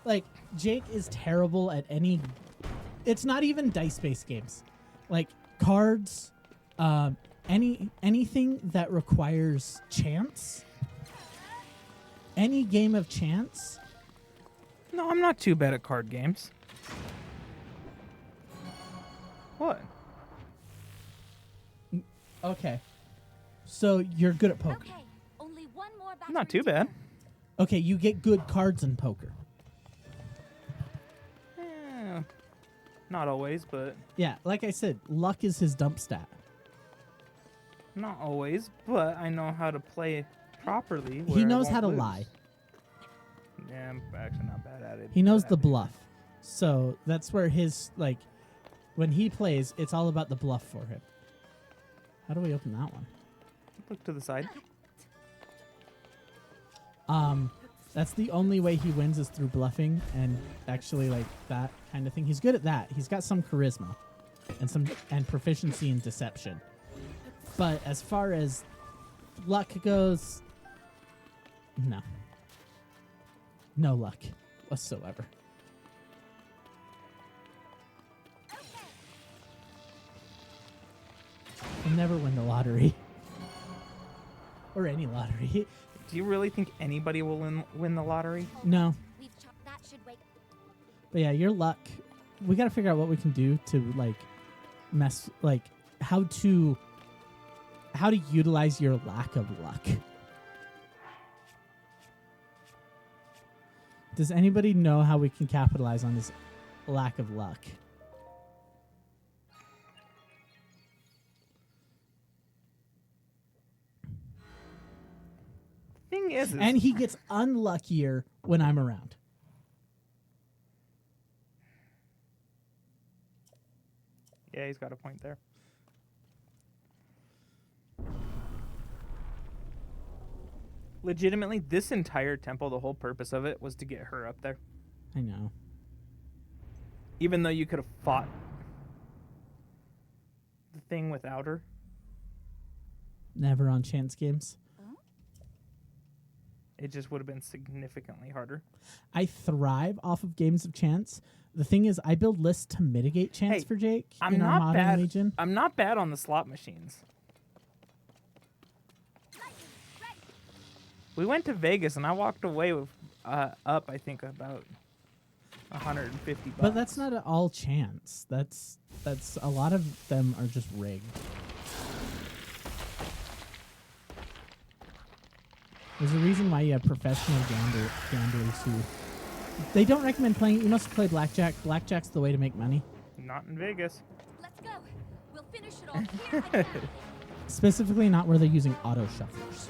Like, Jake is terrible at any... It's not even dice-based games. Like, cards, anything that requires chance. Any game of chance. No, I'm not too bad at card games. What? Okay. So, you're good at poker. Okay, only one more battle. Not too bad. Okay, you get good cards in poker. Not always, but... Yeah, like I said, luck is his dump stat. Not always, but I know how to play properly. He knows how to lie. Yeah, I'm actually not bad at it. He knows the bluff. So that's where his, like, when he plays, it's all about the bluff for him. How do we open that one? Look to the side. That's the only way he wins is through bluffing and actually like that kind of thing. He's good at that. He's got some charisma and proficiency in deception. But as far as luck goes... No. No luck whatsoever. I'll never win the lottery. Or any lottery. Do you really think anybody will win the lottery? No. That should wake. But yeah, your luck. We got to figure out what we can do to like mess like how to utilize your lack of luck. Does anybody know how we can capitalize on this lack of luck? Thing is And he gets unluckier when I'm around. yeah, he's got a point there. Legitimately, this entire temple, the whole purpose of it was to get her up there. I know. Even though you could have fought the thing without her. Never on chance games. It just would have been significantly harder. I thrive off of games of chance. The thing is, I build lists to mitigate chance Hey, for Jake I'm in our not modern bad. Legion. I'm not bad on the slot machines. We went to Vegas and I walked away with up I think about 150 bucks. But that's not at all chance. That's a lot of them are just rigged. There's a reason why you have professional gamblers who they don't recommend playing. You must play blackjack. Blackjack's the way to make money. Not in Vegas. Let's go. We'll finish it all here and now. Specifically, not where they're using auto shufflers.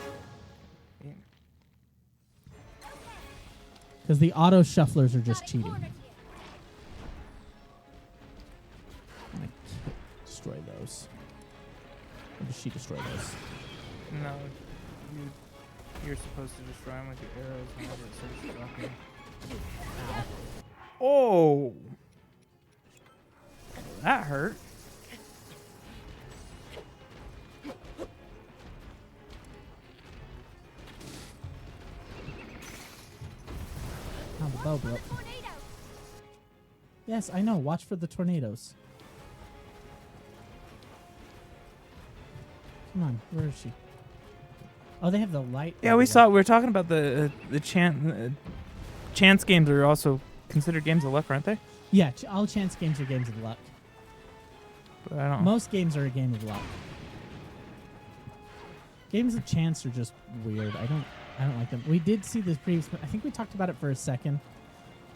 Because the auto shufflers are just cheating. Cornered here. I'm gonna destroy those. Or does she destroy those? No, you're supposed to destroy them with your arrows whenever it starts dropping. Oh, that hurt. Oh, the bow broke. Tornado. Yes, I know. Watch for the tornadoes. Come on, where is she? Oh, they have the light. Yeah, we saw. We were talking about the chance games are also considered games of luck, aren't they? Yeah, all chance games are games of luck. But I don't. Most games are a game of luck. Games of chance are just weird. I don't like them. We did see this previous. I think we talked about it for a second.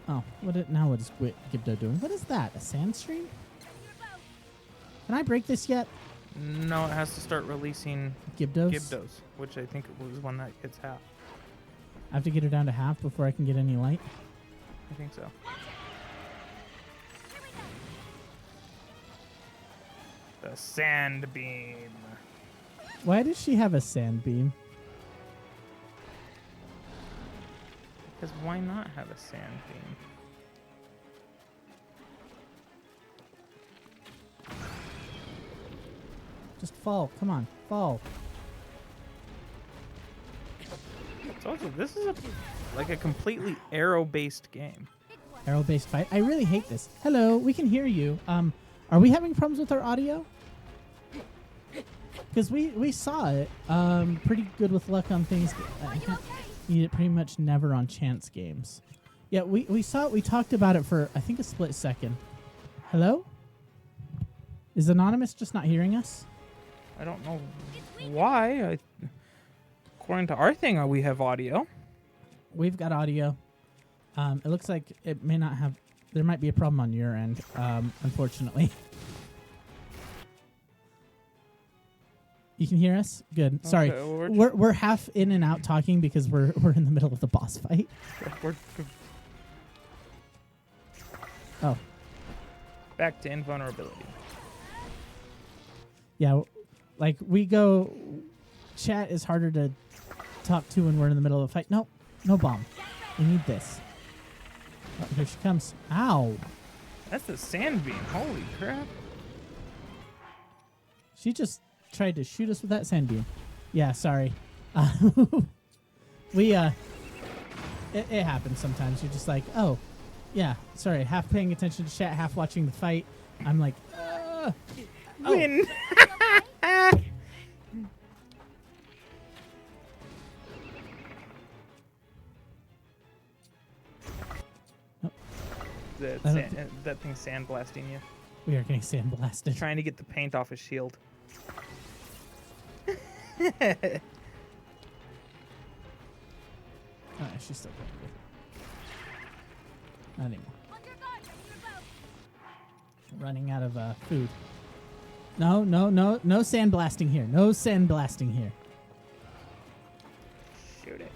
Oh, what is Gibdo doing? What is that? A sand stream? Can I break this yet? No, it has to start releasing Gibdos? which I think was one that gets half. I have to get her down to half before I can get any light. I think so. The sand beam. Why does she have a sand beam? Because why not have a sand beam? Just fall. Come on, fall. So this is like a completely arrow-based game. Arrow-based fight. I really hate this. Hello, we can hear you. Are we having problems with our audio? Because we saw it. Pretty good with luck on things. You pretty much never on chance games. Yeah, we saw it. We talked about it for I think a split second. Hello? Is Anonymous just not hearing us? I don't know why. According to our thing, we have audio. We've got audio. It looks like it may not have. There might be a problem on your end, unfortunately. You can hear us? Good. Sorry. Okay, We're half in and out talking because we're in the middle of the boss fight. we're Oh. back to invulnerability. Yeah, like we go. Chat is harder to talk to when we're in the middle of a fight. No bomb. We need this. Oh, here she comes. Ow! That's the sand beam. Holy crap. She just tried to shoot us with that sand beam. Yeah, sorry. We it happens sometimes. You're just like, oh, yeah, sorry, half paying attention to chat, half watching the fight. I'm like, Win. That thing's sandblasting you. we are getting sandblasted. Trying to get the paint off his shield. Oh, she's still pretty good. Not anymore. Running out of food. No sandblasting here. No sandblasting here. Shoot it.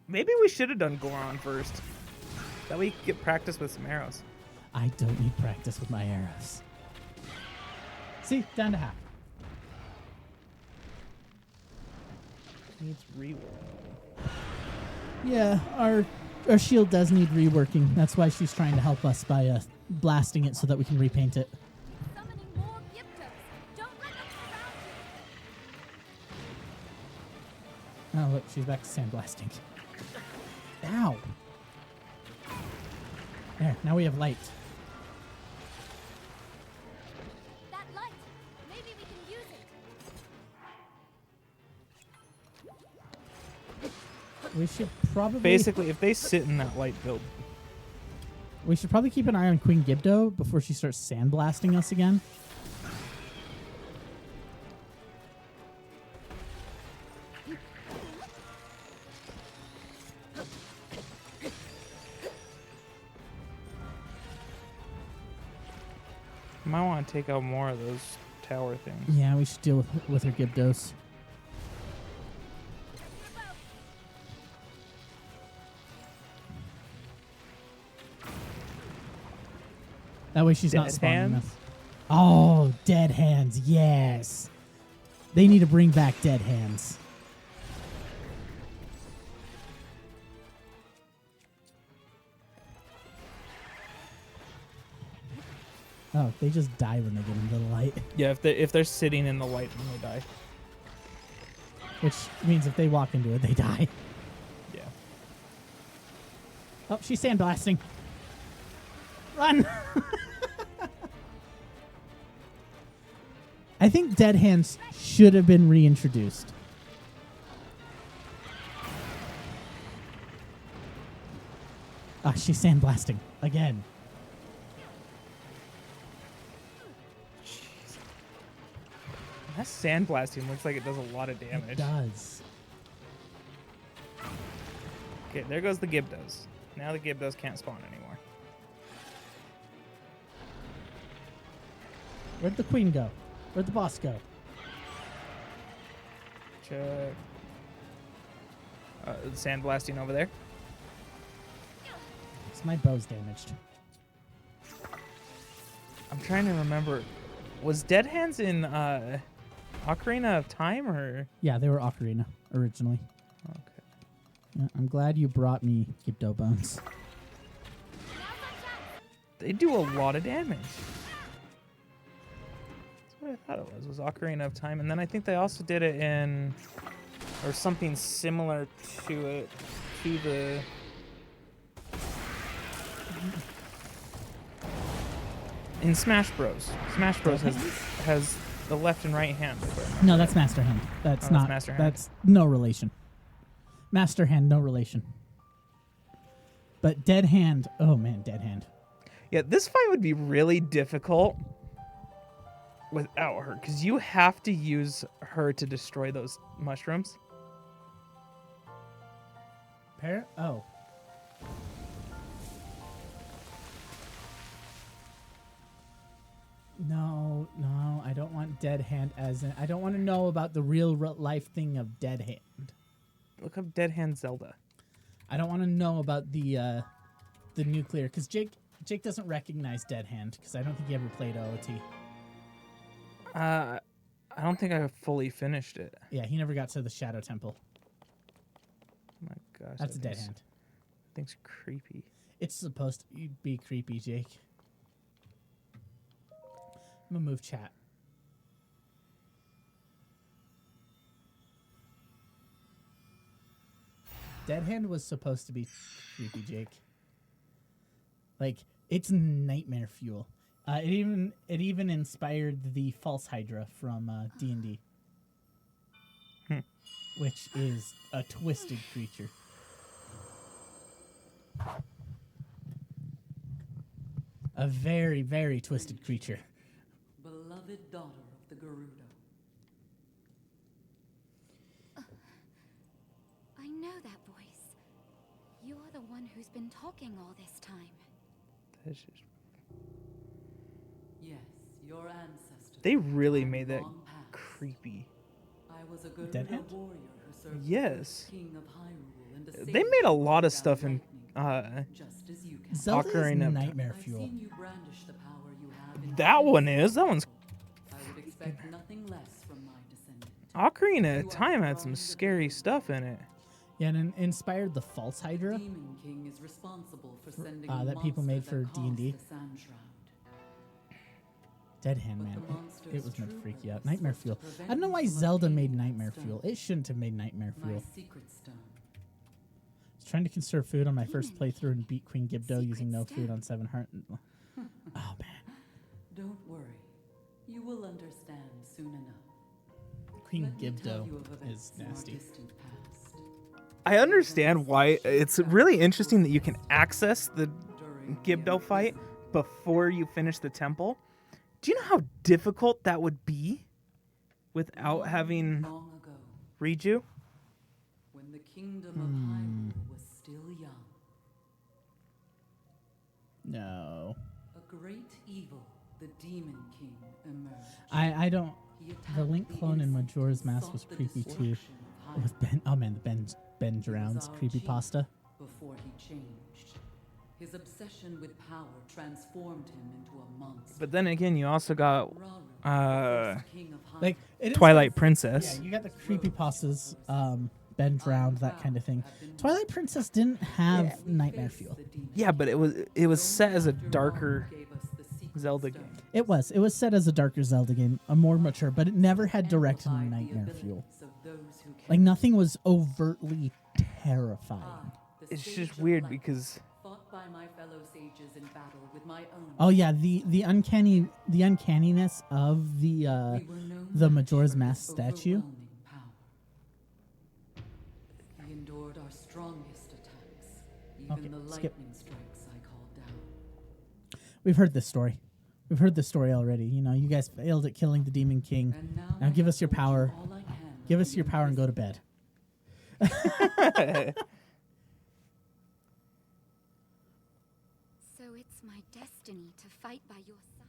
Maybe we should have done Goron first. That way you could get practice with some arrows. I don't need practice with my arrows. See, down to half. Needs rework. Yeah, our shield does need reworking. That's why she's trying to help us by blasting it so that we can repaint it. Summoning more Gyptos. Don't let them surround you. Oh, look, she's back to sandblasting. Ow. There, now we have light. That light. Maybe we can use it. We should probably Basically, if they sit in that light build, we should probably keep an eye on Queen Gibdo before she starts sandblasting us again. might want to take out more of those tower things. Yeah, we should deal with her Gibdos. That way she's not Dead spawning hands? us. Oh, dead hands, yes. They need to bring back dead hands. Oh, they just die when they get into the light. Yeah, if they're sitting in the light, then they die. Which means if they walk into it, they die. Yeah. Oh, she's sandblasting. Run! I think dead hands should have been reintroduced. Ah, she's sandblasting again. That sandblasting looks like it does a lot of damage. It does. Okay, there goes the Gibdos. Now the Gibdos can't spawn anymore. Where'd the queen go? Where'd the boss go? Check. Sandblasting over there. It's my bow's damaged. I'm trying to remember. Was Dead Hands in Ocarina of Time or? Yeah, they were Ocarina originally. Okay. Yeah, I'm glad you brought me Gibdo bones. They do a lot of damage. That's what I thought it was Ocarina of Time. And then I think they also did it in, or something similar to it, to the... In Smash Bros. Smash Bros. has the left and right hand. if I remember. No, that's Master Hand. That's Oh, that's not. Master Hand. That's no relation. Master Hand, no relation. But Dead Hand. Oh man, Dead Hand. Yeah, this fight would be really difficult without her, because you have to use her to destroy those mushrooms. Oh. No, I don't want Dead Hand as in. I don't want to know about the real life thing of Dead Hand. Look up Dead Hand Zelda. I don't want to know about the nuclear because Jake doesn't recognize Dead Hand because I don't think he ever played OOT. I don't think I fully finished it. Yeah, he never got to the Shadow Temple. Oh my gosh. That's a that Dead thing's- Hand. Thing's creepy. It's supposed to be creepy, Jake. I'm gonna move chat. Dead Hand was supposed to be creepy, Jake. Like, it's nightmare fuel. It even inspired the False Hydra from D&D, which is a twisted creature. A very, very twisted creature. Beloved daughter of the Gerudo. I know that voice. You are the one who's been talking all this time. That's just- Yes, your ancestors. They really have made that long passed. creepy. I was a Dead Gerudo Hand? warrior who served Yes. the king of Hyrule and a They savior made a who lot of down stuff in lightning, just as you can. Zelda is Ocarina of nightmare I've fuel. seen you brandish the power you have in That one defense. is. That one's. I would expect nothing less from my descendant. Ocarina of Time had some scary stuff in it. Yeah, and it inspired the False Hydra. Demon King is responsible for sending that people made for monsters that D&D. cause the Sand Shroud. Dead Hand, But man. the monster's It was meant to true freak you out. purpose Nightmare was to fuel. prevent I don't know you why from Zelda made obtaining that Nightmare stone. fuel. It shouldn't have made Nightmare My fuel. secret stone. I was trying to conserve food on my first playthrough and beat Queen Gibdo Secret using no stone. food on 7 heart. Oh, man. Don't worry. You will understand soon enough. Queen Let me tell Gibdo you of events is in our nasty. distant past. I understand why. It's really interesting that you can access the During Gibdo fight before you finish the temple. Do you know how difficult that would be without having long ago, Riju? when the kingdom of Hyrule was still young, No. a great evil, the Demon King, emerged. I don't. He The attacked Link clone in innocent Majora's and Mask sought was the creepy too. destruction of With Hyrule. Ben. Oh, man, the Ben Drowns our creepypasta. Before he changed, his obsession with power transformed him into a monster. But then again, you also got Rauru, uh, the first king of Hyrule, Like, it is Twilight Yeah, Princess. you got the creepypastas, Ben Drowned, that kind of thing. Twilight Princess didn't have Nightmare Fuel. Yeah, but it was set as a darker Zelda game. It was set as a darker Zelda game, a more mature, but it never had direct Nightmare Fuel. Like, nothing was overtly terrifying. It's just weird because Fought by my fellow sages in battle with my own. Oh yeah, the uncanniness of We were no the match Majora's for Mask his statue. overwhelming power. He endured our strongest attacks, even Okay, the skip. lightning strikes I called down. We've heard this story. We've heard this story already. You know, you guys failed at killing the Demon King. And Now I give have us your told you power. all I can Give of us the your power and go to invisible. bed. So it's my destiny to fight by your side.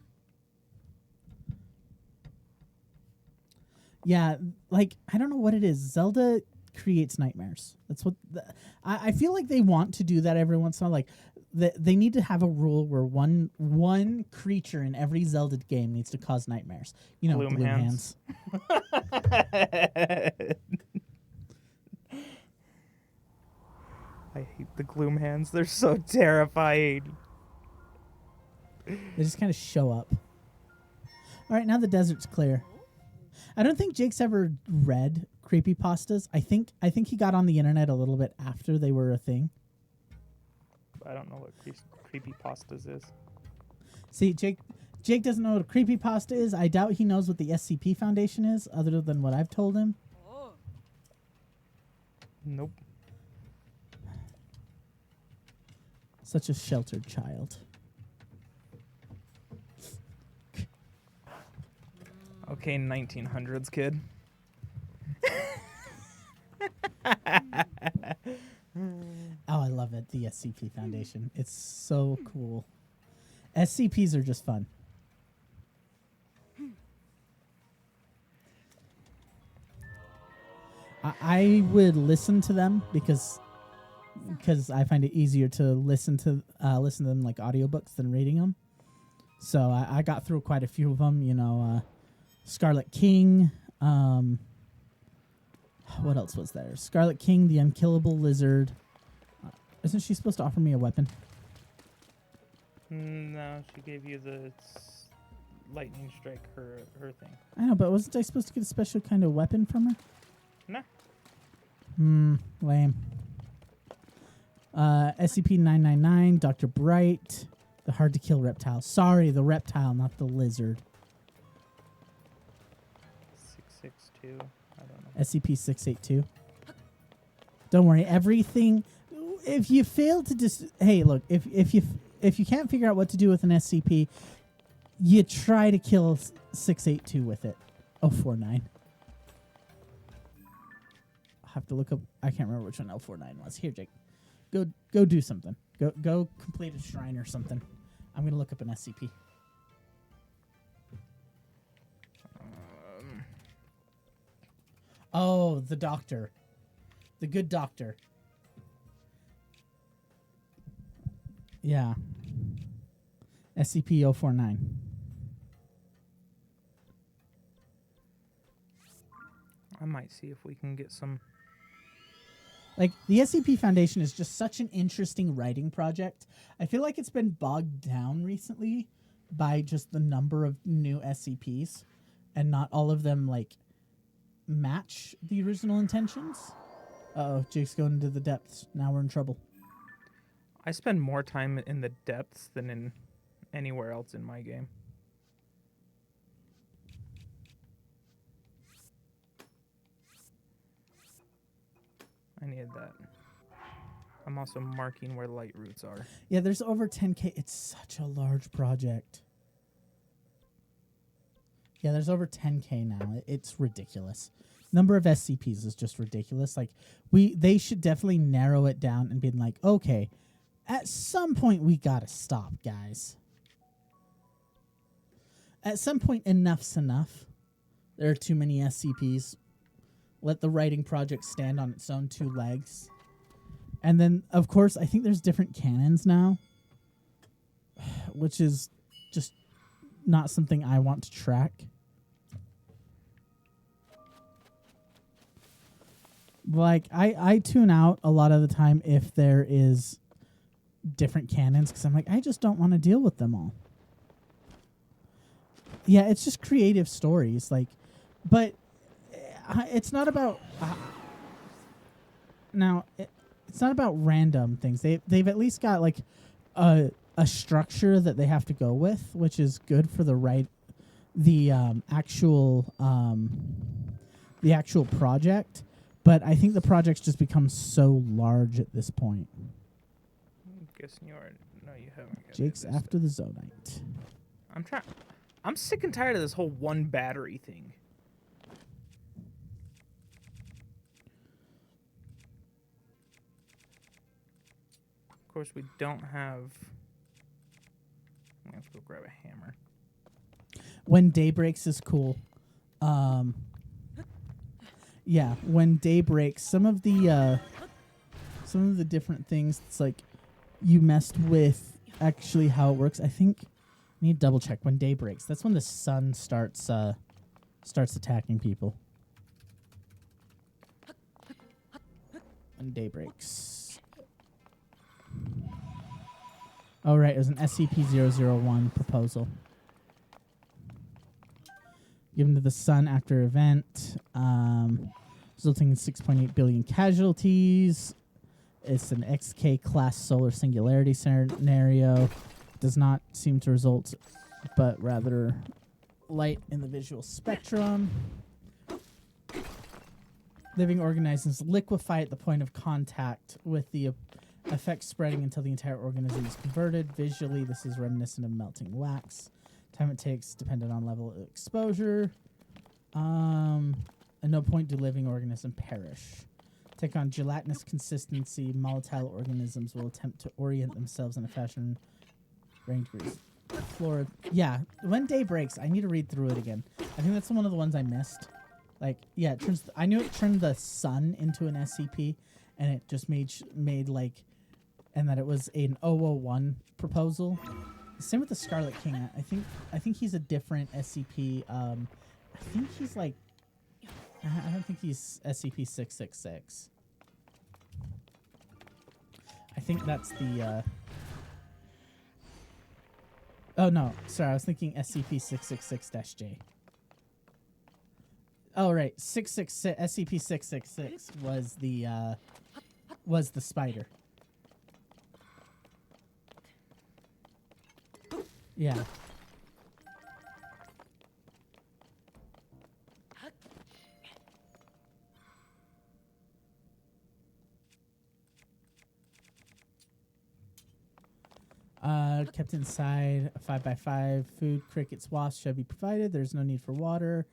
Yeah, like I don't know what it is. Zelda creates nightmares. That's what I feel like they want to do that every once in a while. Like they need to have a rule where one creature in every Zelda game needs to cause nightmares. You know, Gloom Gloom hands. I hate the gloom hands. They're so terrifying. They just kind of show up. All right, now the desert's clear. I don't think Jake's ever read creepypastas. I think he got on the internet a little bit after they were a thing. I don't know what creepypastas is. See, Jake doesn't know what a creepypasta is. I doubt he knows what the SCP Foundation is, other than what I've told him. Nope. Such a sheltered child. Okay, 1900s kid. Oh, I love it. The SCP Foundation. It's so cool. SCPs are just fun. I would listen to them because I find it easier to listen to them like audiobooks than reading them. So I got through quite a few of them. You know, Scarlet King. What else was there? Scarlet King, the Unkillable Lizard. Isn't she supposed to offer me a weapon? No, she gave you lightning strike her thing. I know, but wasn't I supposed to get a special kind of weapon from her? Nah. Lame. SCP-999, Dr. Bright, the hard-to-kill reptile. Sorry, the reptile, not the lizard. 662. I don't know. SCP-682. Don't worry, everything... If you fail to hey, look, if you can't figure out what to do with an SCP, you try to kill 682 with it. 049. I'll have to look up... I can't remember which one 049 was. Here, Jake. Go do something. Go complete a shrine or something. I'm going to look up an SCP. Oh, the doctor. The good doctor. Yeah. SCP-049. I might see if we can get some... Like, the SCP Foundation is just such an interesting writing project. I feel like it's been bogged down recently by just the number of new SCPs, and not all of them, like, match the original intentions. Uh-oh, Jake's going into the depths. Now we're in trouble. I spend more time in the depths than in anywhere else in my game. I needed that. I'm also marking where light roots are. Yeah, there's over 10K. It's such a large project. Yeah, there's over 10K now. It's ridiculous. Number of SCPs is just ridiculous. Like, they should definitely narrow it down and be like, okay, at some point we gotta stop, guys. At some point, enough's enough. There are too many SCPs. Let the writing project stand on its own two legs. And then, of course, I think there's different canons now, which is just not something I want to track. Like, I tune out a lot of the time if there is different canons, because I'm like, I just don't want to deal with them all. Yeah, it's just creative stories, like, but it's not about it's not about random things. They've at least got like a structure that they have to go with, which is good for the actual project. But I think the project's just become so large at this point. I'm guessing you are. No, you haven't. Jake's after the Zonite. I'm sick and tired of this whole one battery thing. Of course, we don't have... I'm going to have to go grab a hammer. When day breaks is cool. Yeah, when day breaks, some of the different things, it's like you messed with actually how it works. I think I need to double check when day breaks. That's when the sun starts attacking people. When day breaks. Oh, right. It was an SCP-001 proposal. Given to the sun after event, resulting in 6.8 billion casualties. It's an XK-class solar singularity scenario. Does not seem to result, but rather light in the visual spectrum. Living organisms liquefy at the point of contact, with the effect spreading until the entire organism is converted. Visually, this is reminiscent of melting wax. Time it takes dependent on level of exposure. At no point do living organisms perish. Take on gelatinous consistency. Volatile organisms will attempt to orient themselves in a fashion range degrees. Flora. Yeah, when day breaks, I need to read through it again. I think that's one of the ones I missed. Like, yeah, it turns. I knew it turned the sun into an SCP, and it just made like, and that it was an 001 proposal. Same with the Scarlet King. I think he's a different SCP. I think he's like, I don't think he's SCP-666. I think that's the Oh no, sorry, I was thinking SCP-666-J. Oh right, 666 SCP-666 was the spider. Yeah. Kept inside a 5x5. Food, crickets, wasps shall be provided. There's no need for water.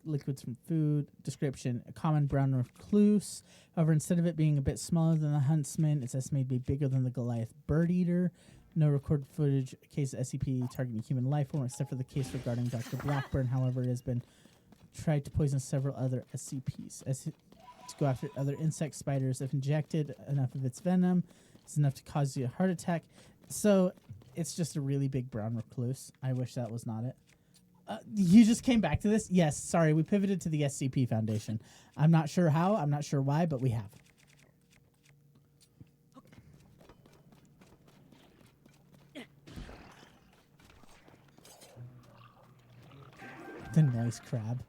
Liquids from food. Description: a common brown recluse. However, instead of it being a bit smaller than the huntsman, it's estimated to be bigger than the Goliath bird eater. No recorded footage case of SCP targeting human life form, except for the case regarding Dr. Blackburn. However, it has been tried to poison several other SCPs. To go after other insect spiders. If injected enough of its venom, it's enough to cause you a heart attack. So it's just a really big brown recluse. I wish that was not it. You just came back to this? Yes, sorry, we pivoted to the SCP Foundation. I'm not sure how, I'm not sure why, but we have. The noise crab.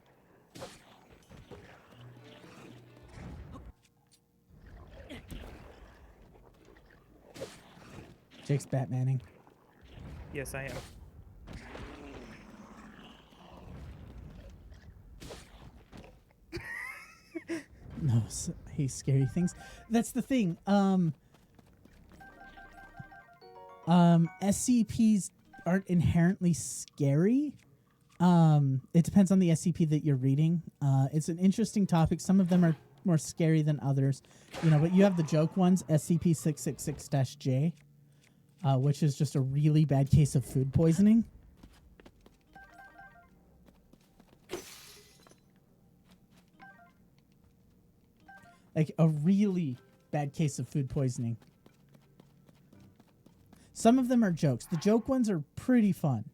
Jake's Batmaning. Yes, I am. No, hey, scary things. That's the thing. SCPs aren't inherently scary. It depends on the SCP that you're reading. It's an interesting topic. Some of them are more scary than others, but you have the joke ones, SCP-666-J, which is just a really bad case of food poisoning. Like a really bad case of food poisoning. Some of them are jokes. The joke ones are pretty fun.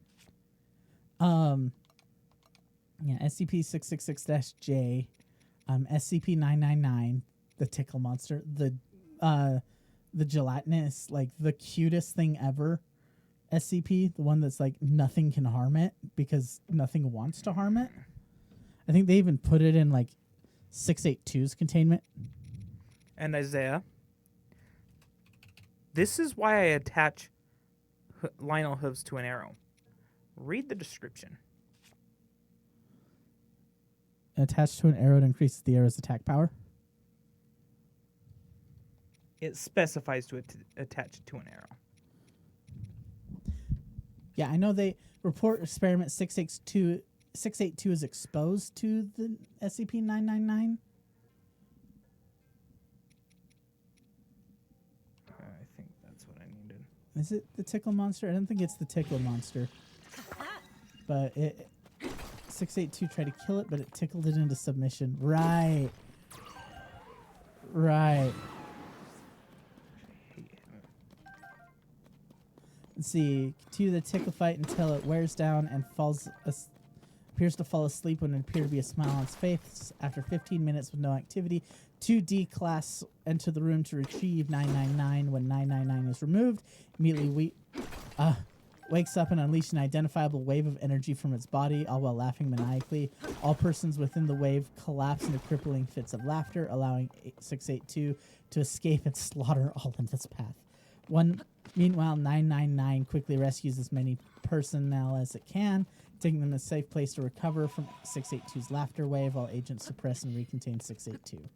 SCP-666-J, SCP-999, the tickle monster, the gelatinous, like the cutest thing ever SCP, the one that's like nothing can harm it because nothing wants to harm it. I think they even put it in like 682's containment. And Isaiah, this is why I attach Lionel hooves to an arrow. Read the description. Attached to an arrow to increase the arrow's attack power. It specifies to attach it to an arrow. Yeah, I know they report experiment 682 is exposed to the SCP-999. I think that's what I needed. Is it the tickle monster? I don't think it's the tickle monster. But 682 tried to kill it, but it tickled it into submission. Right. Let's see. Continue the tickle fight until it wears down and appears to fall asleep when it appears to be a smile on its face. After 15 minutes with no activity, 2D class enter the room to retrieve 999. When 999 is removed, immediately wakes up and unleashes an identifiable wave of energy from its body, all while laughing maniacally. All persons within the wave collapse into crippling fits of laughter, allowing 682 to escape and slaughter all in its path. Meanwhile, 999 quickly rescues as many personnel as it can, taking them to a safe place to recover from 682's laughter wave, while agents suppress and recontain 682.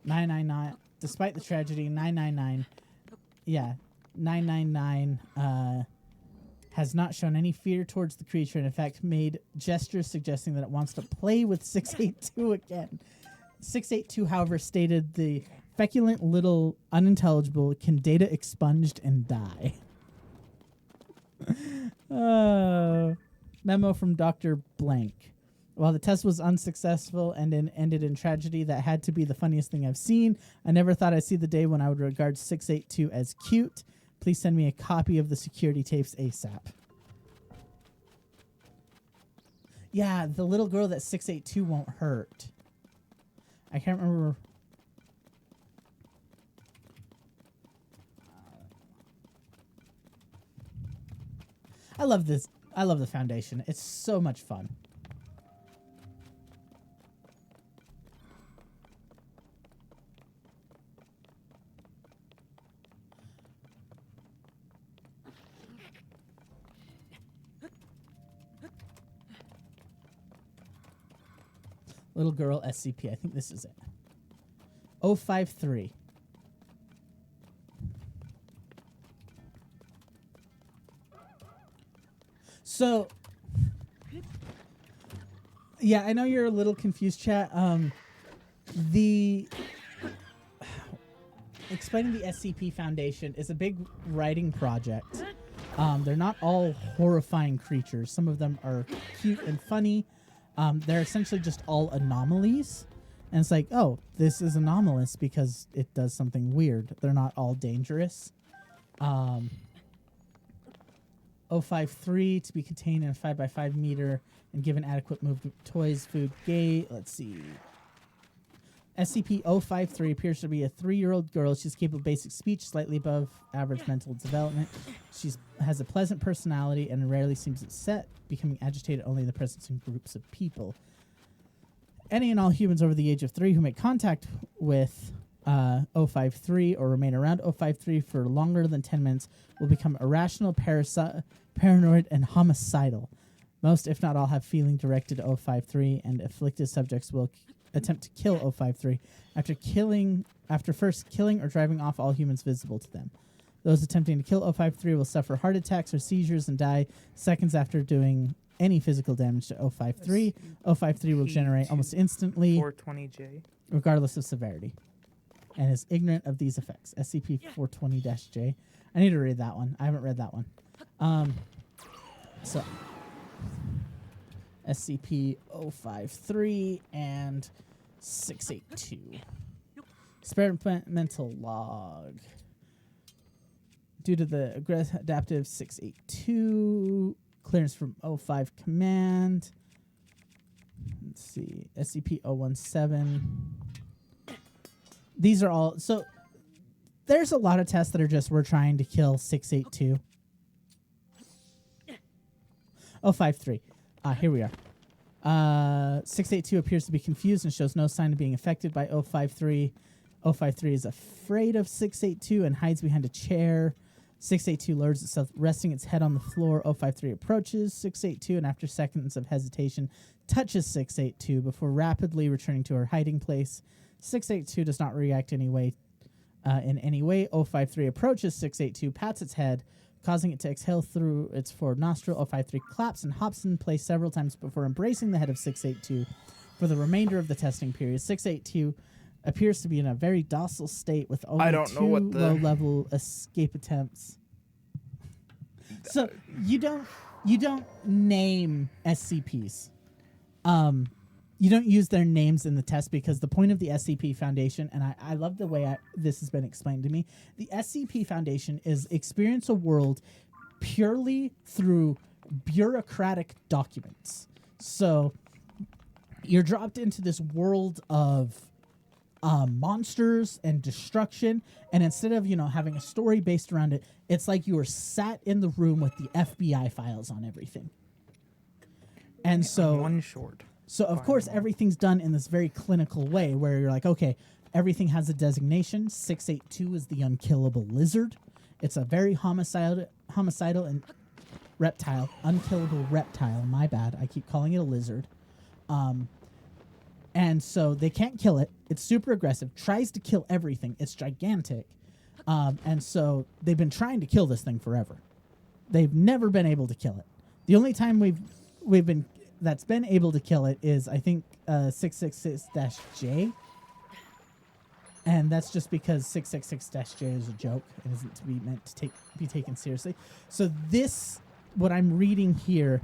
999, despite the tragedy, 999 has not shown any fear towards the creature, and in fact made gestures suggesting that it wants to play with 682 again. 682, however, stated the feculent little unintelligible can data expunged and die. Memo from Dr. Blank. While the test was unsuccessful and ended in tragedy that had to be the funniest thing I've seen, I never thought I'd see the day when I would regard 682 as cute. Please send me a copy of the security tapes ASAP. Yeah, the little girl that 682 won't hurt. I can't remember. I love this. I love the Foundation. It's so much fun. Little girl SCP. I think this is it. 053. So, yeah, I know you're a little confused, chat. Explaining the SCP Foundation is a big writing project. They're not all horrifying creatures. Some of them are cute and funny. They're essentially just all anomalies. And it's like, oh, this is anomalous because it does something weird. They're not all dangerous. 053 to be contained in a 5x5 meter and given adequate movement, toys, food, gate. Let's see. SCP-053 appears to be a 3-year-old girl. She's capable of basic speech, slightly above average mental development. She has a pleasant personality and rarely seems upset, becoming agitated only in the presence of groups of people. Any and all humans over the age of 3 who make contact with 053 or remain around 053 for longer than 10 minutes will become irrational, paranoid, and homicidal. Most, if not all, have feeling directed to 053, and afflicted subjects will attempt to kill 053 after first killing or driving off all humans visible to them. Those attempting to kill 053 will suffer heart attacks or seizures and die seconds after doing any physical damage to 053. 053 will generate almost instantly, 420J. regardless of severity, and is ignorant of these effects. SCP-420-J. I need to read that one. I haven't read that one. So SCP-053 and 682. Experimental log. Due to the adaptive 682, clearance from 05 command. Let's see. SCP-017. These are all... So, there's a lot of tests that are just, we're trying to kill 682. 053. Here we are. 682 appears to be confused and shows no sign of being affected by 053. 053 is afraid of 682 and hides behind a chair. 682 lowers itself, resting its head on the floor. 053 approaches 682 and after seconds of hesitation touches 682 before rapidly returning to her hiding place. 682 does not react in any way. 053 approaches 682, pats its head, causing it to exhale through its forward nostril. 053 claps and hops in place several times before embracing the head of 682 for the remainder of the testing period. 682 appears to be in a very docile state with only two low-level escape attempts. So you don't name SCPs. You don't use their names in the test because the point of the SCP Foundation, and I love the way this has been explained to me, the SCP Foundation is experience a world purely through bureaucratic documents. So you're dropped into this world of monsters and destruction, and instead of having a story based around it, it's like you were sat in the room with the FBI files on everything. And so one short. So, of course, everything's done in this very clinical way where you're like, okay, everything has a designation. 682 is the unkillable lizard. It's a very homicidal and unkillable reptile. My bad. I keep calling it a lizard. And so they can't kill it. It's super aggressive, tries to kill everything. It's gigantic. And so they've been trying to kill this thing forever. They've never been able to kill it. The only time that's been able to kill it is, I think, 666-J. And that's just because 666-J is a joke and isn't to be meant to be taken seriously. So what I'm reading here,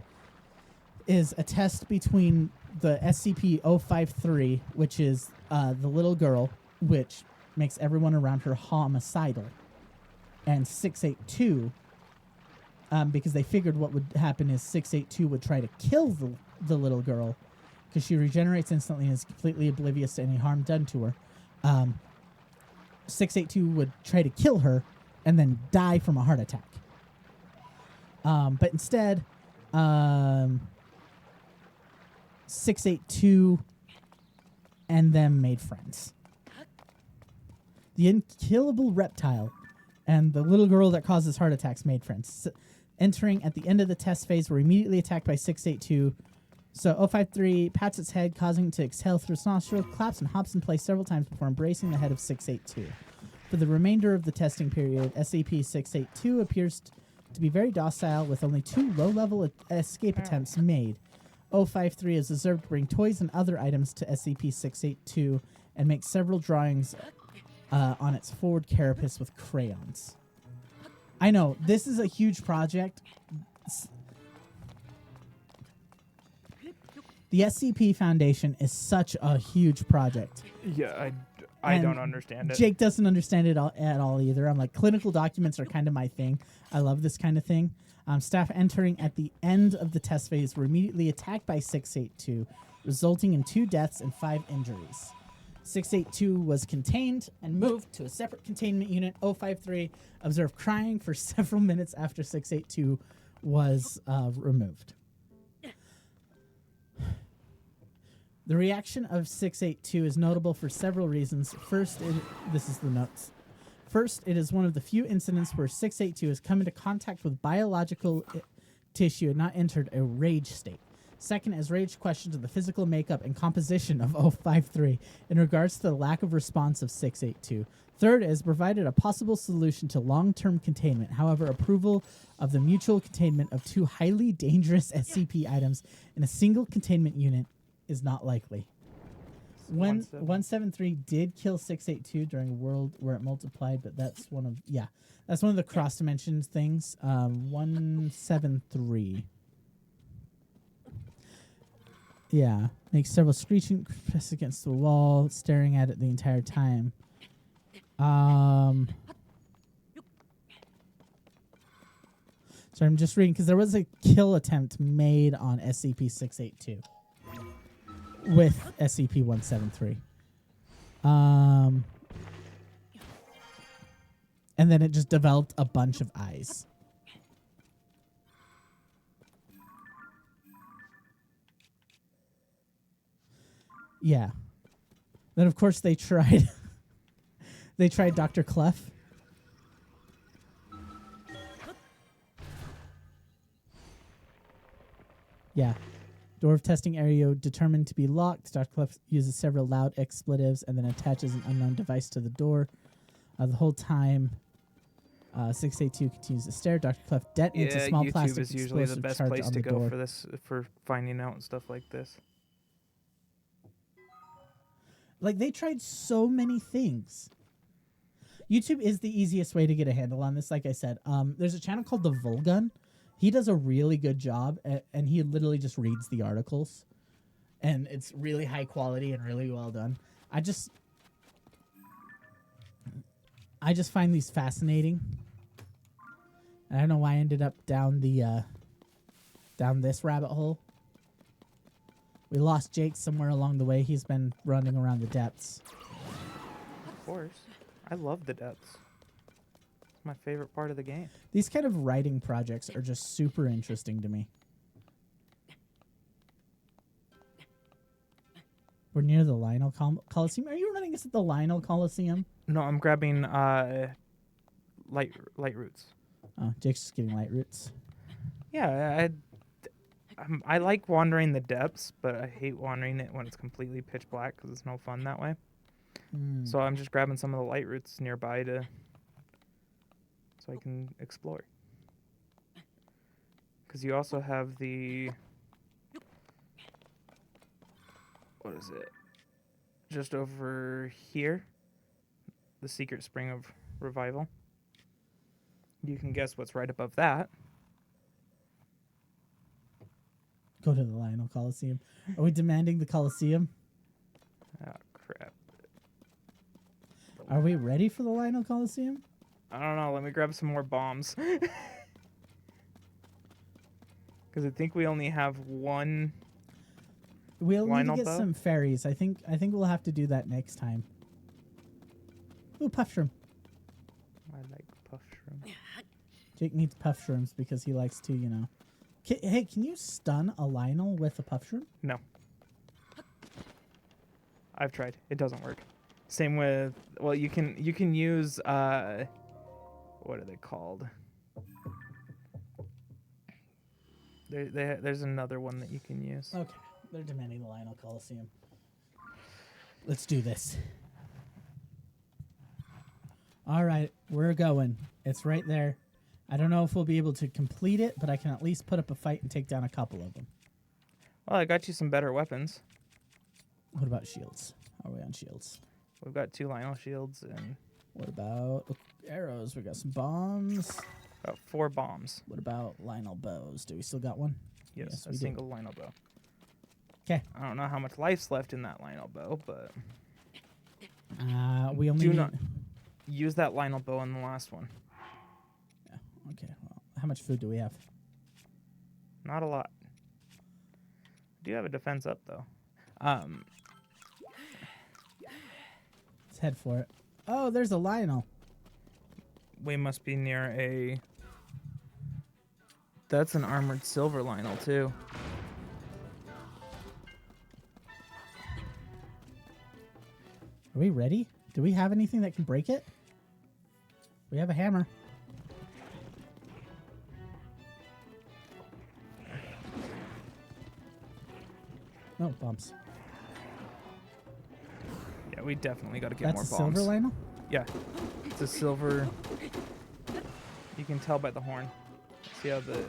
is a test between the SCP-053, which is the little girl, which makes everyone around her homicidal, and 682, because they figured what would happen is 682 would try to kill the little girl because she regenerates instantly and is completely oblivious to any harm done to her. 682 would try to kill her and then die from a heart attack. But instead, 682 and them made friends. The unkillable reptile and the little girl that causes heart attacks made friends. Entering at the end of the test phase, were immediately attacked by 682. So 053 pats its head, causing it to exhale through its nostril, claps and hops in place several times before embracing the head of 682. For the remainder of the testing period, SCP-682 appears to be very docile, with only 2 low-level escape attempts made. 053 is observed to bring toys and other items to SCP-682 and make several drawings on its forward carapace with crayons. I know, this is a huge project. The SCP Foundation is such a huge project. Yeah, I don't understand it. Jake doesn't understand it at all either. I'm like, clinical documents are kind of my thing. I love this kind of thing. Staff entering at the end of the test phase were immediately attacked by 682, resulting in 2 deaths and 5 injuries. 682 was contained and moved to a separate containment unit. 053 observed crying for several minutes after 682 was removed. The reaction of 682 is notable for several reasons. First, this is the notes. First, it is one of the few incidents where 682 has come into contact with biological tissue and not entered a rage state. Second, as raised questions of the physical makeup and composition of 053 in regards to the lack of response of 682. Third, it has provided a possible solution to long-term containment. However, approval of the mutual containment of 2 highly dangerous SCP items in a single containment unit is not likely. When 173 did kill 682 during a world where it multiplied, but that's one of the cross dimensions things. 173. Yeah, makes several screeching press against the wall, staring at it the entire time. So I'm just reading because there was a kill attempt made on SCP-682 with SCP-173. And then it just developed a bunch of eyes. Yeah. Then of course they tried Dr. Clef. Yeah. Door of testing area determined to be locked. Dr. Clef uses several loud expletives and then attaches an unknown device to the door. The whole time, 682 continues to stare. Dr. Clef detonates a small YouTube plastic is usually the explosive best charge place on to the go door. for this, for finding out stuff like this. Like, they tried so many things. YouTube is the easiest way to get a handle on this. Like I said, there's a channel called The Vulgun. He does a really good job, and he literally just reads the articles. And it's really high quality and really well done. I just find these fascinating. I don't know why I ended up down this rabbit hole. We lost Jake somewhere along the way. He's been running around the depths. Of course. I love the depths. It's my favorite part of the game. These kind of writing projects are just super interesting to me. We're near the Lionel Coliseum. Are you running us at the Lionel Coliseum? No, I'm grabbing light roots. Oh, Jake's just getting light roots. Yeah, I like wandering the depths, but I hate wandering it when it's completely pitch black because it's no fun that way. So I'm just grabbing some of the light roots nearby so I can explore. Because you also have the... What is it? Just over here. The Secret Spring of Revival. You can guess what's right above that. Go to the Lionel Coliseum. Are we demanding the Coliseum? Oh, crap. Are we ready for the Lionel Coliseum? I don't know. Let me grab some more bombs. Because I think we only have one. We'll need to Lionel get bow? some fairies. I think we'll have to do that next time. Ooh, puff shroom. I like puff shroom. Jake needs puff shrooms because he likes to, you know. Hey, can you stun a Lionel with a puff shroom? No. I've tried. It doesn't work. Same with, well, you can use what are they called? There's another one that you can use. Okay, they're demanding the Lionel Coliseum. Let's do this. All right, we're going. It's right there. I don't know if we'll be able to complete it, but I can at least put up a fight and take down a couple of them. Well, I got you some better weapons. What about shields? How are we on shields? We've got 2 Lionel shields and What about arrows? We got some bombs. about 4 bombs. What about Lionel bows? Do we still got one? Yes, we a do. single Lionel bow. Okay. I don't know how much life's left in that Lionel bow, but We only do need... not use that Lionel bow in the last one. Yeah, okay, well, how much food do we have? Not a lot. Do you have a defense up though? Let's head for it. Oh, there's a Lionel. We must be near a. That's an armored silver Lionel too. Are we ready? Do we have anything that can break it? We have a hammer. No, bombs. Yeah, we definitely got to get That's a more bombs. silver Lionel? Yeah, it's a silver. You can tell by the horn. See how the.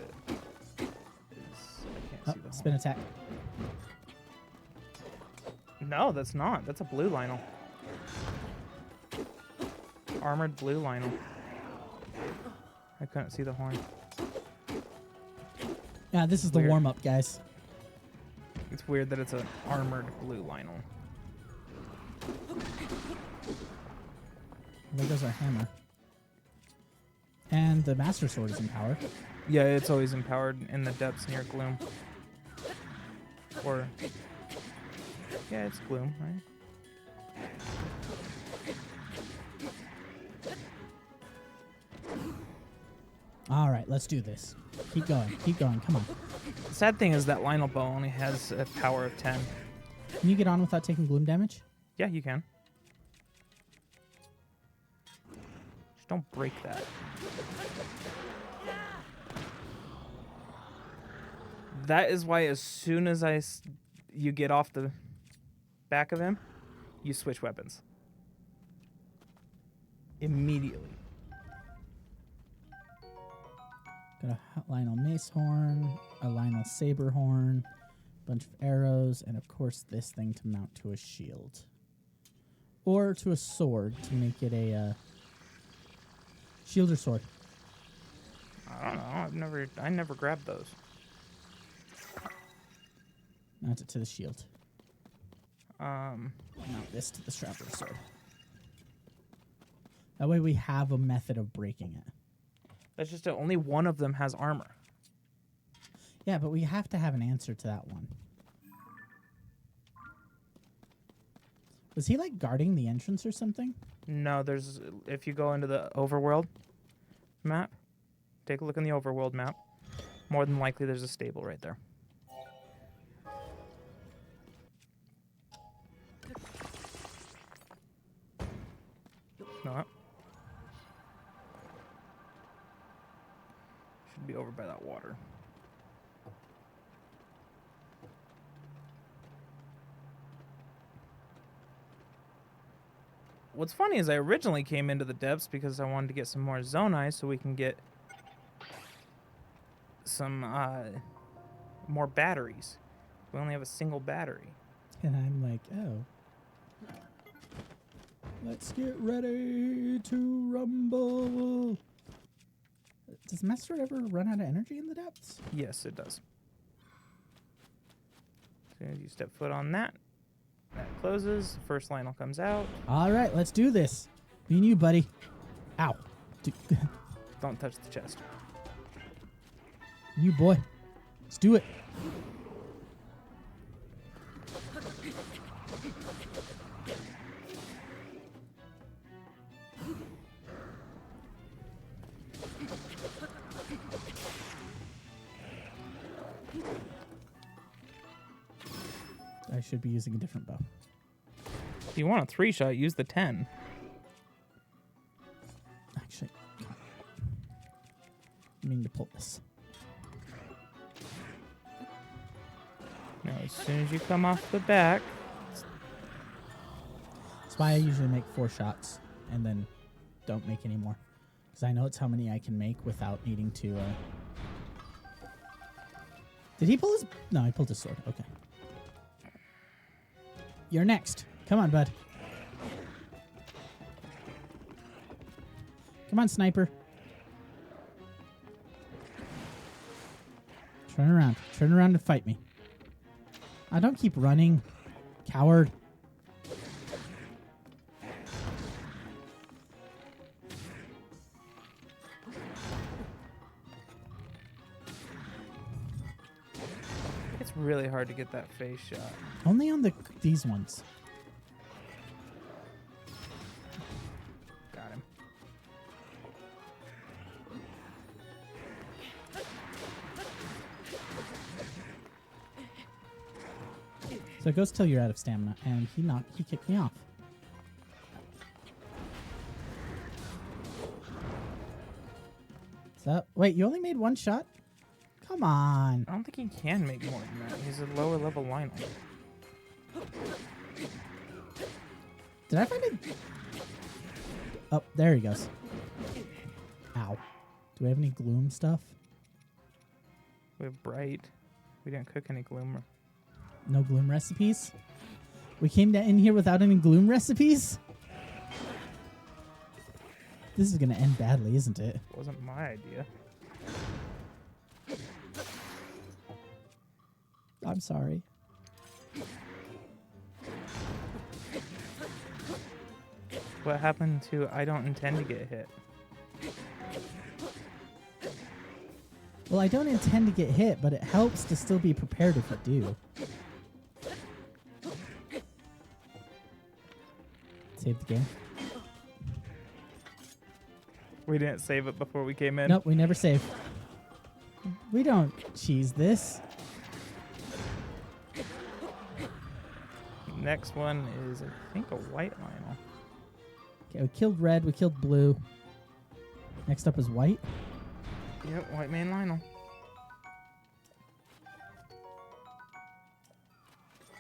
I can't Oh, see the spin horn. attack. No, that's not. That's a blue Lionel. Armored blue Lionel. I couldn't see the horn. Yeah, this is the Weird. warm-up, guys. It's weird that it's an armored blue Lionel. There goes our hammer. And the Master Sword is in power. Yeah, it's always empowered in the depths near gloom. Or yeah, it's gloom, right? All right, let's do this. Keep going. Keep going. Come on. The sad thing is that Lionel bow only has a power of 10. Can you get on without taking gloom damage? Yeah, you can. Just don't break that. That is why as soon as you get off the back of him, you switch weapons. Immediately. Got a Lionel Mace Horn, a Lionel Saber Horn, a bunch of arrows, and of course this thing to mount to a shield. Or to a sword to make it a shield or sword. I don't know. I never grabbed those. Mount it to the shield. Um, Mount this to the Traveler's Sword. That way we have a method of breaking it. that's just only one of them has armor. Yeah, but we have to have an answer to that one. Was he like guarding the entrance or something? No, there's if you go into the overworld map, take a look in the overworld map. More than likely, there's a stable right there. Not. Should be over by that water. What's funny is I originally came into the depths because I wanted to get some more Zonai so we can get some more batteries. We only have a single battery. And I'm like, oh. Let's get ready to rumble. Does Master ever run out of energy in the depths? Yes, it does. As soon as you step foot on that, that closes. First Lionel comes out. All right, let's do this. Me and you, buddy. Ow. Don't touch the chest. You, boy. Let's do it. should be using a different bow. If you want a 3-shot, use the 10. Actually, I mean to pull this. Now, as soon as you come off the back, That's why I usually make 4 shots and then don't make any more. Because I know it's how many I can make without needing to... Did he pull his... No, he pulled his sword. Okay. You're next. Come on, bud. Come on, sniper. Turn around. Turn around and fight me. Don't keep running. Coward. it's really hard to get that face shot. Only on these ones. Got him. So it goes till you're out of stamina, and he kicked me off. So wait, you only made 1 shot? Come on. I don't think he can make more than that. He's a lower level Lionel. Did I find it? Oh, there he goes. Ow. Do we have any gloom stuff? We have Bright. We didn't cook any Gloom. No gloom recipes? We came in here without any gloom recipes? This is going to end badly, isn't it? Wasn't my idea. I'm sorry. What happened to I don't intend to get hit? Well, I don't intend to get hit, but it helps to still be prepared if you do. Save the game. We didn't save it before we came in. Nope, we never save. We don't cheese this. Next one is, I think, a white Lionel. Okay, we killed red, we killed blue. Next up is white. Yep, white main Lionel.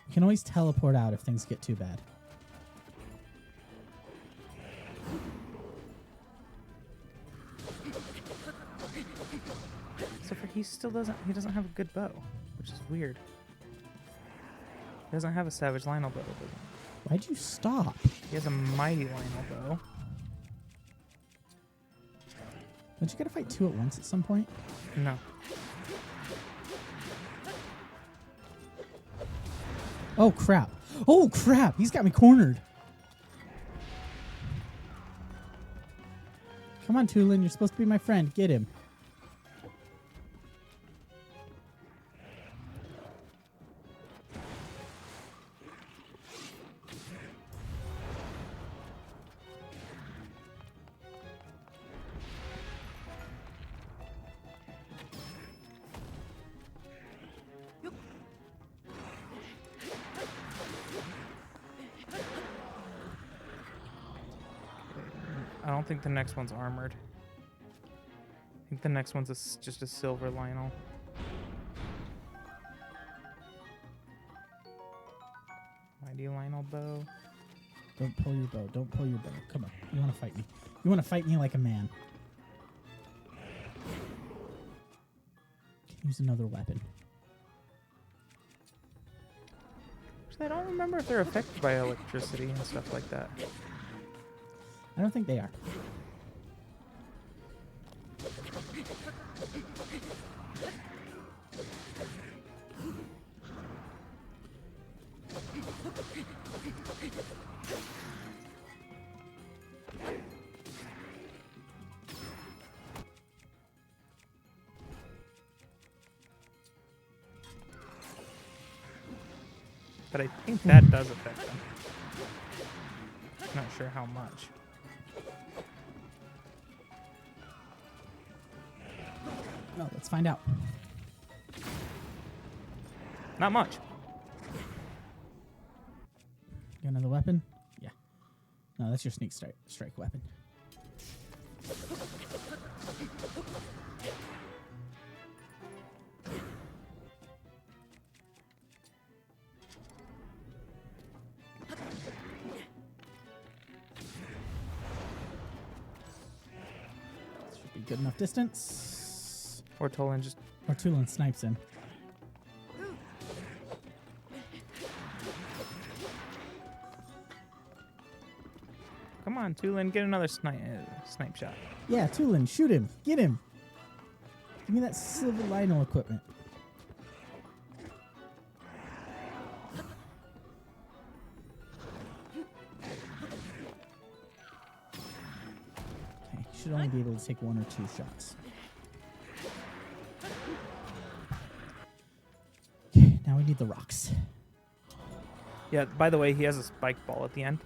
You can always teleport out if things get too bad. Except for he doesn't have a good bow, which is weird. He doesn't have a Savage Lionel bow, does he? Why'd you stop? He has a Mighty Lionel bow. Don't you gotta fight 2 at once at some point? No. Oh, crap. Oh, crap. He's got me cornered. Come on, Tulin. You're supposed to be my friend. Get him. I don't think the next one's armored. I think the next one's just a silver Lionel. Mighty Lionel bow. Don't pull your bow. Don't pull your bow. Come on. You want to fight me. You want to fight me like a man. Use another weapon. Actually, I don't remember if they're affected by electricity and stuff like that. I don't think they are. But I think that does affect them. Not sure how much. No, let's find out. Not much. Another weapon? Yeah. No, that's your sneak strike weapon. Should be good enough distance. Or Tolan just... Or Tulin snipes him. Come on, Tolan, get another snipe shot. Yeah, Tulin, shoot him. Get him. Give me that silver Lionel equipment. Okay, should only be able to take 1 or 2 shots. Okay, now we need the rocks. Yeah, by the way, he has a spike ball at the end.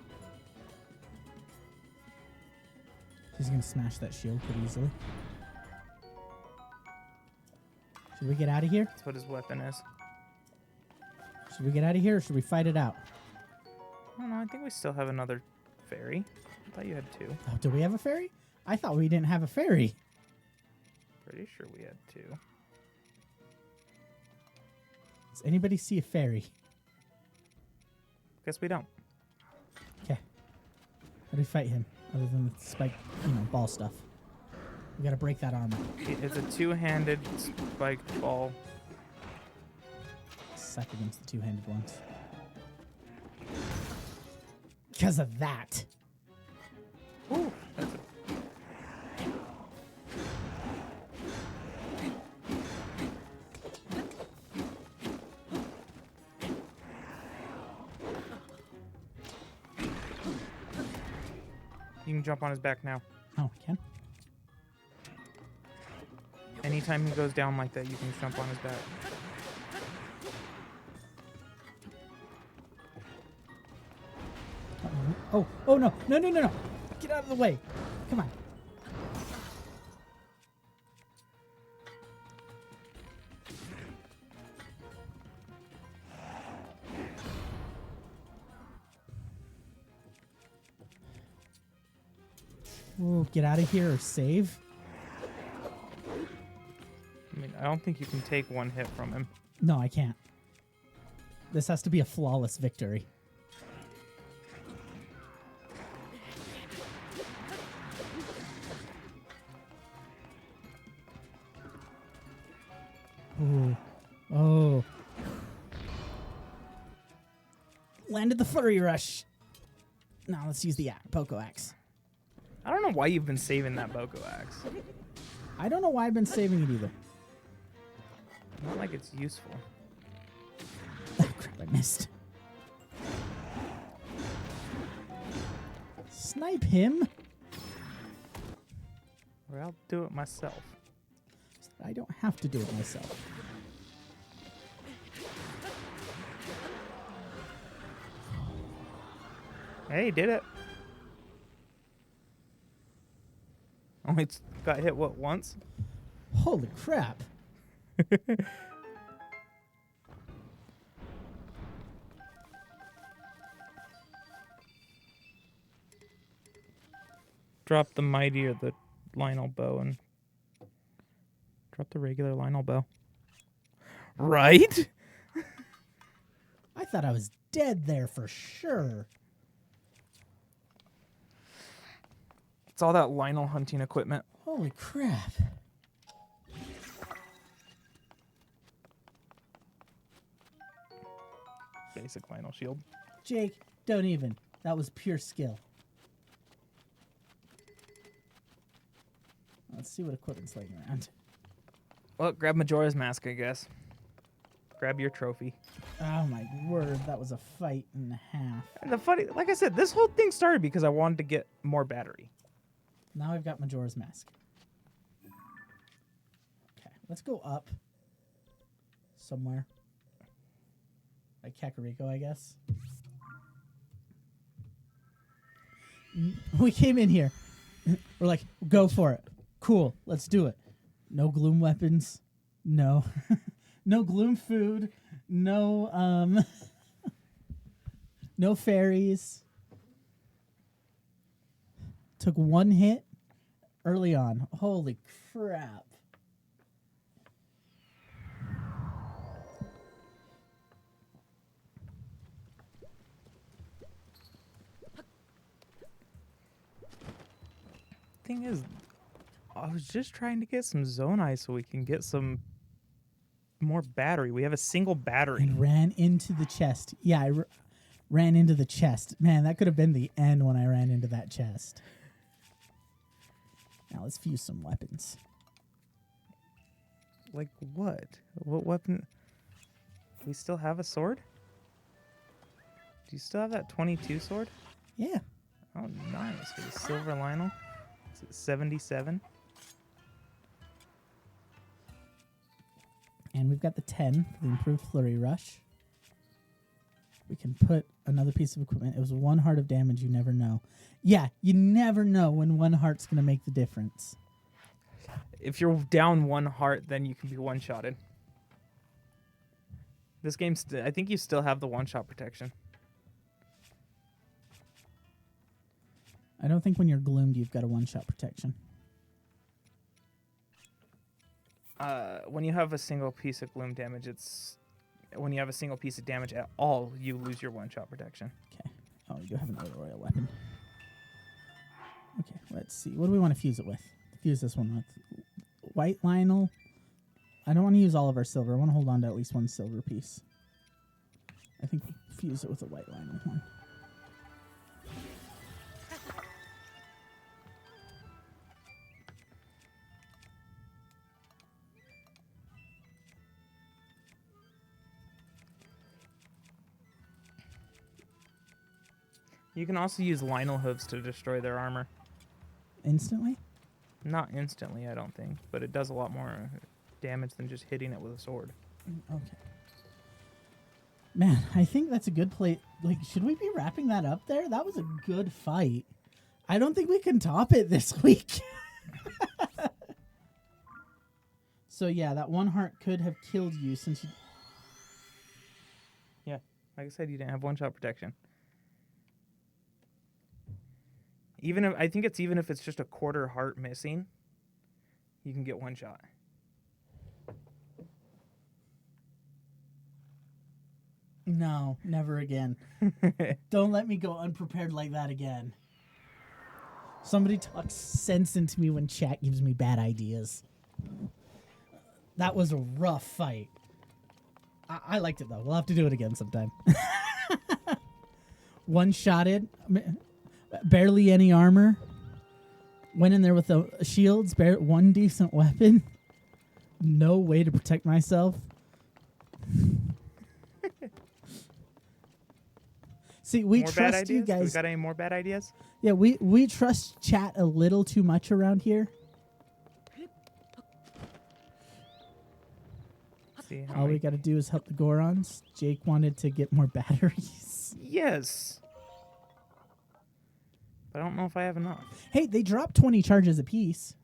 He's gonna smash that shield pretty easily. Should we get out of here? That's what his weapon is. Should we get out of here or should we fight it out? I don't know, I think we still have another fairy. I thought you had 2. Oh, do we have a fairy? I thought we didn't have a fairy. Pretty sure we had 2. Does anybody see a fairy? Guess we don't. Okay. How do we fight him? Other than the spike, ball stuff. We gotta break that armor. It's a 2-handed spiked ball. Suck against the 2-handed ones. Because of that. Ooh, that's You can jump on his back now. Oh, we can? Anytime he goes down like that, you can jump on his back. Oh, oh no. No, no, no, no. Get out of the way. Come on. Ooh, get out of here or save. I mean, I don't think you can take 1 hit from him. No, I can't. This has to be a flawless victory. Ooh. Oh. Landed the flurry rush. Now let's use the Poco Axe. I don't know why you've been saving that Boko Axe. I don't know why I've been saving it either. Not like it's useful. Oh, crap, I missed. Snipe him. Or I'll do it myself. I don't have to do it myself. Hey, he did it. Only got hit, what, once? Holy crap. Drop the mighty or the Lionel bow and drop the regular Lionel bow. Right? I thought I was dead there for sure. It's all that Lionel hunting equipment. Holy crap. Basic Lionel shield. Jake, don't even. That was pure skill. Let's see what equipment's laying around. Well, grab Majora's Mask, I guess. Grab your trophy. Oh my word, that was a fight and a half. And the funny, like I said, this whole thing started because I wanted to get more battery. Now I've got Majora's Mask. Okay, let's go up somewhere. Like Kakariko, I guess. We came in here. We're like, go for it. Cool, let's do it. No gloom weapons. No. No gloom food. No, No fairies. Took one hit early on. Holy crap. Thing is, I was just trying to get some Zonai so we can get some more battery. We have a single battery. And ran into the chest. Yeah, I ran into the chest. Man, that could have been the end when I ran into that chest. Now let's fuse some weapons. Like what? What weapon? Do we still have a sword? Do you still have that 22 sword? Yeah. Oh, nice. With a silver Lionel. It's at 77. And we've got the 10 for the improved flurry rush. We can put another piece of equipment. It was 1 heart of damage. You never know. Yeah, you never know when 1 heart's going to make the difference. If you're down 1 heart, then you can be one-shotted. This game, I think you still have the one-shot protection. I don't think when you're gloomed, you've got a 1-shot protection. When you have a single piece of gloom damage, when you have a single piece of damage at all, you lose your one-shot protection. Okay. Oh, we do have another royal weapon. Okay, let's see. What do we want to fuse it with? Fuse this one with white Lionel. I don't want to use all of our silver. I want to hold on to at least 1 silver piece. I think we'll fuse it with a white Lionel one. You can also use Lionel hooves to destroy their armor. Instantly? Not instantly, I don't think, but it does a lot more damage than just hitting it with a sword. Okay. Man, I think that's a good play. Like, should we be wrapping that up there? That was a good fight. I don't think we can top it this week. So yeah, that 1 heart could have killed you since you... Yeah, like I said, you didn't have one-shot protection. Even if, I think it's even if it's just a quarter heart missing, you can get 1 shot. No, never again. Don't let me go unprepared like that again. Somebody talks sense into me when chat gives me bad ideas. That was a rough fight. I liked it though. We'll have to do it again sometime. One-shotted. Barely any armor. Went in there with the shields. 1 decent weapon. No way to protect myself. See, we More bad trust ideas? you Do we guys. got any more bad ideas? Yeah, we trust chat a little too much around here. See how All many- we got to do is help the Gorons. Jake wanted to get more batteries. Yes. But I don't know if I have enough. Hey, they dropped 20 charges apiece.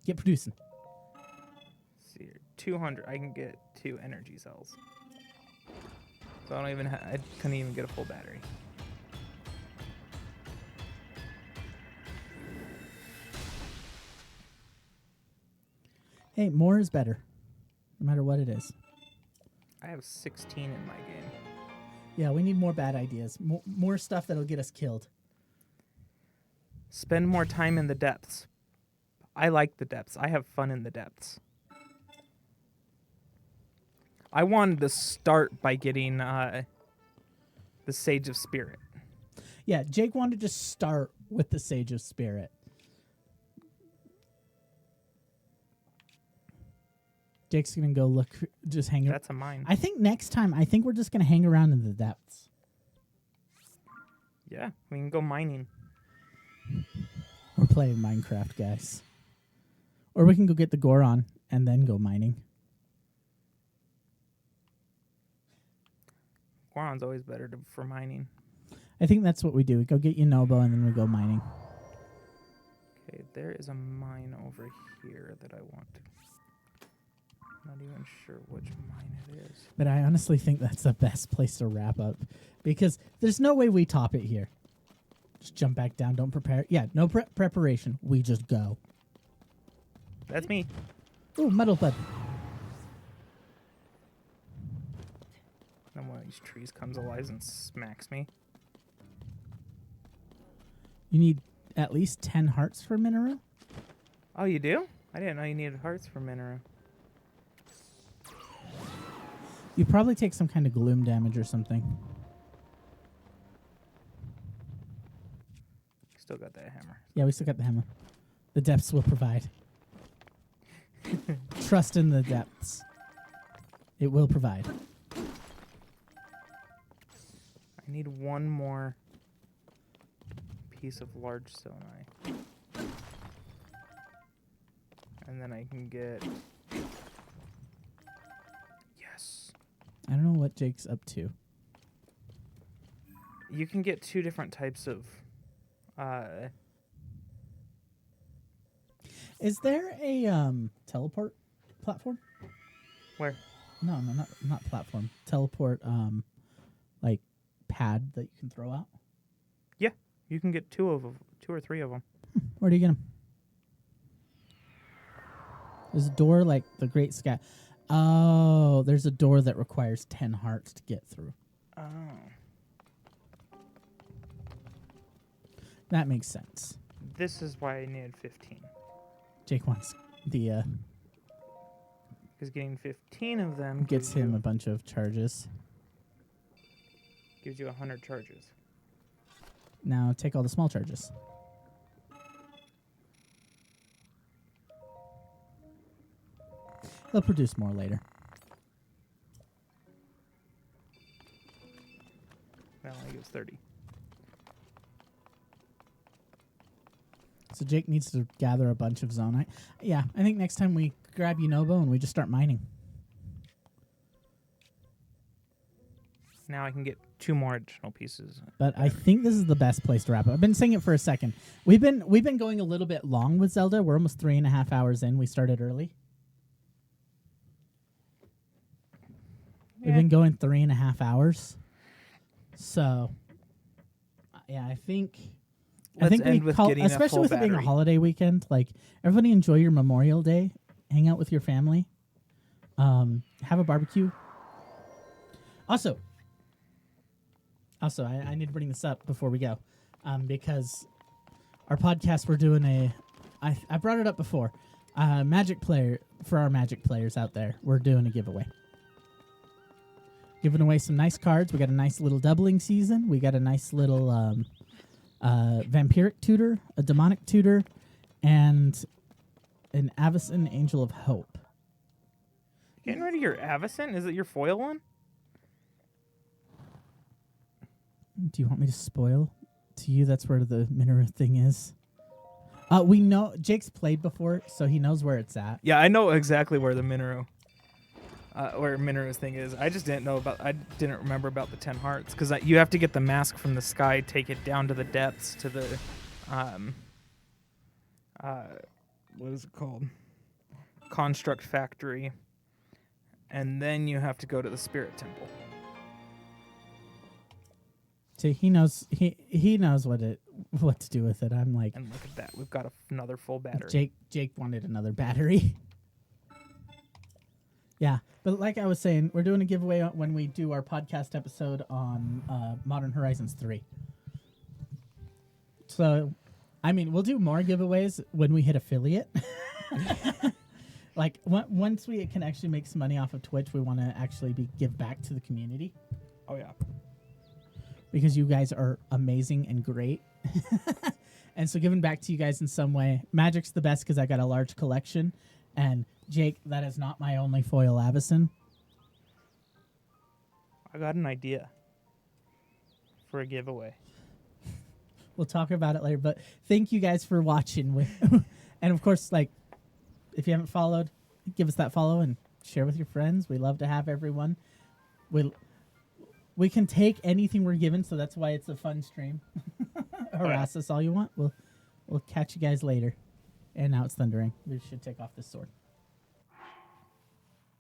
Get producing. Let's see here. 200. I can get 2 energy cells. So I don't even. I couldn't even get a full battery. Hey, more is better, no matter what it is. I have 16 in my game. Yeah, we need more bad ideas. More stuff that'll get us killed. Spend more time in the depths. I like the depths. I have fun in the depths. I wanted to start by getting the Sage of Spirit. Yeah, Jake wanted to start with the Sage of Spirit. Jake's gonna go look, just hang. That's a mine. I think next time, we're just gonna hang around in the depths. Yeah, we can go mining. We're playing Minecraft, guys. Or we can go get the Goron and then go mining. Goron's always better for mining. I think that's what we do. We go get Yunobo and then we go mining. Okay, there is a mine over here that I want to. Not even sure which mine it is. But I honestly think that's the best place to wrap up because there's no way we top it here. Just jump back down. Don't prepare. Yeah, no preparation. We just go. That's me. Ooh, metal bud. And one of these trees comes alive and smacks me. You need at least 10 hearts for Minoru? Oh, you do? I didn't know you needed hearts for Minoru. You probably take some kind of gloom damage or something. Still got that hammer. Yeah, we still got the hammer. The depths will provide. Trust in the depths. It will provide. I need one more piece of large sonai. And then I can get... Yes. I don't know what Jake's up to. You can get 2 different types of... Is there a teleport platform? Where? No, not platform. Teleport like pad that you can throw out. Yeah, you can get 2 or 3 of them. Where do you get them? There's a door like the Great Sky. Oh, there's a door that requires 10 hearts to get through. Oh. That makes sense. This is why I needed 15. Jake wants the Because getting 15 of them gets gives him you, a bunch of charges. gives you 100 charges. Now take all the small charges. They'll produce more later. That only gives 30. So Jake needs to gather a bunch of zonite. Yeah, I think next time we grab Yunobo and we just start mining. Now I can get 2 more additional pieces. But I think this is the best place to wrap up. I've been saying it for a second. We've been going a little bit long with Zelda. We're almost 3.5 hours in. We started early. We've been going 3.5 hours. So, yeah, I think Let's end we with call, getting a especially full with it being a battery. holiday weekend. Like everybody enjoy your Memorial Day. Hang out with your family. Have a barbecue. Also, I need to bring this up before we go, because our podcast we're doing I brought it up before. Magic player for our Magic players out there, we're doing a giveaway. Giving away some nice cards. We got a nice little doubling season. We got a nice little vampiric tutor, a demonic tutor, and an Avacyn Angel of Hope. Getting rid of your Avacyn? Is it your foil one? Do you want me to spoil to you? That's where the Minoru thing is. We know Jake's played before, so he knows where it's at. Yeah, I know exactly where the Minoru, where Minoru's thing is. I just didn't know I didn't remember about the 10 hearts because you have to get the mask from the sky, take it down to the depths to the, what is it called? Construct factory, and then you have to go to the spirit temple. See, he knows he knows what to do with it. I'm like, And look at that, we've got another full battery. Jake wanted another battery. Yeah, but like I was saying, we're doing a giveaway when we do our podcast episode on Modern Horizons 3. So, I mean, we'll do more giveaways when we hit affiliate. Like, once we can actually make some money off of Twitch, we want to actually give back to the community. Oh yeah. Because you guys are amazing and great. And so giving back to you guys in some way. Magic's the best because I got a large collection. And Jake, that is not my only foil Avacyn. I got an idea for a giveaway. We'll talk about it later. But thank you guys for watching. And of course, like, if you haven't followed, give us that follow and share with your friends. We love to have everyone. We can take anything we're given, so that's why it's a fun stream. Harass us all you want. We'll catch you guys later. And now it's thundering. We should take off this sword.